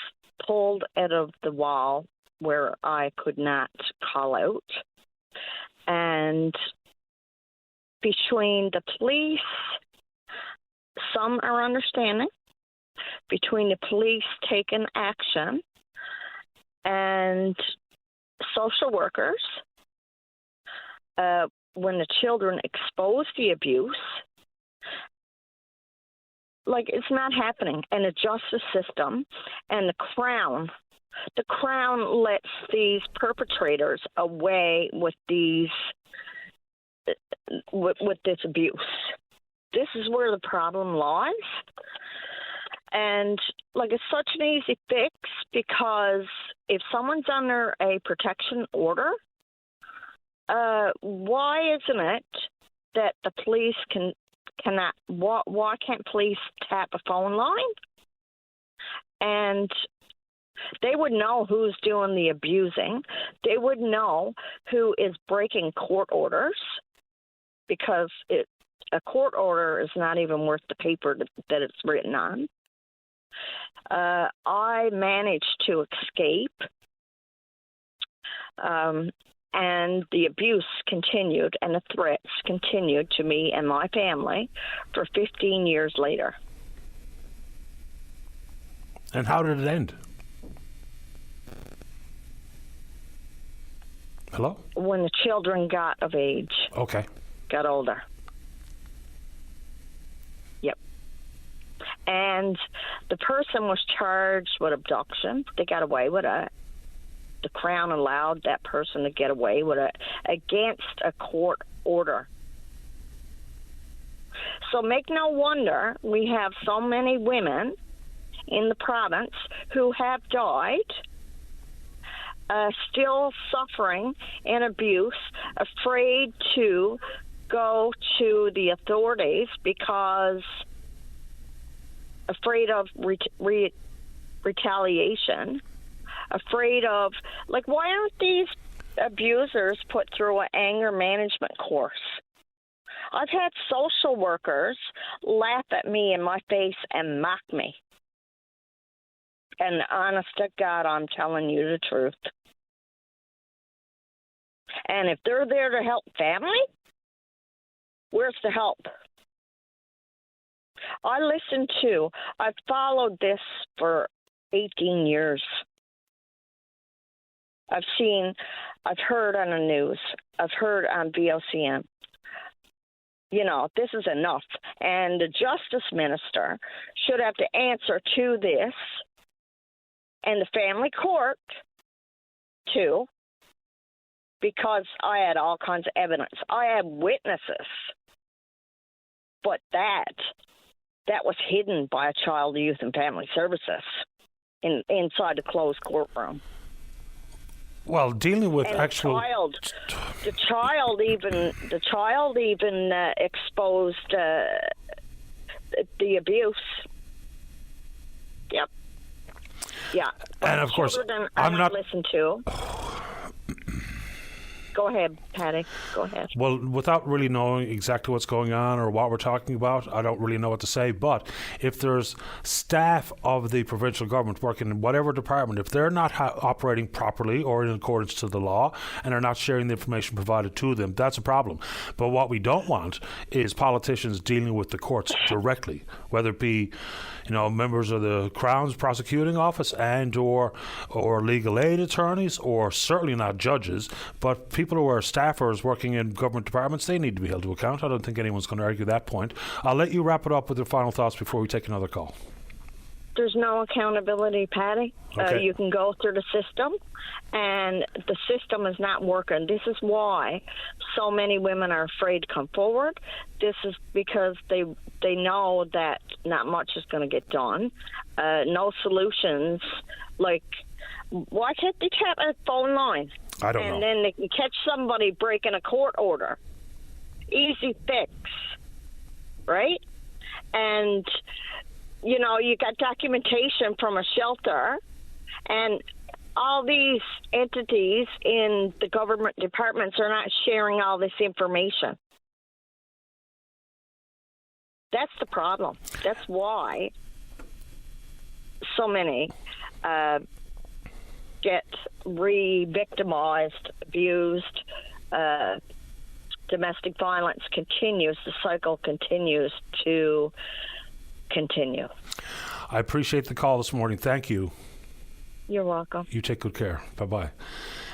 pulled out of the wall where I could not call out. And between the police, some are understanding, between the police taking action and social workers, when the children expose the abuse, it's not happening. And the justice system and the Crown the Crown lets these perpetrators away with these with this abuse. This is where the problem lies. And like, it's such an easy fix, because if someone's under a protection order, why isn't it that the police cannot? Why can't police tap a phone line? And they would know who's doing the abusing. They would know who is breaking court orders, because a court order is not even worth the paper that it's written on. I managed to escape, and the abuse continued and the threats continued to me and my family for 15 years later. And how did it end? Hello? When the children got of age. Okay. Got older. Yep. And the person was charged with abduction. They got away with it. The Crown allowed that person to get away with it against a court order. So make no wonder we have so many women in the province who have died, still suffering in abuse, afraid to go to the authorities because afraid of retaliation, afraid of, like, why aren't these abusers put through an anger management course? I've had social workers laugh at me in my face and mock me. And honest to God, I'm telling you the truth. And if they're there to help family, where's the help? I've followed this for 18 years. I've heard on the news, I've heard on VOCM. You know, this is enough. And the Justice Minister should have to answer to this, and the family court, too, because I had all kinds of evidence. I had witnesses. But that was hidden by a Child, Youth, and Family Services inside the closed courtroom. Well, dealing with and actual the child even exposed the abuse. Yep. Yeah. And of course, I'm not listened to. Go ahead, Patty. Go ahead. Well, without really knowing exactly what's going on or what we're talking about, I don't really know what to say. But if there's staff of the provincial government working in whatever department, if they're not operating properly or in accordance to the law and are not sharing the information provided to them, that's a problem. But what we don't want is politicians dealing with the courts directly, whether it be, you know, members of the Crown's prosecuting office and or legal aid attorneys, or certainly not judges, but people who are staffers working in government departments, they need to be held to account. I don't think anyone's going to argue that point. I'll let you wrap it up with your final thoughts before we take another call. There's no accountability, Patty. Okay. You can go through the system, and the system is not working. This is why so many women are afraid to come forward. This is because they know that not much is going to get done. No solutions. Like, why can't they tap a phone line? I don't know. And then they can catch somebody breaking a court order. Easy fix, right? And, you know, you got documentation from a shelter, and all these entities in the government departments are not sharing all this information. That's the problem. That's why so many get re-victimized, abused. Domestic violence continues. The cycle continues to continue. I appreciate the call this morning. Thank you. You're welcome. You take good care. Bye-bye.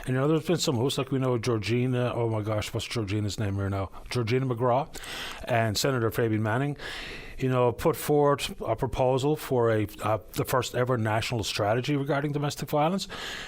And, you know, there's been some hosts, like we know Georgina, oh my gosh, what's Georgina's name here now? Georgina McGraw and Senator Fabian Manning. put forward a proposal for the first ever national strategy regarding domestic violence.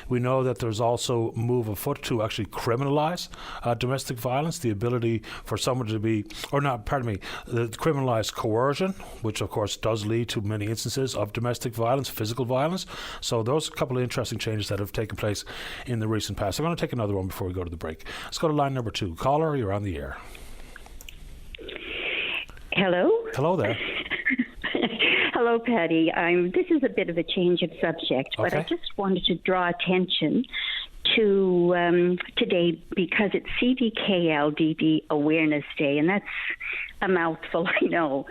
We know that there's also a move afoot to actually criminalize domestic violence, the ability for someone to criminalize coercion, which of course does lead to many instances of domestic violence, physical violence. So those are a couple of interesting changes that have taken place in the recent past. I'm going to take another one before we go to the break. Let's go to line number 2. Caller, you're on the air. Hello? Hello there. Hello, Patty. This is a bit of a change of subject, but I just wanted to draw attention to today because it's CDKLDD Awareness Day, and that's a mouthful, I know.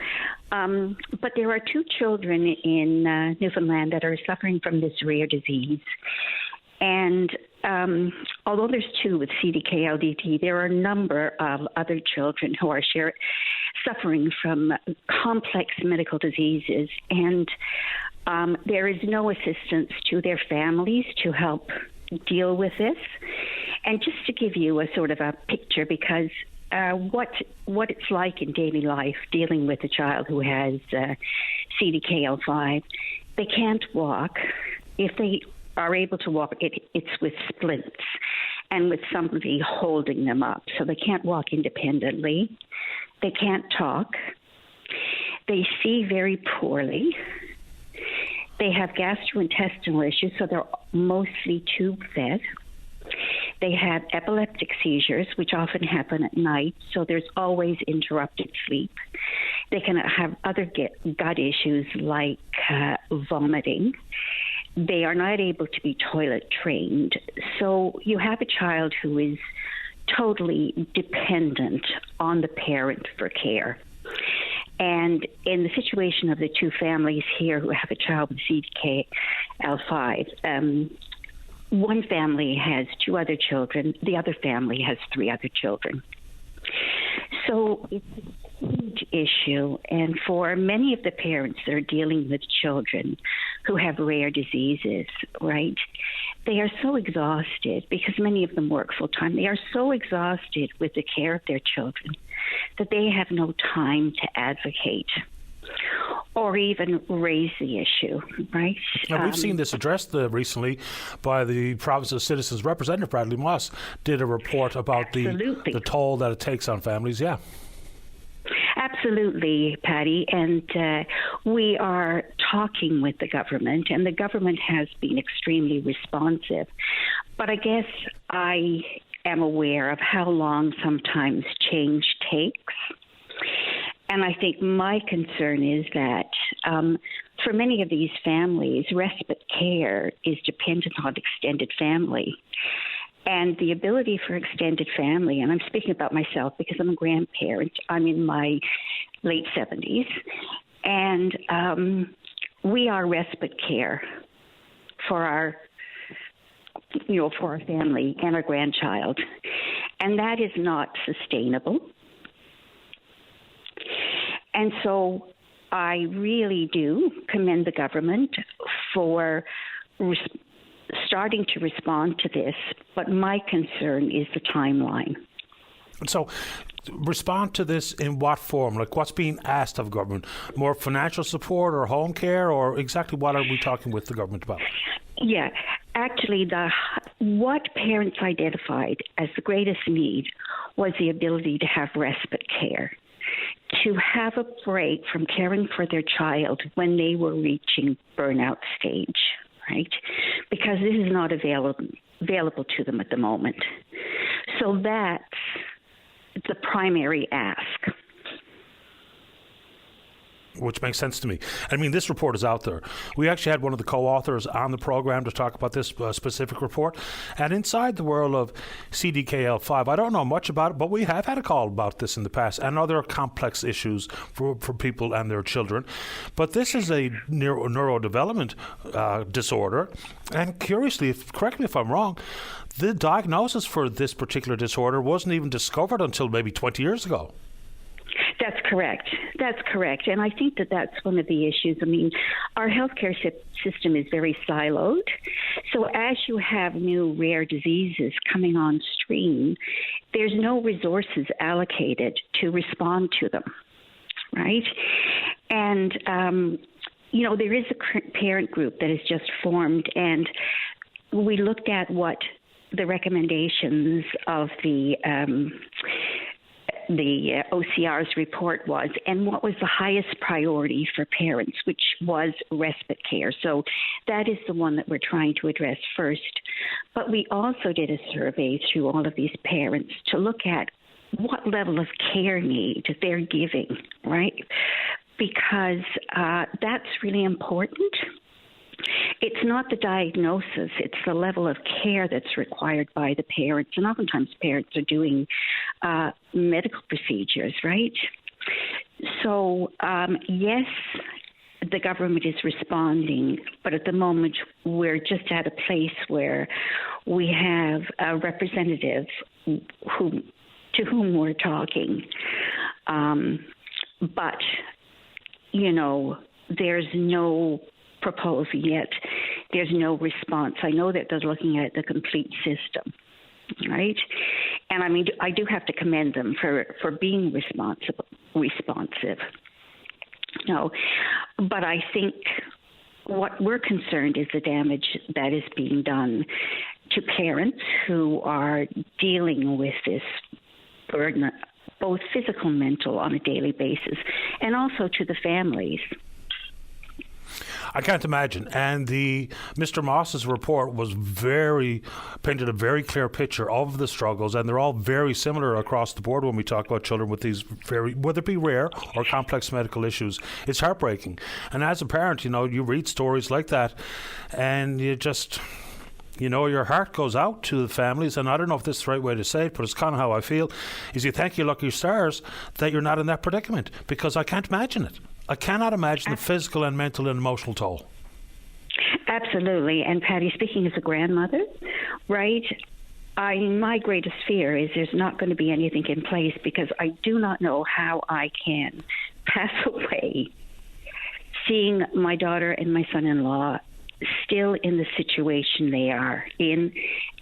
But there are 2 children in Newfoundland that are suffering from this rare disease. And although there's 2 with CDKLDD, there are a number of other children who are suffering from complex medical diseases, and there is no assistance to their families to help deal with this. And just to give you a sort of a picture, because what it's like in daily life dealing with a child who has CDKL5, they can't walk. If they are able to walk, it's with splints and with somebody holding them up. So they can't walk independently. They can't talk. They see very poorly. They have gastrointestinal issues, so they're mostly tube-fed. They have epileptic seizures, which often happen at night, so there's always interrupted sleep. They can have other gut issues like vomiting. They are not able to be toilet trained. So you have a child who is totally dependent on the parent for care. And in the situation of the 2 families here who have a child with CDKL5, one family has 2 other children, the other family has 3 other children. So it's a huge issue, and for many of the parents that are dealing with children who have rare diseases, right, they are so exhausted because many of them work full-time. They are so exhausted with the care of their children that they have no time to advocate or even raise the issue, right? Now, we've seen this addressed recently by the Province's Citizens Representative, Bradley Moss, did a report about the toll that it takes on families, yeah. Absolutely, Patty, and we are talking with the government, and the government has been extremely responsive. But I guess I am aware of how long sometimes change takes. And I think my concern is that for many of these families, respite care is dependent on extended family. And the ability for extended family, and I'm speaking about myself because I'm a grandparent, I'm in my late 70s, and we are respite care for our family and our grandchild. And that is not sustainable. And so I really do commend the government for starting to respond to this, but my concern is the timeline. So respond to this in what form? Like, what's being asked of government? More financial support or home care, or exactly what are we talking with the government about? Yeah, actually, what parents identified as the greatest need was the ability to have respite care, to have a break from caring for their child when they were reaching burnout stage, right? Because this is not available to them at the moment. So that's the primary ask. Which makes sense to me. I mean, this report is out there. We actually had one of the co-authors on the program to talk about this specific report. And inside the world of CDKL5, I don't know much about it, but we have had a call about this in the past and other complex issues for people and their children. But this is a neurodevelopment disorder. And curiously, correct me if I'm wrong, the diagnosis for this particular disorder wasn't even discovered until maybe 20 years ago. That's correct. That's correct. And I think that that's one of the issues. I mean, our healthcare system is very siloed. So as you have new rare diseases coming on stream, there's no resources allocated to respond to them, right? And, there is a parent group that is just formed, and we looked at what the recommendations of the OCR's report was, and what was the highest priority for parents, which was respite care. So that is the one that we're trying to address first. But we also did a survey through all of these parents to look at what level of care need they're giving, right? Because that's really important. It's not the diagnosis, it's the level of care that's required by the parents. And oftentimes parents are doing medical procedures, right? So, yes, the government is responding, but at the moment we're just at a place where we have a representative to whom we're talking. But, there's no proposal yet. There's no response. I know that they're looking at the complete system, right? And I do have to commend them for being responsive. But I think what we're concerned is the damage that is being done to parents who are dealing with this burden, both physical and mental, on a daily basis, and also to the families. I can't imagine. And Mr. Moss's report painted a very clear picture of the struggles, and they're all very similar across the board when we talk about children with these whether it be rare or complex medical issues. It's heartbreaking. And as a parent, you read stories like that, and you just... your heart goes out to the families, and I don't know if this is the right way to say it, but it's kind of how I feel, is you thank your lucky stars that you're not in that predicament, because I can't imagine it. I cannot imagine the physical and mental and emotional toll. Absolutely. And Patty, speaking as a grandmother, right, my greatest fear is there's not going to be anything in place, because I do not know how I can pass away seeing my daughter and my son-in-law still in the situation they are in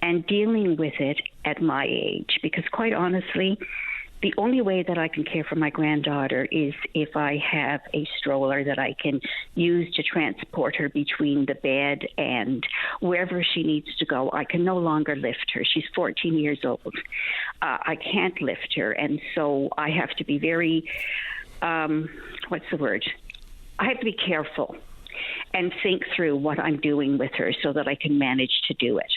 and dealing with it at my age. Because quite honestly, the only way that I can care for my granddaughter is if I have a stroller that I can use to transport her between the bed and wherever she needs to go. I can no longer lift her. She's 14 years old. I can't lift her. And so I have to be very, I have to be careful and think through what I'm doing with her so that I can manage to do it.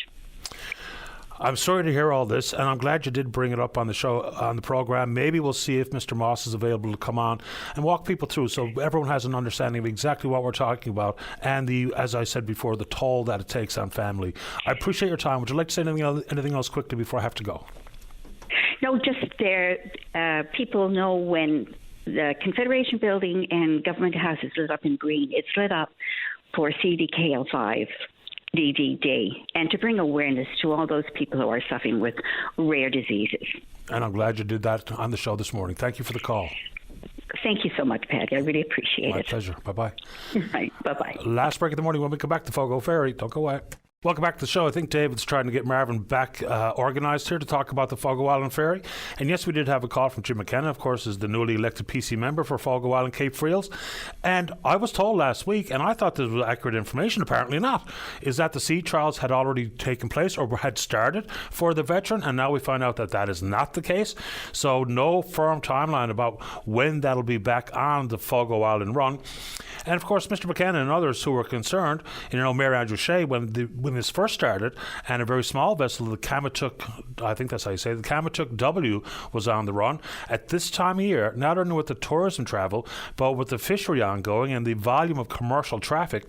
I'm sorry to hear all this, and I'm glad you did bring it up on the show, on the program. Maybe we'll see if Mr. Moss is available to come on and walk people through so everyone has an understanding of exactly what we're talking about and as I said before, the toll that it takes on family. I appreciate your time. Would you like to say anything else quickly before I have to go? No, just people know when the Confederation Building and Government House is lit up in green, it's lit up for CDKL5 DD Day, and to bring awareness to all those people who are suffering with rare diseases. And I'm glad you did that on the show this morning. Thank you for the call. Thank you so much, Patty. I really appreciate it. My pleasure. Bye-bye. Right. Bye-bye. Last break of the morning when we come back to Fogo Ferry. Don't go away. Welcome back to the show. I think David's trying to get Marvin back organised here to talk about the Fogo Island Ferry. And yes, we did have a call from Jim McKenna, of course, is the newly elected PC member for Fogo Island Cape Friels. And I was told last week, and I thought this was accurate information, apparently not, is that the sea trials had already taken place or had started for the veteran, and now we find out that that is not the case. So no firm timeline about when that'll be back on the Fogo Island run. And of course, Mr. McKenna and others who were concerned, Mayor Andrew Shea, when this first started, and a very small vessel, the Kamatuk, I think that's how you say it, the Kamatuk W was on the run. At this time of year, not only with the tourism travel, but with the fishery ongoing and the volume of commercial traffic,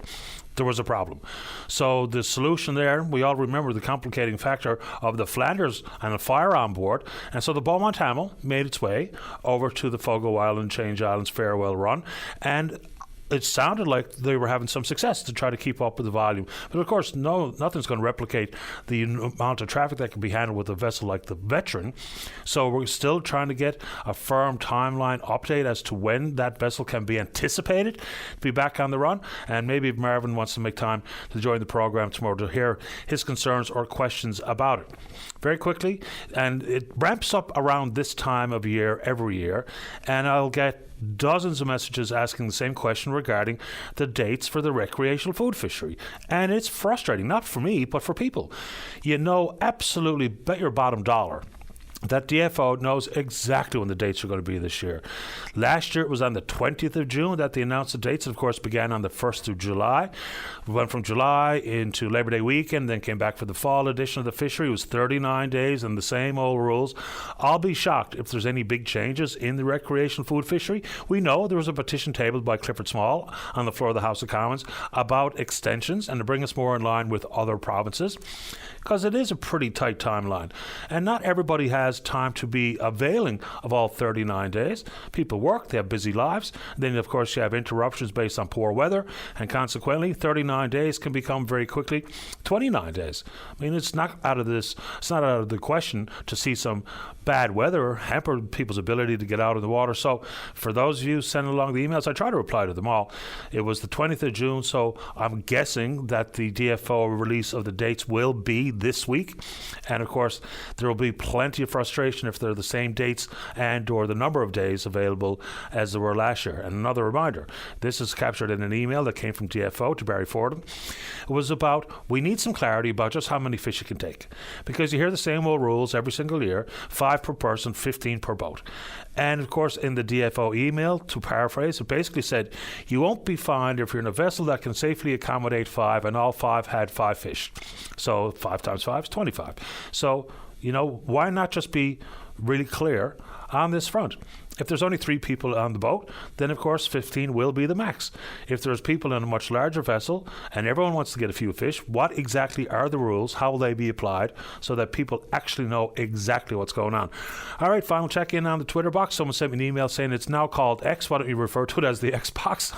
there was a problem. So the solution there, we all remember the complicating factor of the Flanders and a fire on board. And so the Beaumont Hamel made its way over to the Fogo Island, Change Islands farewell run. And it sounded like they were having some success to try to keep up with the volume. But of course, nothing's going to replicate the amount of traffic that can be handled with a vessel like the Veteran. So we're still trying to get a firm timeline update as to when that vessel can be anticipated to be back on the run. And maybe if Marvin wants to make time to join the program tomorrow to hear his concerns or questions about it. Very quickly, and it ramps up around this time of year every year, and I'll get dozens of messages asking the same question regarding the dates for the recreational food fishery. And it's frustrating, not for me, but for people. You know, absolutely bet your bottom dollar that DFO knows exactly when the dates are going to be this year. Last year it was on the 20th of June that they announced the dates. Of course, began on the 1st of July. We went from July into Labor Day weekend, then came back for the fall edition of the fishery. It was 39 days and the same old rules. I'll be shocked if there's any big changes in the recreational food fishery. We know there was a petition tabled by Clifford Small on the floor of the House of Commons about extensions and to bring us more in line with other provinces, because it is a pretty tight timeline. And not everybody has time to be availing of all 39 days. People work, they have busy lives. Then, of course, you have interruptions based on poor weather, and consequently, 39 days can become very quickly 29 days. I mean, it's not out of the question to see some bad weather hamper people's ability to get out of the water. So for those of you sending along the emails, I try to reply to them all. It was the 20th of June, so I'm guessing that the DFO release of the dates will be this week. And of course, there will be plenty of frustration if they're the same dates and or the number of days available as there were last year. And another reminder, this is captured in an email that came from DFO to Barry Fordham. It was about, we need some clarity about just how many fish you can take. Because you hear the same old rules every single year, 5 per person, 15 per boat. And of course, in the DFO email, to paraphrase, it basically said, you won't be fined if you're in a vessel that can safely accommodate 5 and all 5 had 5 fish. So 5 times 5 is 25. So, you know, why not just be really clear on this front? If there's only 3 people on the boat, then of course 15 will be the max. If there's people in a much larger vessel and everyone wants to get a few fish, what exactly are the rules? How will they be applied so that people actually know exactly what's going on? All right, final check-in on the Twitter box. Someone sent me an email saying it's now called X. Why don't you refer to it as the Xbox?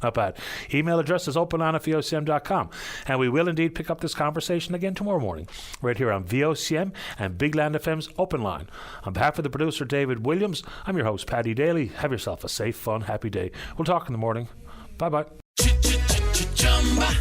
Not bad. Email address is openline@vocm.com. And we will indeed pick up this conversation again tomorrow morning, right here on VOCM and Big Land FM's Open Line. On behalf of the producer, David Williams, I'm your host, Paddy Daly. Have yourself a safe, fun, happy day. We'll talk in the morning. Bye-bye.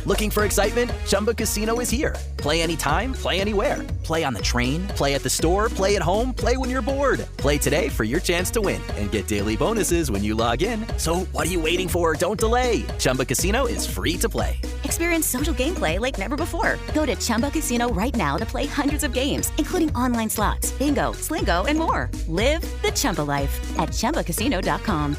Looking for excitement? Chumba Casino is here. Play anytime, play anywhere. Play on the train, play at the store, play at home, play when you're bored. Play today for your chance to win and get daily bonuses when you log in. So what are you waiting for? Don't delay. Chumba Casino is free to play. Experience social gameplay like never before. Go to Chumba Casino right now to play hundreds of games, including online slots, bingo, Slingo, and more. Live the Chumba life at ChumbaCasino.com.